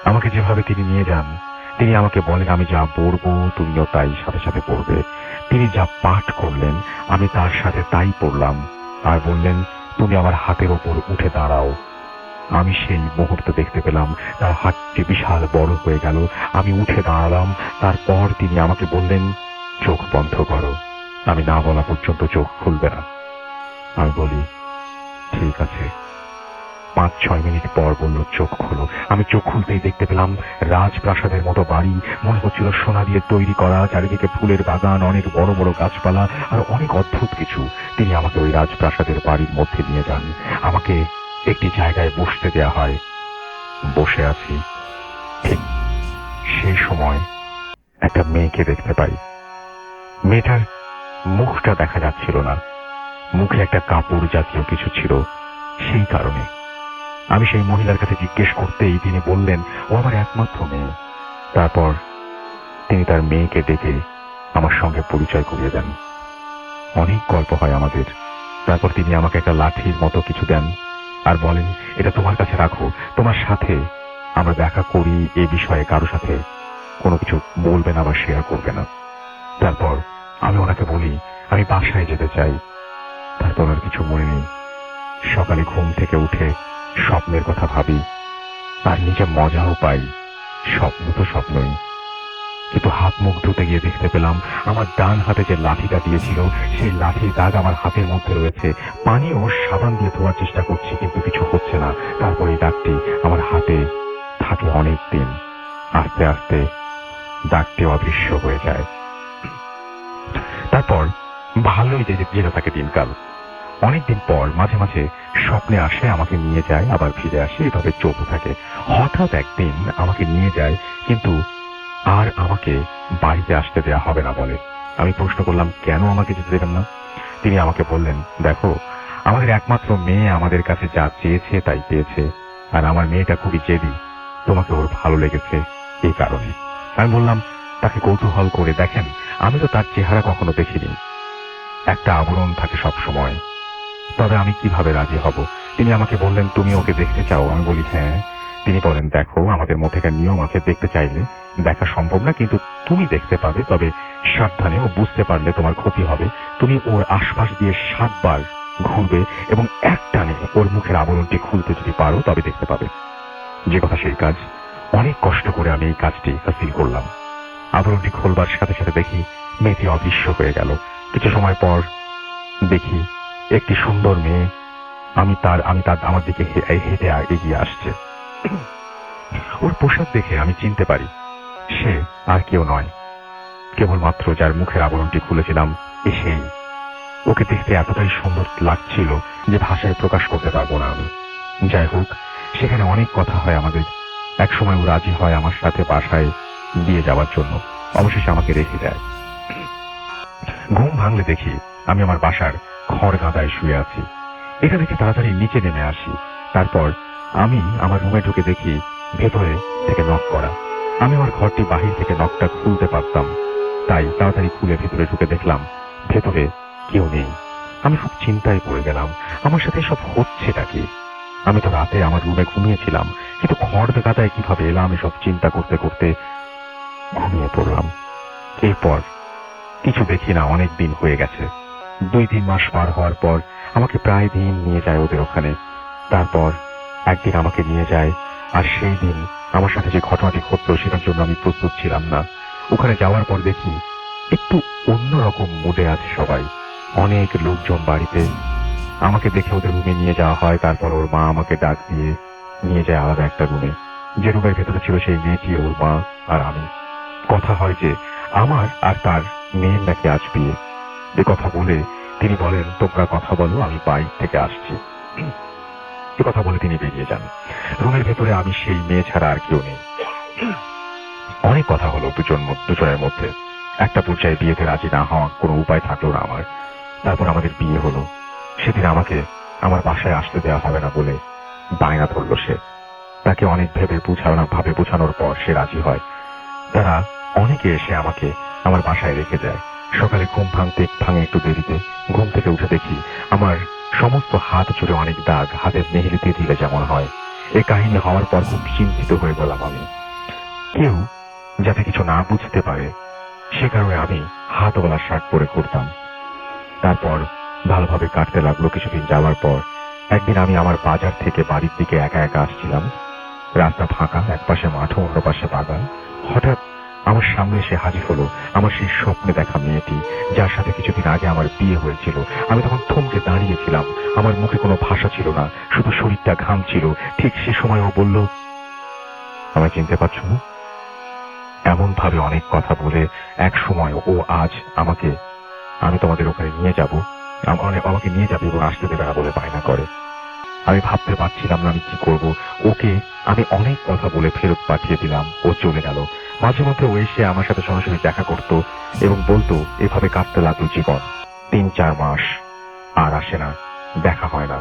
আমাকে যেভাবে তিনি নিয়ে যান, তিনি আমাকে বলেন আমি যা পড়বো তুমিও তাই সাথে সাথে পড়বে। তিনি যা পাঠ করলেন আমি তার সাথে তাই পড়লাম, আর বললেন তুমি আমার হাতের ওপর উঠে দাঁড়াও। আমি সেই মুহূর্তে দেখতে পেলাম তার হাতটি বিশাল বড় হয়ে গেল। আমি উঠে দাঁড়ালাম। তারপর তিনি আমাকে বললেন চোখ বন্ধ করো। আমি না বলা পর্যন্ত চোখ খুলবে না। আমি বলি ঠিক আছে। 5-6 মিনিট পর বলল, চোখ খোলো। আমি চোখ খুলতেই দেখতে পেলাম রাজপ্রাসাদের মতো বাড়ি, মনে হচ্ছিল সোনা দিয়ে তৈরি করা, চারিদিকে ফুলের বাগান, অনেক বড় বড় গাছপালা আর অনেক অদ্ভুত কিছু। তিনি আমাকে ওই রাজপ্রাসাদের বাড়ির মধ্যে নিয়ে যান। আমাকে একটি জায়গায় বসতে দেয়া হয়। বসে আছি, ঠিক সেই সময় একটা মেয়েকে দেখতে পাই। মেয়েটার মুখটা দেখা যাচ্ছিল না, মুখে একটা কাপড় জাতীয় কিছু ছিল। সেই কারণে আমি সেই মহিলার কাছে জিজ্ঞেস করতেই তিনি বললেন ও আমার একমাত্র মেয়ে। তারপর তিনি তার মেয়েকে ডেকে আমার সঙ্গে পরিচয় করিয়ে দেন। অনেক গল্প হয় আমাদের। তারপর তিনি আমাকে একটা লাঠির মতো কিছু দেন আর বলেন, এটা তোমার কাছে রাখো, তোমার সাথে আমরা দেখা করি এ বিষয়ে কারো সাথে কোনো কিছু বলবে না বা শেয়ার করবে না। তারপর আমি ওনাকে বলি আমি বাসায় যেতে চাই। তারপর আর কিছু মনে নেই। সকালে ঘুম থেকে উঠে স্বপ্নের কথা ভাবি আর নিজে মজাও পাই। স্বপ্ন তো স্বপ্নই, কিন্তু হাত মুখ ধুতে গিয়ে দেখতে পেলাম আমার ডান হাতে যে লাঠিটা দিয়েছিল সেই লাঠির দাগ আমার হাতের মধ্যে রয়েছে। পানি ও সাবান দিয়ে ধোয়ার চেষ্টা করছি, কিন্তু কিছু হচ্ছে না। তারপর এই দাগটি আমার হাতে থাকে অনেক দিন। আস্তে আস্তে দাগটি অদৃশ্য হয়ে যায়। তারপর ভালোই যেতে থাকে দিনকাল। অনেকদিন পর মাঝে মাঝে স্বপ্নে আসে, আমাকে নিয়ে যায়, আবার ফিরে আসে, এভাবে চলতে থাকে। হঠাৎ একদিন আমাকে নিয়ে যায়, কিন্তু আর আমাকে বাড়িতে আসতে দেয়া হবে না বলে। আমি প্রশ্ন করলাম, কেন আমাকে যেতে দেবেন না? তিনি আমাকে বললেন, দেখো, আমাদের একমাত্র মেয়ে আমাদের কাছে যা চেয়েছে তাই পেয়েছে, আর আমার মেয়েটা খুবই জেদি, তোমাকে ওর ভালো লেগেছে এই কারণে। আমি বললাম, তাকে কৌতূহল করে দেখেন, আমি তো তার চেহারা কখনো দেখিনি, একটা আবরণ থাকে সব সময়, তবে আমি কিভাবে রাজি হব? তিনি আমাকে বললেন, তুমি ওকে দেখতে চাও? আমি বলি, হ্যাঁ। তিনি বলেন, দেখো, আমাদের মধ্যেকার নিয়ম আছে, দেখতে চাইলে দেখা সম্ভব না, কিন্তু তুমি দেখতে পাবে, তবে সাবধানে, ও বুঝতে পারলে তোমার ক্ষতি হবে। তুমি ওর আশপাশ দিয়ে 7 বার ঘুরবে এবং একটানে ওর মুখের আবরণটি খুলতে যদি পারো তবে দেখতে পাবে। যে কথা সেই কাজ। অনেক কষ্ট করে আমি এই কাজটি হাসিল করলাম। আবরণটি খোলবার সাথে সাথে দেখি মেয়েটি অদৃশ্য হয়ে গেল। কিছু সময় পর দেখি একটি সুন্দর মেয়ে আমার দিকে হেঁটে এগিয়ে আসছে। ওর পোশাক দেখে আমি চিনতে পারি সে আর কেউ নয়, কেবলমাত্র যার মুখের আবরণটি খুলেছিলাম সেই। ওকে দেখতে এতটাই সুন্দর লাগছিল যে ভাষায় প্রকাশ করতে পারবো না আমি। যাই হোক, সেখানে অনেক কথা হয় আমাদের। একসময় ও রাজি হয় আমার সাথে বাসায় দিয়ে যাওয়ার জন্য, অবশেষে আমাকে রেখে দেয়। ঘুম ভাঙলে দেখি আমি আমার বাসার খড় গাদায় শুয়ে আছি। এটা দেখে তাড়াতাড়ি নিচে নেমে আসি। তারপর আমি আমার রুমে ঢুকে দেখি ভেতরে থেকে নক করা। আমি আমার ঘরটি বাহির থেকে নকটা খুলতে পারতাম, তাই তাড়াতাড়ি খুলে ভেতরে ঢুকে দেখলাম ভেতরে কেউ নেই। আমি খুব চিন্তায় পড়ে গেলাম, আমার সাথে সব হচ্ছেটা কি? আমি তো রাতে আমার রুমে ঘুমিয়েছিলাম, কিন্তু খড় গাদায় কিভাবে এলাম? এসব চিন্তা করতে করতে ঘুমিয়ে পড়লাম। এরপর কিছু দেখি না, অনেক দিন হয়ে গেছে। 2-3 মাস পার হওয়ার পর আমাকে প্রায় দিন নিয়ে যায় ওদের ওখানে। তারপর একদিন আমাকে নিয়ে যায়, আর সেই দিন আমার সাথে যে ঘটনাটি ঘটল সেটার জন্য আমি প্রস্তুত ছিলাম না। ওখানে যাওয়ার পর দেখি একটু অন্যরকম মুডে আছে সবাই, অনেক লোকজন বাড়িতে। আমাকে দেখে ওদের রুমে নিয়ে যাওয়া হয়। তারপর ওর মা আমাকে ডাক দিয়ে নিয়ে যায় আলাদা একটা রুমে। যে রুমের ভেতরে ছিল সেই মেয়েটি, ওর মা আর আমি। কথা হয় যে আমার আর তার মেয়ের নাকি আজ বিয়ে। এ কথা বলে তিনি বলেন, তোমরা কথা বলো, আমি বাইরে থেকে আসছি। এ কথা বলে তিনি বেরিয়ে যান। রুমের ভেতরে আমি, সেই মেয়ে ছাড়া আর কেউ নেই। অনেক কথা হলো দুজনের মধ্যে। একটা পর্যায়ে বিয়েতে রাজি না হওয়া কোনো উপায় থাকলো না আমার। তারপর আমাদের বিয়ে হলো। সেদিন আমাকে আমার বাসায় আসতে দেওয়া হবে না বলে বায়না ধরলো সে। তাকে অনেক ভাবে বোঝানোর পর সে রাজি হয়। তারা অনেকে এসে আমাকে আমার বাসায় রেখে যায়। সকালে ঘুম ভাঙে একটু দেরিতে। ঘুম থেকে উঠে দেখি আমার সমস্ত হাত জুড়ে অনেক দাগ, হাতের মেহেদিতে দিলে যেমন হয়। এই কাহিনী হওয়ার পর খুব চিন্তিত হয়ে গেলাম আমি। কেউ যাতে কিছু না বুঝতে পারে সে কারণে আমি হাতওয়ালা শার্ট পরে ঘুরতাম। তারপর ভালোভাবে কাটতে লাগলো। কিছুদিন যাওয়ার পর একদিন আমি আমার বাজার থেকে বাড়ির দিকে একা একা আসছিলাম। রাস্তা ফাঁকা, এক পাশে মাঠ, অন্য পাশে বাগান। হঠাৎ আমার সামনে এসে হাজির হলো আমার সেই স্বপ্নে দেখা মেয়েটি, যার সাথে কিছুদিন আগে আমার বিয়ে হয়েছিল। আমি তখন থমকে দাঁড়িয়েছিলাম, আমার মুখে কোনো ভাষা ছিল না, শুধু শরীরটা ঘামছিল। ঠিক সে সময় ও বলল, আমায় চিনতে পারছো না? এমন ভাবে অনেক কথা বলে এক সময় ও আজ আমাকে, আমি তোমাদের ওখানে নিয়ে যাব, আমাকে নিয়ে যাবে এবং আসতে দেবে না বলে বায়না করে। আমি ভাবতে পারছিলাম না আমি কি করব। ওকে আমি অনেক কথা বলে ফেরত পাঠিয়ে দিলাম, ও চলে গেল। মাঝে মধ্যে ও এসে আমার সাথে সরাসরি দেখা করত এবং বলতো, এভাবে কাটতে লাগলো জীবন। 3-4 মাস আর আসে না, দেখা হয় না।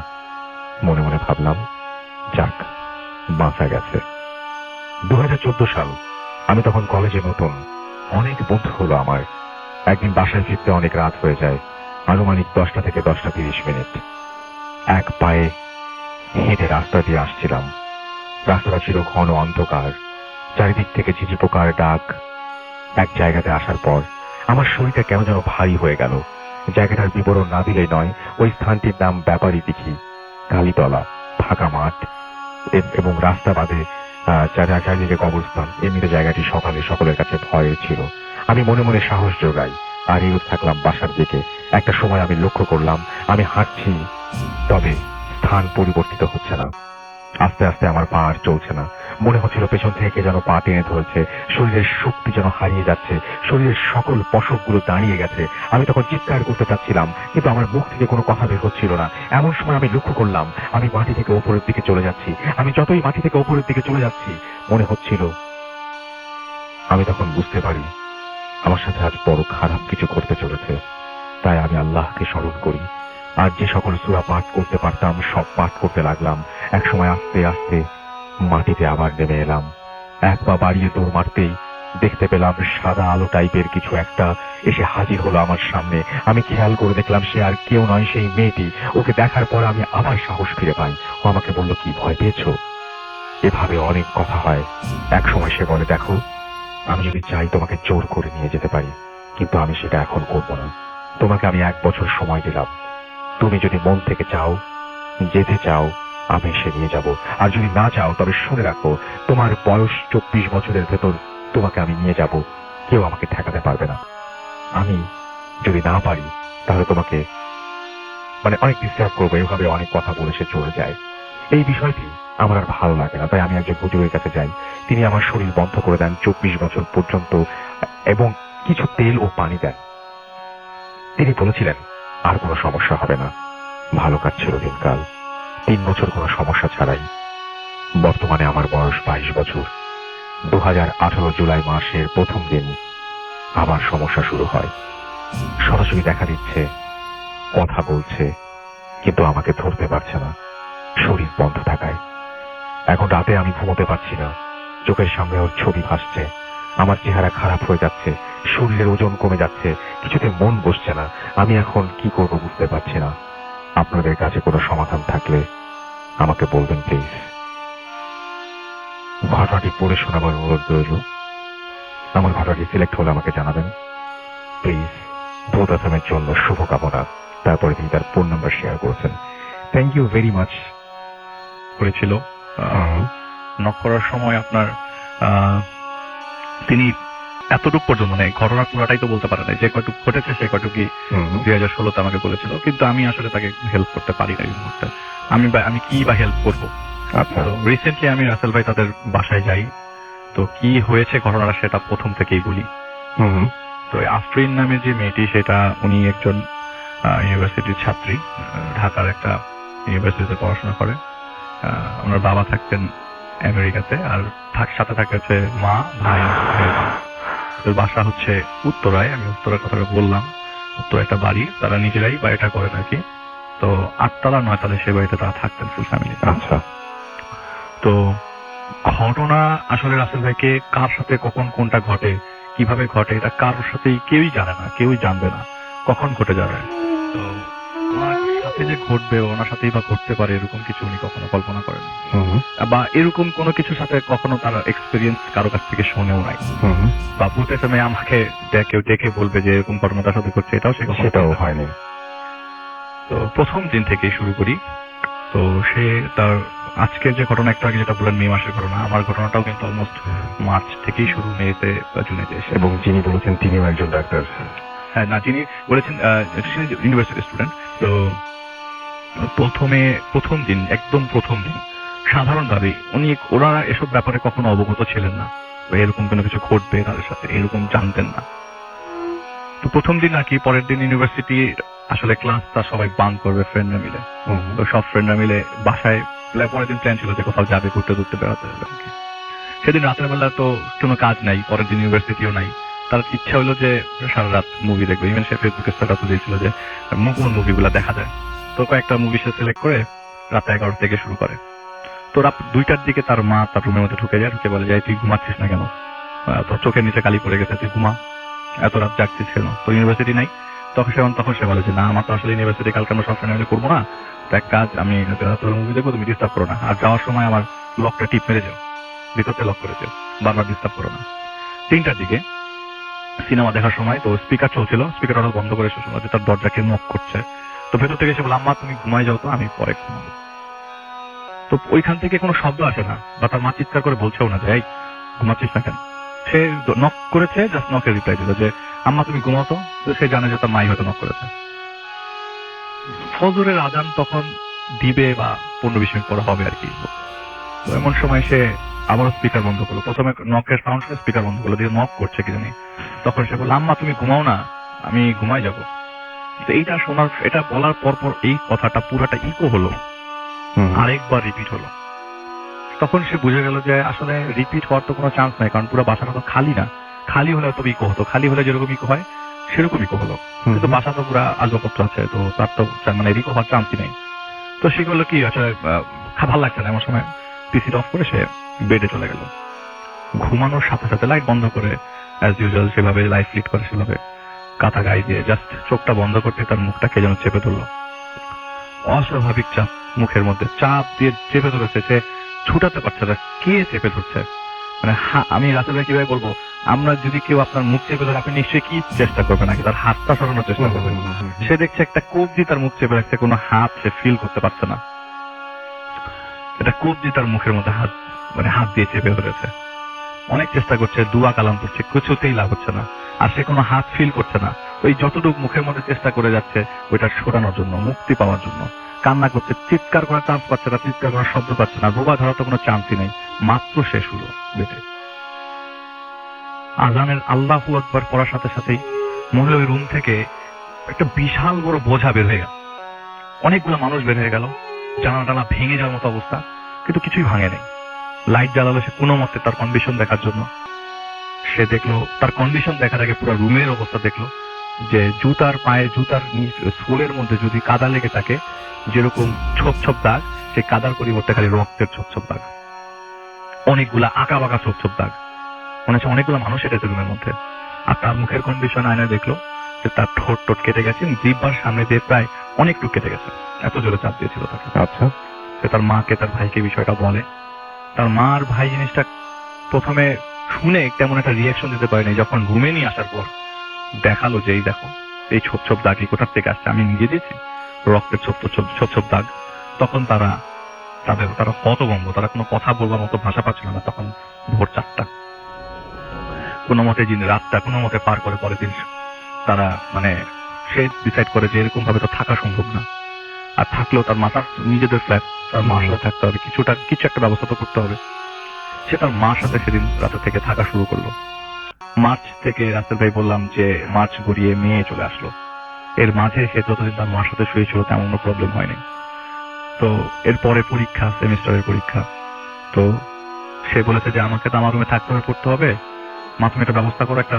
মনে মনে ভাবলাম, যাক, বাঁচা গেছে। 2014 সাল, আমি তখন কলেজে নতুন। অনেক বন্ধু হলো আমার। একদিন বাসায় ফিরতে অনেক রাত হয়ে যায়, আনুমানিক 10টা থেকে 10টা 30 মিনিট। এক পায়ে হেঁটে রাস্তা দিয়ে আসছিলাম। রাস্তাটা ছিল ঘন অন্ধকার, চারিদিক থেকে ঝিঝি পোকার ডাক। এক জায়গাতে আসার পর আমার শরীরটা কেন যেন ভারী হয়ে গেল। জায়গাটার বিবরণ না দিলেই নয়, ওই স্থানটির নাম ব্যাপারী দিঘি। কালীতলা, ফাঁকা মাঠ এবং রাস্তা বাদে চারিদিকে কবরস্থান। এমনিতে জায়গাটি সকালে সকলের কাছে ভয়ের ছিল। আমি মনে মনে সাহস জোগাই আর এগোতে থাকলাম বাসার দিকে। একটা সময় আমি লক্ষ্য করলাম আমি হাঁটছি, তবে স্থান পরিবর্তিত হচ্ছে না। আস্তে আস্তে আমার পা আর চলছে না। মনে হচ্ছিল পেছন থেকে যেন পা টেনে ধরেছে। শরীরের শক্তি যেন হারিয়ে যাচ্ছে, শরীরের সকল পশকগুলো দাঁড়িয়ে গেছে। আমি তখন চিৎকার করতে চাচ্ছিলাম, কিন্তু আমার মুখ থেকে কোনো কথা বের হচ্ছিল না। এমন সময় আমি লক্ষ্য করলাম আমি মাটি থেকে ওপরের দিকে চলে যাচ্ছি। আমি যতই মাটি থেকে ওপরের দিকে চলে যাচ্ছি, মনে হচ্ছিল, আমি তখন বুঝতে পারি আমার সাথে আজ বড় খারাপ কিছু করতে চলেছে। তাই আমি আল্লাহকে স্মরণ করি আর যে সকল সূরা পাঠ করতে পারতাম সব পাঠ করতে লাগলাম। এক সময় আস্তে আস্তে মাটিতে আবার নেমে এলাম। এক পা বাড়িয়ে দৌড় মারতেই দেখতে পেলাম সাদা আলো টাইপের কিছু একটা এসে হাজির হলো আমার সামনে। আমি খেয়াল করে দেখলাম সে আর কেউ নয়, সেই মেয়েটি। ওকে দেখার পর আমি আবার সাহস ফিরে পাই। ও আমাকে বলল, কি ভয় পেয়েছো? এভাবে অনেক কথা হয়। এক সময় সে বলে, দেখো, আমি যদি চাই তোমাকে জোর করে নিয়ে যেতে পারি, কিন্তু আমি সেটা এখন করব না। তোমাকে আমি 1 বছর সময় দিলাম। তুমি যদি মন থেকে চাও, যেতে চাও, আমি এসে নিয়ে যাব। আর যদি না চাও, তবে শুনে রাখো, তোমার বয়স 24 বছরের ভেতর তোমাকে আমি নিয়ে যাব। কেউ আমাকে ঠেকাতে পারবে না। আমি যদি না পারি, তাহলে তোমাকে অনেক ডিস্টার্ব করবো। এভাবে অনেক কথা বলে সে চলে যায়। এই বিষয়টি আমার আর ভালো লাগে না, তাই আমি একজন হুজুরের কাছে যাই। তিনি আমার শরীর বন্ধ করে দেন 24 বছর পর্যন্ত এবং কিছু তেল ও পানি দেন। তিনি বলেছিলেন আর কোনো সমস্যা হবে না। ভালো কাটছিল দিনকাল, 3 বছর কোনো সমস্যা ছাড়াই। বর্তমানে আমার বয়স 22 বছর। 2018 জুলাই মাসের প্রথম দিন আবার সমস্যা শুরু হয়। সরাসরি দেখা দিচ্ছে, কথা বলছে, কিন্তু আমাকে ধরতে পারছে না, শরীর বন্ধ থাকায়। এখন রাতে আমি ঘুমোতে পারছি না। চোখের সামনে ওর ছবি ভাসছে। আমার চেহারা খারাপ হয়ে যাচ্ছে, শরীরের ওজন কমে যাচ্ছে, কিছুতে মন বসছে না। আমি এখন কি করব বুঝতে পারছি না। আপনাদের কাছে কোনো সমাধান থাকলে আমাকে বলবেন প্লিজ। ঘটনাটি পড়ে শোনাবার অনুরোধ রইল। আমার ঘটনাটি সিলেক্ট হলে আমাকে জানাবেন প্লিজ। ভূত আসামের জন্য শুভকামনা। তারপরে তিনি তার ফোন নাম্বার শেয়ার করেছেন। Thank you very much. করেছিল নক করার সময় আপনার তিনি এতটুকু পর্যন্ত মানে ঘটনার পুরাটাই তো বলতে পারে না, যে কয়টুকু ঘটেছে সে কয়টুকি 2016-তে আমাকে বলেছিল, কিন্তু আমি আসলে তাকে হেল্প করতে পারি না এই মুহূর্তে। আমি কি বা হেল্প করবো? আচ্ছা, রিসেন্টলি আমি রাসেল ভাই তাদের বাসায় যাই, তো কি হয়েছে ঘটনাটা সেটা প্রথম থেকেই বলি। তো আফরিন নামে যে মেয়েটি, সেটা উনি একজন ইউনিভার্সিটির ছাত্রী, ঢাকার একটা ইউনিভার্সিটিতে পড়াশোনা করে। ওনার বাবা থাকতেন আমেরিকাতে, আর সাথে থাকে হচ্ছে মা, ভাই। ওর বাসা হচ্ছে উত্তরায়। আমি উত্তরার কথাটা বললাম। উত্তরা একটা বাড়ি, তারা নিজেরাই বাড়িটা করেন আর কি। তো 8তলা 9তলা সে বাড়িতে তারা থাকতেন ফুল ফ্যামিলি। আচ্ছা, তো ঘটনা আসলে রাসেল ভাইকে কার সাথে কখন কোনটা ঘটে, কিভাবে ঘটে, এটা কারোর সাথেই কেউই জানে না, কেউই জানবে না কখন ঘটে যাবে। তো ওনার সাথে যে ঘটবে, ওনার সাথেই বা ঘটতে পারে এরকম কিছু উনি কখনো কল্পনা করেন, বা এরকম কোনো কিছুর সাথে কখনো তার এক্সপিরিয়েন্স কারো কাছ থেকে শুনেও নাই। বা ভূতের সময় আমাকে কেউ দেখে বলবে যে এরকম ঘটনা তার সাথে ঘটছে, সেটাও হয়নি। তো প্রথম দিন থেকেই শুরু করি। তো সে তার আজকে যে ঘটনা একটু আগে যেটা বললেন মে মাসের ঘটনা, আমার ঘটনাটাও কিন্তু অলমোস্ট মার্চ থেকেই শুরু, মেতে বা জুনেতে এসে। এবং যিনি বলেছেন তিনিও একজন ডাক্তার। হ্যাঁ, না, যিনি বলেছেন ইউনিভার্সিটি স্টুডেন্ট। তো প্রথম দিন, একদম প্রথম দিন সাধারণভাবে ওনারা এসব ব্যাপারে কখনো অবগত ছিলেন না, বা এরকম কোনো কিছু ঘটবে তাদের সাথে এরকম জানতেন না। তো প্রথম দিন আর কি, পরের দিন ইউনিভার্সিটি আসলে ক্লাসটা সবাই বাঙ্ক করবে ফ্রেন্ডরা মিলে। তো সব ফ্রেন্ডরা মিলে বাসায়, পরের দিন প্ল্যান ছিল যে কোথাও যাবে, ঘুরতে বেড়াতে যাবে। সেদিন রাতের বেলা তো কোনো কাজ নাই, পরের দিন ইউনিভার্সিটিও নাই। তার ইচ্ছা হলো যে সারা রাত মুভি দেখবে। ইভেন সে ফেসবুকে স্ট্যাটাস দিয়েছিল যে কোন মুভিগুলো দেখা যায়। তো কয়েকটা মুভি সে সিলেক্ট করে রাত 11 থেকে শুরু করে। তো রাত 2টার দিকে তার মা তার রুমের মধ্যে ঢুকে যায়, ঢুকে বলে যায়, তুই ঘুমাচ্ছিস না কেন? তোর চোখের নিচে কালি পড়ে গেছে, তুই ঘুমা, এত রাত জাগছিস কেন? তো ইউনিভার্সিটি নাই। তখন সে বলে যে না, আমার তো আসলে ইউনিভার্সিটি কালকে আমরা সব ফ্রেন্ড করবো না, তো এক কাজ, আমি মুভি দেখবো, তুমি ডিস্টার্ব করো না, আর যাওয়ার সময় আমার লকটা টিপ মেরে যাও, ভিতরতে লক করে যাও, বারবার ডিস্টার্ব করো না। 3টার দিকে সিনেমা দেখার সময় তো স্পিকার চলছিল, স্পিকার ওরা বন্ধ করে শোনা যে তার দরজাকে নক করছে। তো ভেতর থেকে এসে বলে, আম্মা তুমি ঘুমাই যাও তো, আমি পরে ঘুমাবো। তো ওইখান থেকে কোনো শব্দ আসে না, বা তার মা চিৎকার করে বলছেও না যে এই ঘুমাচ্ছিস না কেন। সে নক করেছে, জাস্ট নকের রিপ্লাই দিল যে আম্মা তুমি ঘুমাও তো। সে জানে যে তার মাই হয়তো নক করেছে। ফজরের আজান তখন দিবে বা 15-20 মিনিট পরে হবে আর কি। তো এমন সময় সে আবারও স্পিকার বন্ধ করলো। প্রথমে নকের সাউন্ড শুনে স্পিকার বন্ধ করলো, দিয়ে নক করছে কি জানি। তখন সে বলল, আম্মা তুমি ঘুমাও না, আমি ঘুমাই যাবো। এইটা শোনার, এটা বলার পর এই কথাটা পুরাটা ইকো হলো, আরেকবার রিপিট হলো। তখন সে বুঝে গেল যে আসলে রিপিট হওয়ার তো কোনো চান্স নাই, কারণ পুরো বাসাটা তো খালি না। খালি হলে তবে ইকো হতো, খালি হলে যেরকম ইকো হয় সেরকম ইকো হলো। কিন্তু বাসা তো পুরো আসবাবপত্র আছে, তো তার তো মানে ইকো হওয়ার চান্সই নেই। তো সে করলো কি, আসলে ভালো লাগছে না, এমন সময় পিসিটা অফ করে সে বেডে চলে গেল। ঘুমানোর সাথে সাথে লাইট বন্ধ করে অ্যাজ ইউজুয়াল সেভাবে লাইফ লিড করে, সেভাবে কাঁথা গায়ে দিয়ে জাস্ট চোখটা বন্ধ করতে তার মুখটা কে যেন চেপে ধরলো। অস্বাভাবিক চাপ মুখের মধ্যে, চাপ দিয়ে চেপে ধরেছে। সে ছুটাতে পারছে না, কে চেপে ধরছে। মানে আমি রাতে কিভাবে বলবো, আমরা যদি কেউ আপনার মুখ চেপে ধরে, আপনি নিশ্চয়ই কি চেষ্টা করবেন, নাকি তার হাতটা সরানোর চেষ্টা করবেন। সে দেখছে একটা কবজি তার মুখ চেপে রাখছে, কোনো হাত সে ফিল করতে পারছে না। এটা কবজি তার মুখের মধ্যে হাত দিয়ে চেপে ধরেছে। অনেক চেষ্টা করছে, দুয়া কালাম করছে, কিছুতেই লাভ হচ্ছে না। আর সে কোনো হাত ফিল করছে না। ওই যতটুকু মুখের মধ্যে চেষ্টা করে যাচ্ছে ওইটা সরানোর জন্য, মুক্তি পাওয়ার জন্য কান্না করছে। চিৎকার করার চান্স পাচ্ছে না, চিৎকার করার শব্দ পাচ্ছে না, বোবা ধরার তো কোনো চান্সই নেই। মাত্র শেষ হলো বেটে। আজানের আল্লাহু আকবার পড়ার সাথে সাথেই মহিলা ওই রুম থেকে একটা বিশাল বড় বোঝা বের হয়ে গেল। অনেকগুলো মানুষ বের হয়ে গেল, জানালা টানা ভেঙে যাওয়ার মতো অবস্থা, কিন্তু কিছুই ভাঙে নেই। লাইট জ্বালালো সে কোনো মতে তার কন্ডিশন দেখার জন্য। সে দেখলো তার কন্ডিশন দেখার আগে পুরো রুমের অবস্থা দেখলো, যে জুতার সোলের মধ্যে যদি কাদা লেগে থাকে, যেরকম ছোপ ছোপ দাগ, সেই কাদার পরিবর্তে খালি রক্তের ছোপ ছোপ দাগ, অনেকগুলা আঁকা বাঁকা ছোপ ছোপ দাগ। মনে হচ্ছে অনেকগুলো মানুষ এসেছে রুমের মধ্যে। আর তার মুখের কন্ডিশন আয়নায় দেখলো যে তার ঠোঁট কেটে গেছে, জিহ্বার সামনে দিয়ে প্রায় অনেকটুকু কেটে গেছে, এত জোরে চাপ দিয়েছিল তাকে। আচ্ছা, সে তার মাকে, তার ভাইকে বিষয়টা বলে। তার মা আর ভাই জিনিসটা প্রথমে শুনে তেমন একটা রিয়াকশন দিতে পারেনি। যখন রুমে নিয়ে আসার পর দেখালো যে এই দেখো, এই ছোপ ছোপ দাগ কোথার থেকে আসছে, আমি নিজে দিয়েছি রক্তের ছোপ ছোপ দাগ। তখন তারা হতভম্ব, তারা কোনো কথা বলবার মতো ভাষা পাচ্ছিল না। তখন ভোর 4টা, কোনো মতে রাতটা কোনো মতে পার করে পরের দিন তারা সে ডিসাইড করে যে এরকম ভাবে তো থাকা সম্ভব না। আর থাকলেও তার মাতার নিজেদের ফ্ল্যাট, তার মার সাথে থাকতে হবে, কিছু একটা ব্যবস্থা তো করতে হবে। সে তার মার সাথে সেদিন রাতে থেকে থাকা শুরু করলো। মার্চ থেকে, রাসেল ভাই বললাম যে মার্চ গড়িয়ে মে চলে আসলো। এর মাঝে সে যতদিন তার মার সাথে শুয়েছিল তেমন কোনো প্রবলেম হয়নি। তো এরপরে পরীক্ষা, সেমিস্টারের পরীক্ষা। তো সে বলেছে যে আমাকে তো আমার রুমে থাকতে হবে, পড়তে হবে, মা তুমি একটা ব্যবস্থা করো, একটা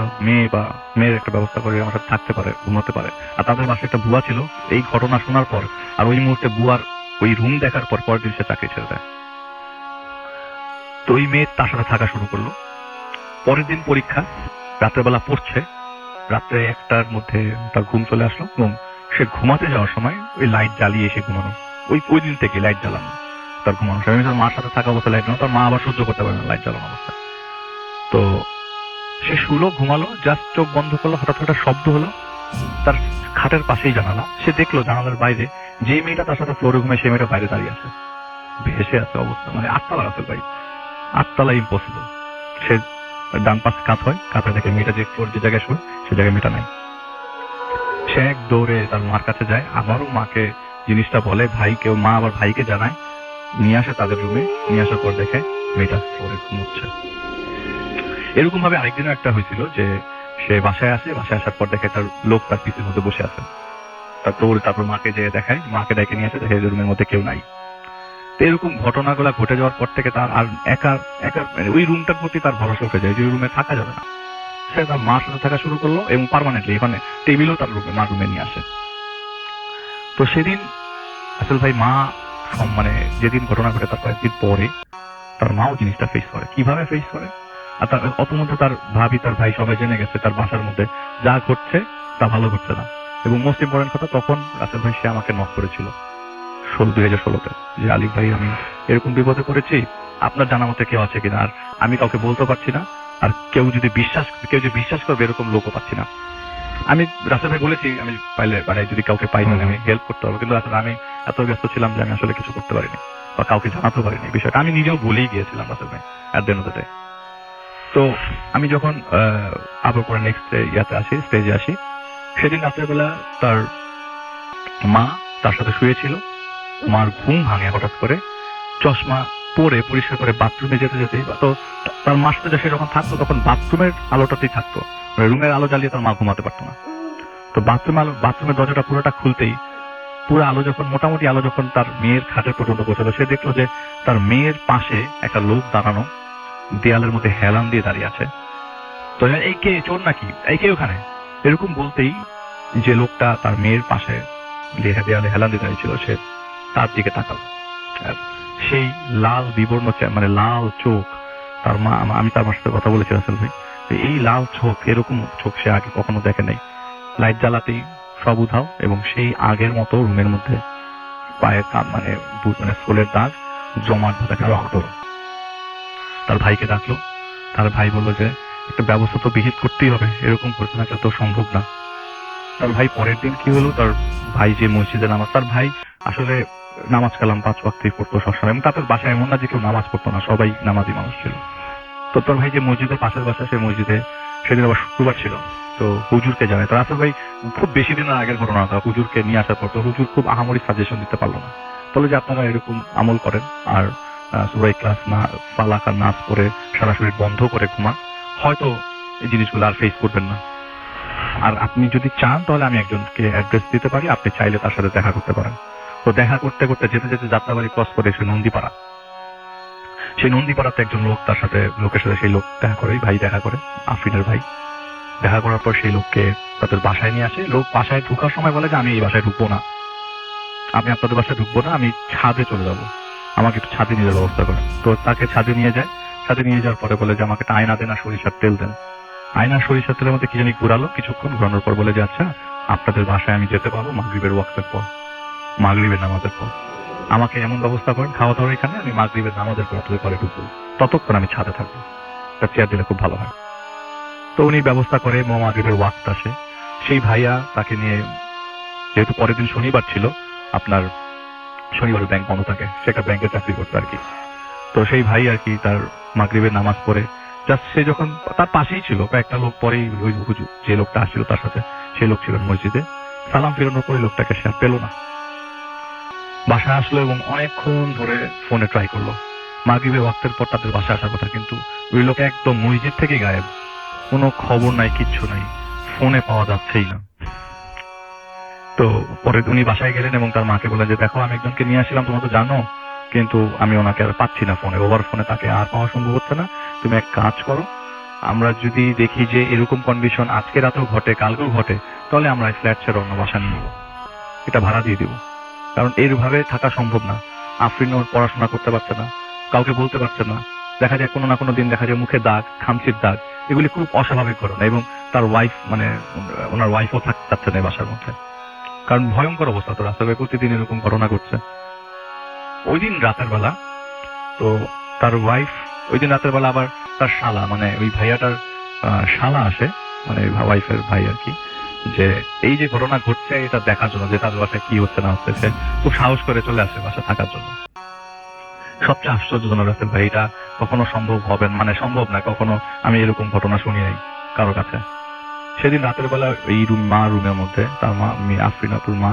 মেয়ের একটা ব্যবস্থা করে আমার সাথে থাকতে পারে, ঘুমাতে পারে। আর তাদের বাসায় একটা বুয়া ছিল। এই ঘটনা শোনার পর আর ওই মুহূর্তে বুয়ার ওই রুম দেখার পর পরের দিন সে চাকরি ছেড়ে দেয়। তো ওই মেয়ে তার সাথে থাকা শুরু করলো। পরের দিন পরীক্ষা, রাত্রেবেলা পড়ছে। রাত্রে 1টার মধ্যে তার ঘুম চলে আসলো এবং সে ঘুমাতে যাওয়ার সময় ওই লাইট জ্বালিয়ে এসে ঘুমানো। ওই দিন থেকে লাইট জ্বালানো তার ঘুমানো। তার মার সাথে থাকা অবস্থা লাইট জ্বালানো, তার মা আবার সহ্য করতে পারে না লাইট জ্বালানো অবস্থা। তো সে শুলো, ঘুমালো, জাস্ট চোখ বন্ধ করলো, হঠাৎ একটা শব্দ হলো তার খাটের পাশেই জানালা। সে দেখলো জানালার বাইরে যে মেয়েটা তার সাথে ফ্লোরে ঘুমে, সেই মেয়েটা বাইরে দাঁড়িয়ে আছে। ভেসে আছে অবস্থা, মানে 8 তলা রাসেল ভাই, 8 তলা ইম্পসিবল। সে ডান পাশে কাত হয়, কাতে দেখে মেয়েটা যে ফ্লোর যে জায়গায় শোয় সে জায়গায় মেয়েটা নাই। সে এক দৌড়ে তার মার কাছে যায়, আবারও মাকে জিনিসটা বলে, ভাইকেও মা আবার ভাইকে জানায়, নিয়ে আসে তাদের রুমে, নিয়ে আসার পর দেখে মেয়েটা ফ্লোরে ঘুমোচ্ছে। এরকম ভাবে আরেকদিনও একটা হয়েছিল যে সে বাসায় আসে, বাসায় আসার পর দেখে তার লোক তার পিসির মধ্যে বসে আছে। তারপর মাকে যেয়ে দেখায়, মাকে ডেকে নিয়ে আসে, দেখে রুমের মধ্যে কেউ নাই। তো এরকম ঘটনাগুলো ঘটে যাওয়ার পর থেকে তার আর একা মানে ওই রুমটার প্রতি তার ভরসা উঠে যায় যে ওই রুমে থাকা যাবে না। সে তার মার সাথে থাকা শুরু করলো এবং পার্মানেন্টলি এখানে টেবিলও তার রুমে মার রুমে নিয়ে আসে। তো সেদিন আসল ভাই মা মানে যেদিন ঘটনা ঘটে তার কয়েকদিন পরে তার মাও জিনিসটা ফেস করে। কিভাবে ফেস করে? আর তার অত মধ্যে তার ভাবি তার ভাই সবাই জেনে গেছে তার বাসার মধ্যে যা ঘটছে তা ভালো ঘটছে না। এবং মোস্ট ইম্পর্টেন্ট কথা, তখন রাসেল ভাই সে আমাকে নক করেছিল 2016-তে যে আলিফ ভাই আমি এরকম বিপদে পড়েছি, আপনার জানা মতে কেউ আছে কিনা। আর আমি কাউকে বলতে পারছি না, আর কেউ যে বিশ্বাস করবে এরকম লোকও পাচ্ছি না। আমি রাসেল ভাই বলেছি আমি পাইলে মানে যদি কাউকে পাই না আমি হেল্প করতে পারবো, কিন্তু আসলে আমি এত ব্যস্ত ছিলাম যে আমি আসলে কিছু করতে পারিনি বা কাউকে জানাতে পারিনি বিষয়টা। আমি নিজেও ভুলেই গিয়েছিলাম রাসেল ভাই at the end of the day. তো আমি যখন আবার পরে নেক্সট স্টেজে আসি, সেদিন রাত্রেবেলা তার মা তার সাথে শুয়েছিল। মার ঘুম ভাঙে হঠাৎ করে, চশমা পরে পরিষ্কার করে বাথরুমে যেতে যেতে, তো তার মার সাথে সে যখন থাকতো তখন বাথরুমের আলোটাতেই থাকতো, রুমের আলো জ্বালিয়ে তার মা ঘুমাতে পারতো না। তো বাথরুমের দরজাটা পুরোটা খুলতেই পুরো আলো যখন মোটামুটি আলো যখন তার মেয়ের খাটের পর্যন্ত পৌঁছালো, সে দেখলো যে তার মেয়ের পাশে একটা লোক দাঁড়ানো, দেয়ালের মধ্যে হেলান দিয়ে দাঁড়িয়ে আছে। তো এই কে, চোর নাকি, এই কে ওখানে, এরকম বলতেই যে লোকটা তার মেয়ের পাশে দেয়ালে হেলান দিয়ে দাঁড়িয়ে ছিল সে তার দিকে তাকাল। সেই লাল বিবর্ণ মানে লাল চোখ, তার মা, আমি তার মার সাথে কথা বলেছি রাসেল ভাই, এই লাল চোখ, এরকম চোখ সে আগে কখনো দেখে নাই। লাইট জ্বালাতেই সব উধাও এবং সেই আগের মতো রুমের মধ্যে পায়ের মানে সোলের দাগ জমাট বাঁধা রক্ত। তার ভাইকে ডাকলো, তার ভাই বললো যে একটা ব্যবস্থা তো বিহিত করতেই হবে, এরকম করতে না তো সম্ভব না। তার ভাই পরের দিন কি হলো, তার ভাই যে মসজিদে নামাজ, তার ভাই আসলে নামাজ কালাম 5 ওয়াক্তই পড়তো সবসময়, এবং তাদের বাসায় এমন না যে কেউ নামাজ পড়তো না, সবাই নামাজি মানুষ ছিল। তো তার ভাই যে মসজিদের পাশের বাসা, সেই মসজিদে সেদিন আবার শুক্রবার ছিল, তো হুজুরকে জানায়। তো রাসেল ভাই খুব বেশি দিনের আগের ঘটনা, হুজুরকে নিয়ে আসার পর তো হুজুর খুব আহামরি সাজেশন দিতে পারলো না, বলে যে আপনারা এরকম আমল করেন আর সূরা ইখলাস না ফালাক আর নাস পড়ে সারা শরীর বন্ধ করে ঘুমান, হয়তো এই জিনিসগুলো আর ফেস করবেন না। আর আপনি যদি চান তাহলে আমি একজনকে অ্যাড্রেস দিতে পারি, আপনি চাইলে তার সাথে দেখা করতে পারেন। তো দেখা করতে করতে যেতে যেতে যাত্রাবাড়ি ক্রস করে এসে নন্দীপাড়া, সেই নন্দীপাড়াতে একজন লোকের সাথে সেই লোক দেখা করে, ভাই দেখা করে, আফরিনের ভাই দেখা করার পর সেই লোককে তাদের বাসায় নিয়ে আসে। লোক বাসায় ঢুকার সময় বলে যে আমি এই বাসায় ঢুকবো না, আমি আপনাদের বাসায় ঢুকবো না, আমি ছাদে চলে যাবো, আমাকে একটু ছাদে নিয়ে যাওয়ার ব্যবস্থা করেন। তো তাকে ছাদে নিয়ে যায়, ছাদে নিয়ে যাওয়ার পরে বলে যে আমাকে একটা আয়না দেন আর সরিষার তেল দেন। আয়না সরিষার তেলের মধ্যে কি জানি ঘুরালো, কিছুক্ষণ ঘুরানোর পর বলে যে আচ্ছা আপনাদের বাসায় আমি যেতে পারবো মাগরিবের ওয়াক্তের পর, মাগরিবের নামাজের পর, আমাকে এমন ব্যবস্থা করেন খাওয়া দাওয়ার এখানে, আমি মাগরিবের নামাজের পর আপনাদের ঘরে ঢুকবো, ততক্ষণ আমি ছাদে থাকবো, তার চেয়ার দিলে খুব ভালো হয়। তো উনি ব্যবস্থা করে, মাগরিবের ওয়াক্ত আসে, সেই ভাইয়া তাকে নিয়ে, যেহেতু পরের দিন শনিবার ছিল, আপনার শনিবার ব্যাংক বন্ধ থাকে, সে একটা ব্যাংকে চাকরি করতো আর কি। তো সেই ভাই আর কি তার মাগরিবের নামাজ পড়ে জাস্ট, সে যখন তার পাশেই ছিল, কয়েকটা লোক পরেই ওই হুজুর যে লোকটা আসছিল তার সাথে, সেই লোক ছিল মসজিদে, সালাম ফেরানোর পরে লোকটাকে সে পেল না। বাসায় আসলো এবং অনেকক্ষণ ধরে ফোনে ট্রাই করলো, মাগরিবের ওয়াক্তের পর তাদের বাসায় আসার কথা, কিন্তু ওই লোক একদম মসজিদ থেকে গায়েব, কোনো খবর নাই, কিচ্ছু নাই, ফোনে পাওয়া যাচ্ছেই না। তো পরে উনি বাসায় গেলেন এবং তার মাকে বললেন যে দেখো আমি একজনকে নিয়ে আসছিলাম, তোমরা তো জানো, কিন্তু আমি ওনাকে আর পাচ্ছি না ফোনে, ওভার ফোনে তাকে আর পাওয়া সম্ভব হচ্ছে না, তুমি এক কাজ করো, আমরা যদি দেখি যে এরকম কন্ডিশন আজকে রাতেও ঘটে কালকেও ঘটে, তাহলে আমরা ফ্ল্যাট ছেড়ে অন্য বাসা নিয়ে নেবো, এটা ভাড়া দিয়ে দিব, কারণ এইভাবে থাকা সম্ভব না। আফরিন ওর পড়াশোনা করতে পারছে না, কাউকে বলতে পারছে না, দেখা যায় কোনো না কোনো দিন দেখা যায় মুখে দাগ, খামচির দাগ, এগুলি খুব অস্বাভাবিক ঘটনা। এবং তার ওয়াইফ মানে ওনার ওয়াইফও থাকতে চাচ্ছে না বাসার মধ্যে, কারণ ভয়ঙ্কর অবস্থা। তো রাস্তায় প্রতিদিন এরকম ঘটনা ঘটছে। ওই দিন রাতের বেলা তো তার ওয়াইফ, ওই দিন রাতের বেলা আবার তার শালা, মানে ওই ভাইয়াটার শালা আসে, মানে ওয়াইফের ভাই আর কি, যে এই যে ঘটনা ঘটছে এটা দেখার জন্য, যে তাদের বাসায় কি হচ্ছে না হচ্ছে, সে খুব সাহস করে চলে আসে বাসা থাকার জন্য। সবচেয়ে আশ্চর্যজনক রাসেল ভাই, এটা কখনো সম্ভব হবে না, মানে সম্ভব না, কখনো আমি এরকম ঘটনা শুনি নাই কারো কাছে। সেদিন রাতের বেলা এই মা রুমের মধ্যে, তার মা আফরিন আপুর মা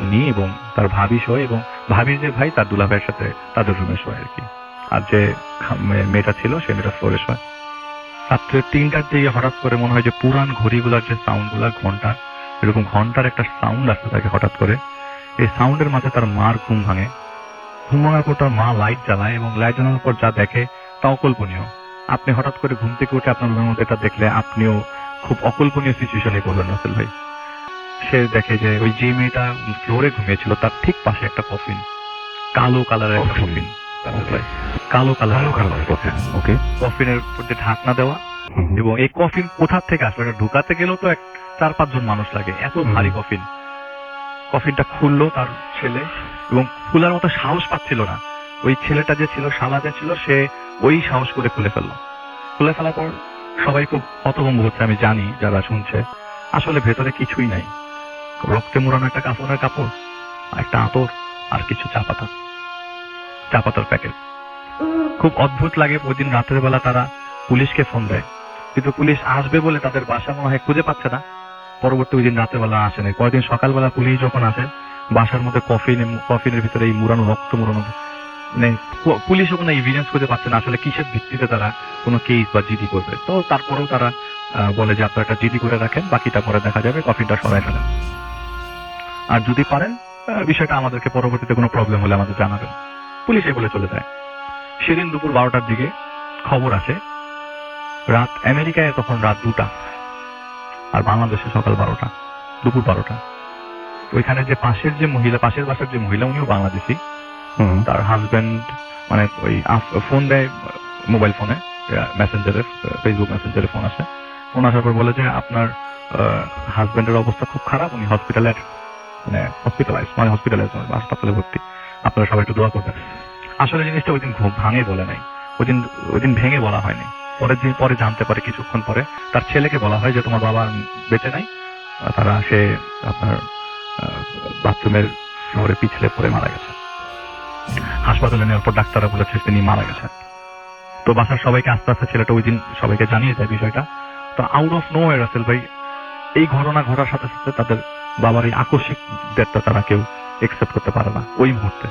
উনি এবং তার ভাবি শোয়, এবং ভাবির যে ভাই তার দুলা ভাইয়ের সাথে তাদের রুমে শোয় আর কি। আর যে মেয়েটা ছিল সে মেয়েটা ফ্লোরে শোয়। রাত্রে 3টার দিকে হঠাৎ করে মনে হয় যে পুরান ঘড়িগুলার যে সাউন্ড গুলা, ঘন্টা, এরকম ঘন্টার একটা সাউন্ড আসতে থাকে হঠাৎ করে। এই সাউন্ডের মাঝে তার মার ঘুম ভাঙে। ঘুম ভাঙার পর তার মা লাইট জ্বালায়, এবং লাইট জ্বালানোর পর যা দেখে তা অকল্পনীয়। আপনি হঠাৎ করে ঘুম থেকে উঠে আপনার রুমের মধ্যে এটা দেখলে আপনিও খুব অকল্পনীয় সিচুয়েশনে পড়বেন রাসেল ভাই। সে দেখে যে ওই যে মেয়েটা ফ্লোরে ঘুমিয়েছিল তার ঠিক পাশে একটা কফিন, কালো কালারের একটা কফিন, কালো কালারের কফিন। ওকে। কফিনের উপর যে ঢাকনা দেওয়া, এবং এই কফিন কোথা থেকে আসলে, এটা ঢুকাতে গেলেও তো 4-5 জন মানুষ লাগে, এত ভারী কফিন। কফিনটা খুললো তার ছেলে, এবং খোলার মতো সাহস পাচ্ছিল না। ওই ছেলেটা যে ছিল, শালা যে ছিল, সে ওই সাহস করে খুলে ফেললো। খুলে ফেলার পর সবাই খুব হতভম্ব হচ্ছে, আমি জানি যারা শুনছে। আসলে ভেতরে কিছুই নাই, রক্তে মোড়ানো একটা কাফনের কাপড়, একটা আতর, আর কিছু চা পাতার প্যাকেট। খুব অদ্ভুত লাগে। ওই দিন রাতের বেলা তারা পুলিশকে ফোন দেয়, কিন্তু পুলিশ আসবে বলে তাদের বাসা মনে হয় খুঁজে পাচ্ছে না। পরবর্তী ওই দিন রাতের বেলা আসে নাই। পরের দিন সকালবেলা পুলিশ যখন আসে, বাসার মধ্যে কফিনের ভিতরে এই মুড়ানো, রক্ত মোড়ানো, মানে পুলিশও কোনো এভিডেন্স খুঁজে পাচ্ছে না আসলে কিসের ভিত্তিতে তারা কোনো কেস বা জিডি করবে। তো তারপরেও তারা বলে যে আপনারা একটা জিডি করে রাখেন, বাকিটা পরে দেখা যাবে, কফিনটা সরাই ফেলেন। আর যদি পারেন বিষয়টা আমাদেরকে পরবর্তীতে কোনো প্রবলেম হলে আমাদের জানাবেন। পুলিশ বলে চলে যায়। সেদিন দুপুর 12টার দিকে খবর আসে, রাত আমেরিকায় তখন রাত 2টা, আর বাংলাদেশে সকাল 12টা, দুপুর 12টা। ওইখানে যে পাশের বাসার যে মহিলা, উনিও বাংলাদেশি। তার হাজবেন্ড মানে ওই ফোন দেয়, মোবাইল ফোনে, মেসেঞ্জারে, ফেসবুক মেসেঞ্জারে ফোন আসে। ফোন আসার পর বলে যে আপনার হাজবেন্ডের অবস্থা খুব খারাপ, উনি হসপিটালে হাসপাতালে ভর্তি, আপনারা সবাই একটু দোয়া করবেন। আসলে জিনিসটা ওই দিন ঘুম ভাঙে বলে নাই, ওই দিন ভেঙে বলা হয়নি। পরে জানতে পারে, কিছুক্ষণ পরে তার ছেলেকে বলা হয় যে তোমার বাবা বেঁচে নাই, সে আপনার বাথরুমের ফ্লোরে পিছলে পড়ে মারা গেছে। হাসপাতালে নেওয়ার পর ডাক্তাররা বলেছে তিনি মারা গেছেন। তো বাসার সবাইকে আস্তে আস্তে ছেলেটা ওই দিন সবাইকে জানিয়ে দেয় বিষয়টা। তো আউট অফ নোওয়্যার রাসেল ভাই, এই ঘটনা ঘটার সাথে সাথে তাদের বাবার এই আকস্মিক ডেথটা তারা কেউ একসেপ্ট করতে পারে না ওই মুহূর্তে।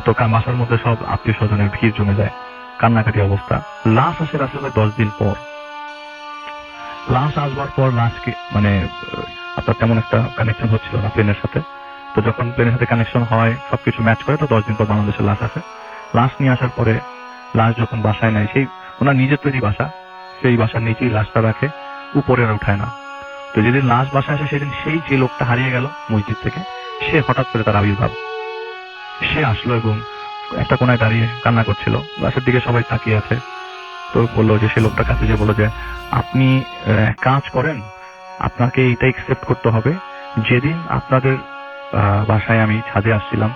তো বাসার মধ্যে সব আত্মীয় স্বজনের ভিড় জমে যায়, কান্নাকাটি অবস্থা। লাশ আসে রাসেল ভাই 10 দিন পর। লাশ আসবার পর লাশকে মানে আপনার তেমন একটা কানেকশন হচ্ছিল না প্লেনের সাথে। তো যখন প্লেনের সাথে কানেকশন হয়, সবকিছু ম্যাচ করে, তো 10 দিন পর বাংলাদেশে লাশ আসে। লাশ নিয়ে আসার পরে লাশ যখন বাসায় নেয়, সেই ওনার নিজের তৈরি বাসা, সেই বাসার নিচেই লাশটা রাখে, উপরে আর উঠায় না। তো যেদিন লাশ বাসায় আসে, সেদিন সেই যে লোকটা হারিয়ে গেল মসজিদ থেকে, সে হঠাৎ করে তার আবির্ভাব। সে আসলো এবং একটা কোনায় দাঁড়িয়ে কান্না করছিল, লাশের দিকে সবাই তাকিয়ে আছে। তো বললো যে, সে লোকটার কাছে যে বললো যে আপনি কাজ করেন, আপনাকে এটা একসেপ্ট করতে হবে, যেদিন আপনাদের বাসায় আমি ছাদে আসছিলাম,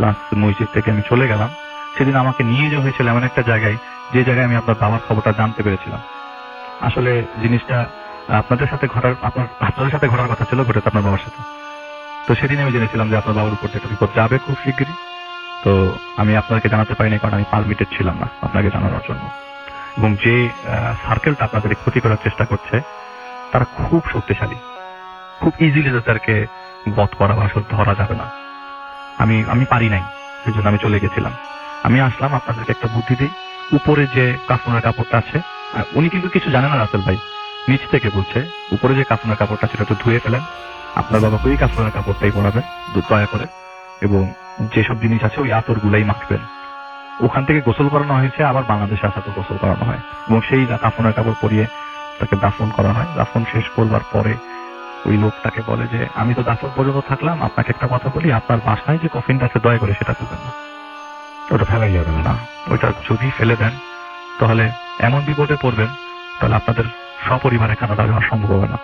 লাস্ট মসজিদ থেকে আমি চলে গেলাম, সেদিন আমাকে নিয়ে যাওয়া হয়েছিল এমন একটা জায়গায়, যে জায়গায় আমি আপনার বাবার খবরটা জানতে পেরেছিলাম। আসলে জিনিসটা আপনাদের সাথে ঘটার কথা ছিল, ঘটেছে আপনার বাবার সাথে। তো সেদিন আমি জেনেছিলাম যে আপনার বাবার উপর একটা বিপদ যাবে খুব শীঘ্রই। তো আমি আপনাকে জানাতে পারিনি, কারণ আমি পারমিটেড ছিলাম না আপনাকে জানানোর জন্য। এবং যে সার্কেলটা আপনাদের ক্ষতি করার চেষ্টা করছে, তারা খুব শক্তিশালী, খুব ইজিলি তাদেরকে বধ করা বা ধরা যাবে না। আমি পারি নাই, সেই জন্য আমি চলে গেছিলাম। আমি আসলাম আপনাদেরকে একটা বুদ্ধি দিই। উপরে যে কাফনের কাপড়টা আছে, উনি কিন্তু কিছু জানে না রাসেল ভাই, নিচ থেকে বলছে উপরে যে কাফনের কাপড়টা সেটা একটু ধুয়ে ফেলেন, আপনার বাবাকে ওই কাফনের কাপড়টাই পরাবেন দয়া করে, এবং যেসব জিনিস আছে ওই আতর গুলাই মাখবেন। ওখান থেকে গোসল করানো হয়েছে, আবার বাংলাদেশে আসা তো গোসল করানো হয়, এবং সেই কাফনের কাপড় পরিয়ে তাকে দাফন করা হয়। দাফন শেষ করবার পরে ওই লোকটাকে বলে যে আমি তো দাফন পর্যন্ত থাকলাম, আপনাকে একটা কথা বলি, আপনার বাসায় যে কফিনটা আছে দয়া করে সেটা তুলবেন না, ওটা ফেলাই যাবে না। ওইটা যদি ফেলে দেন তাহলে এমন বিপদে পড়বেন, তাহলে আপনাদের সপরিবারে কানাডা যাওয়া সম্ভব হবে না।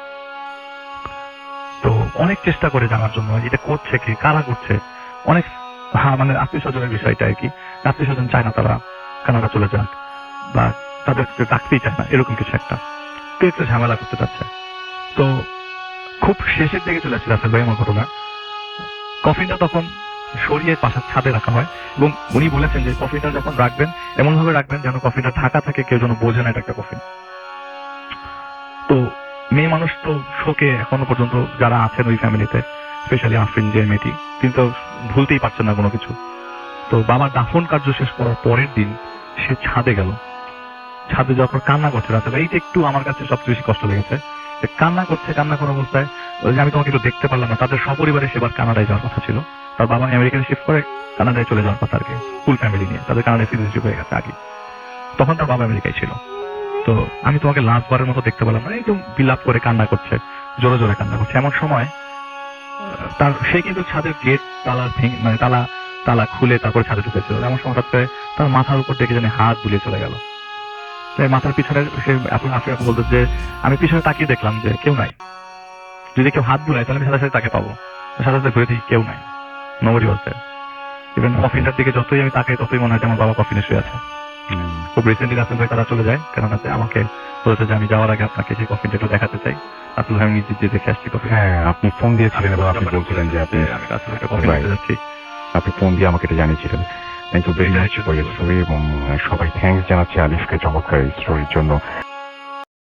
তো অনেক চেষ্টা করে জানার জন্য এটা করছে কি, কারা করছে, অনেক মানে আত্মীয় স্বজনের বিষয়টা আর কি। আত্মীয় স্বজন চায় না তারা কানাডা চলে যাক, বা তাদেরকে ডাকতেই চায় না, এরকম কিছু একটা ঝামেলা করতে চাচ্ছে। তো খুব শেষের দিকে চলে আসছে রাসেল ভাই আমার ঘটনা। কফিনটা তখন সরিয়ে পাশের ছাদে রাখা হয় এবং উনি বলেছেন যে কফিনটা যখন রাখবেন এমন ভাবে রাখবেন যেন কফিনটা ঢাকা থাকে, কেউ যেন বোঝে না এটা একটা কফিন। তো মেয়ে মানুষ তো শোকে এখনো পর্যন্ত যারা আছেন ওই ফ্যামিলিতে, স্পেশালি আফরিন যে মেয়েটি, তিনি তো ভুলতেই পারছেন না কোনো কিছু। তো বাবার দাফন কার্য শেষ করার পরের দিন সে ছাদে গেল, ছাদে যাওয়ার পর কান্না করছে রাতে। এইটা একটু আমার কাছে সবচেয়ে বেশি কষ্ট লেগেছে, যে কান্না করছে, কান্না করার অবস্থায় ওই যে আমি তোমাকে একটু দেখতে পারলাম না। তাদের সপরিবারে সেবার কানাডায় যাওয়ার কথা ছিল, তার বাবা আমেরিকায় শিফট করে কানাডায় চলে যাওয়ার কথা আর কি, ফুল ফ্যামিলি নিয়ে। তাদের কানাডায় সিটিজেনশিপ হয়ে গেছে আগে, তখন তার বাবা আমেরিকায় ছিল। তো আমি তোমাকে লাস্টবারের মতো দেখতে পেলাম না, একদম বিলাপ করে কান্না করছে, জোরে জোরে কান্না করছে। এমন সময় তার সে কিন্তু ছাদের গেট তালা মানে তালা খুলে তারপরে ছাদে ঢুকেছিল। এমন সময় হঠাৎ করে তার মাথার উপর দেখে জানি হাত বুলিয়ে চলে গেল। মাথার পিছনে সে আপনি বলতো যে আমি পিছনে তাকিয়ে দেখলাম যে কেউ নাই, যদি কেউ হাত বুলায় তাহলে আমি সাথে সাথে তাকে পাবো, সাথে সাথে ঘুরে দেখি কেউ নাই, নোবডি ওয়াজ দেয়ার। ইভেন কফিনটার দিকে যতই আমি তাকাই ততই মনে হয় যে আমার বাবা কফিনে শুয়ে আছে। খুব রিসেন্টলি রাসেল ভাই তারা চলে যায়, কেননা আমাকে বলেছে যে আমি যাওয়ার আগে আপনাকে সেই কফিনটা একটু দেখাতে চাই। রাসেল ভাই আমি নিজে যে দেখে আসছি কফিন। হ্যাঁ, আপনি ফোন দিয়েছিলেন এবং আপনি বলছিলেন যে আপনি আমি রাসেল ভাইকে কফিন দিতে যাচ্ছি। আপনি ফোন দিয়ে আমাকে এটা জানিয়েছিলেন। Thank you very much for your story, এবং সবাই থ্যাঙ্কস জানাচ্ছি আলিফকে চমৎকার এই স্টোরির জন্য।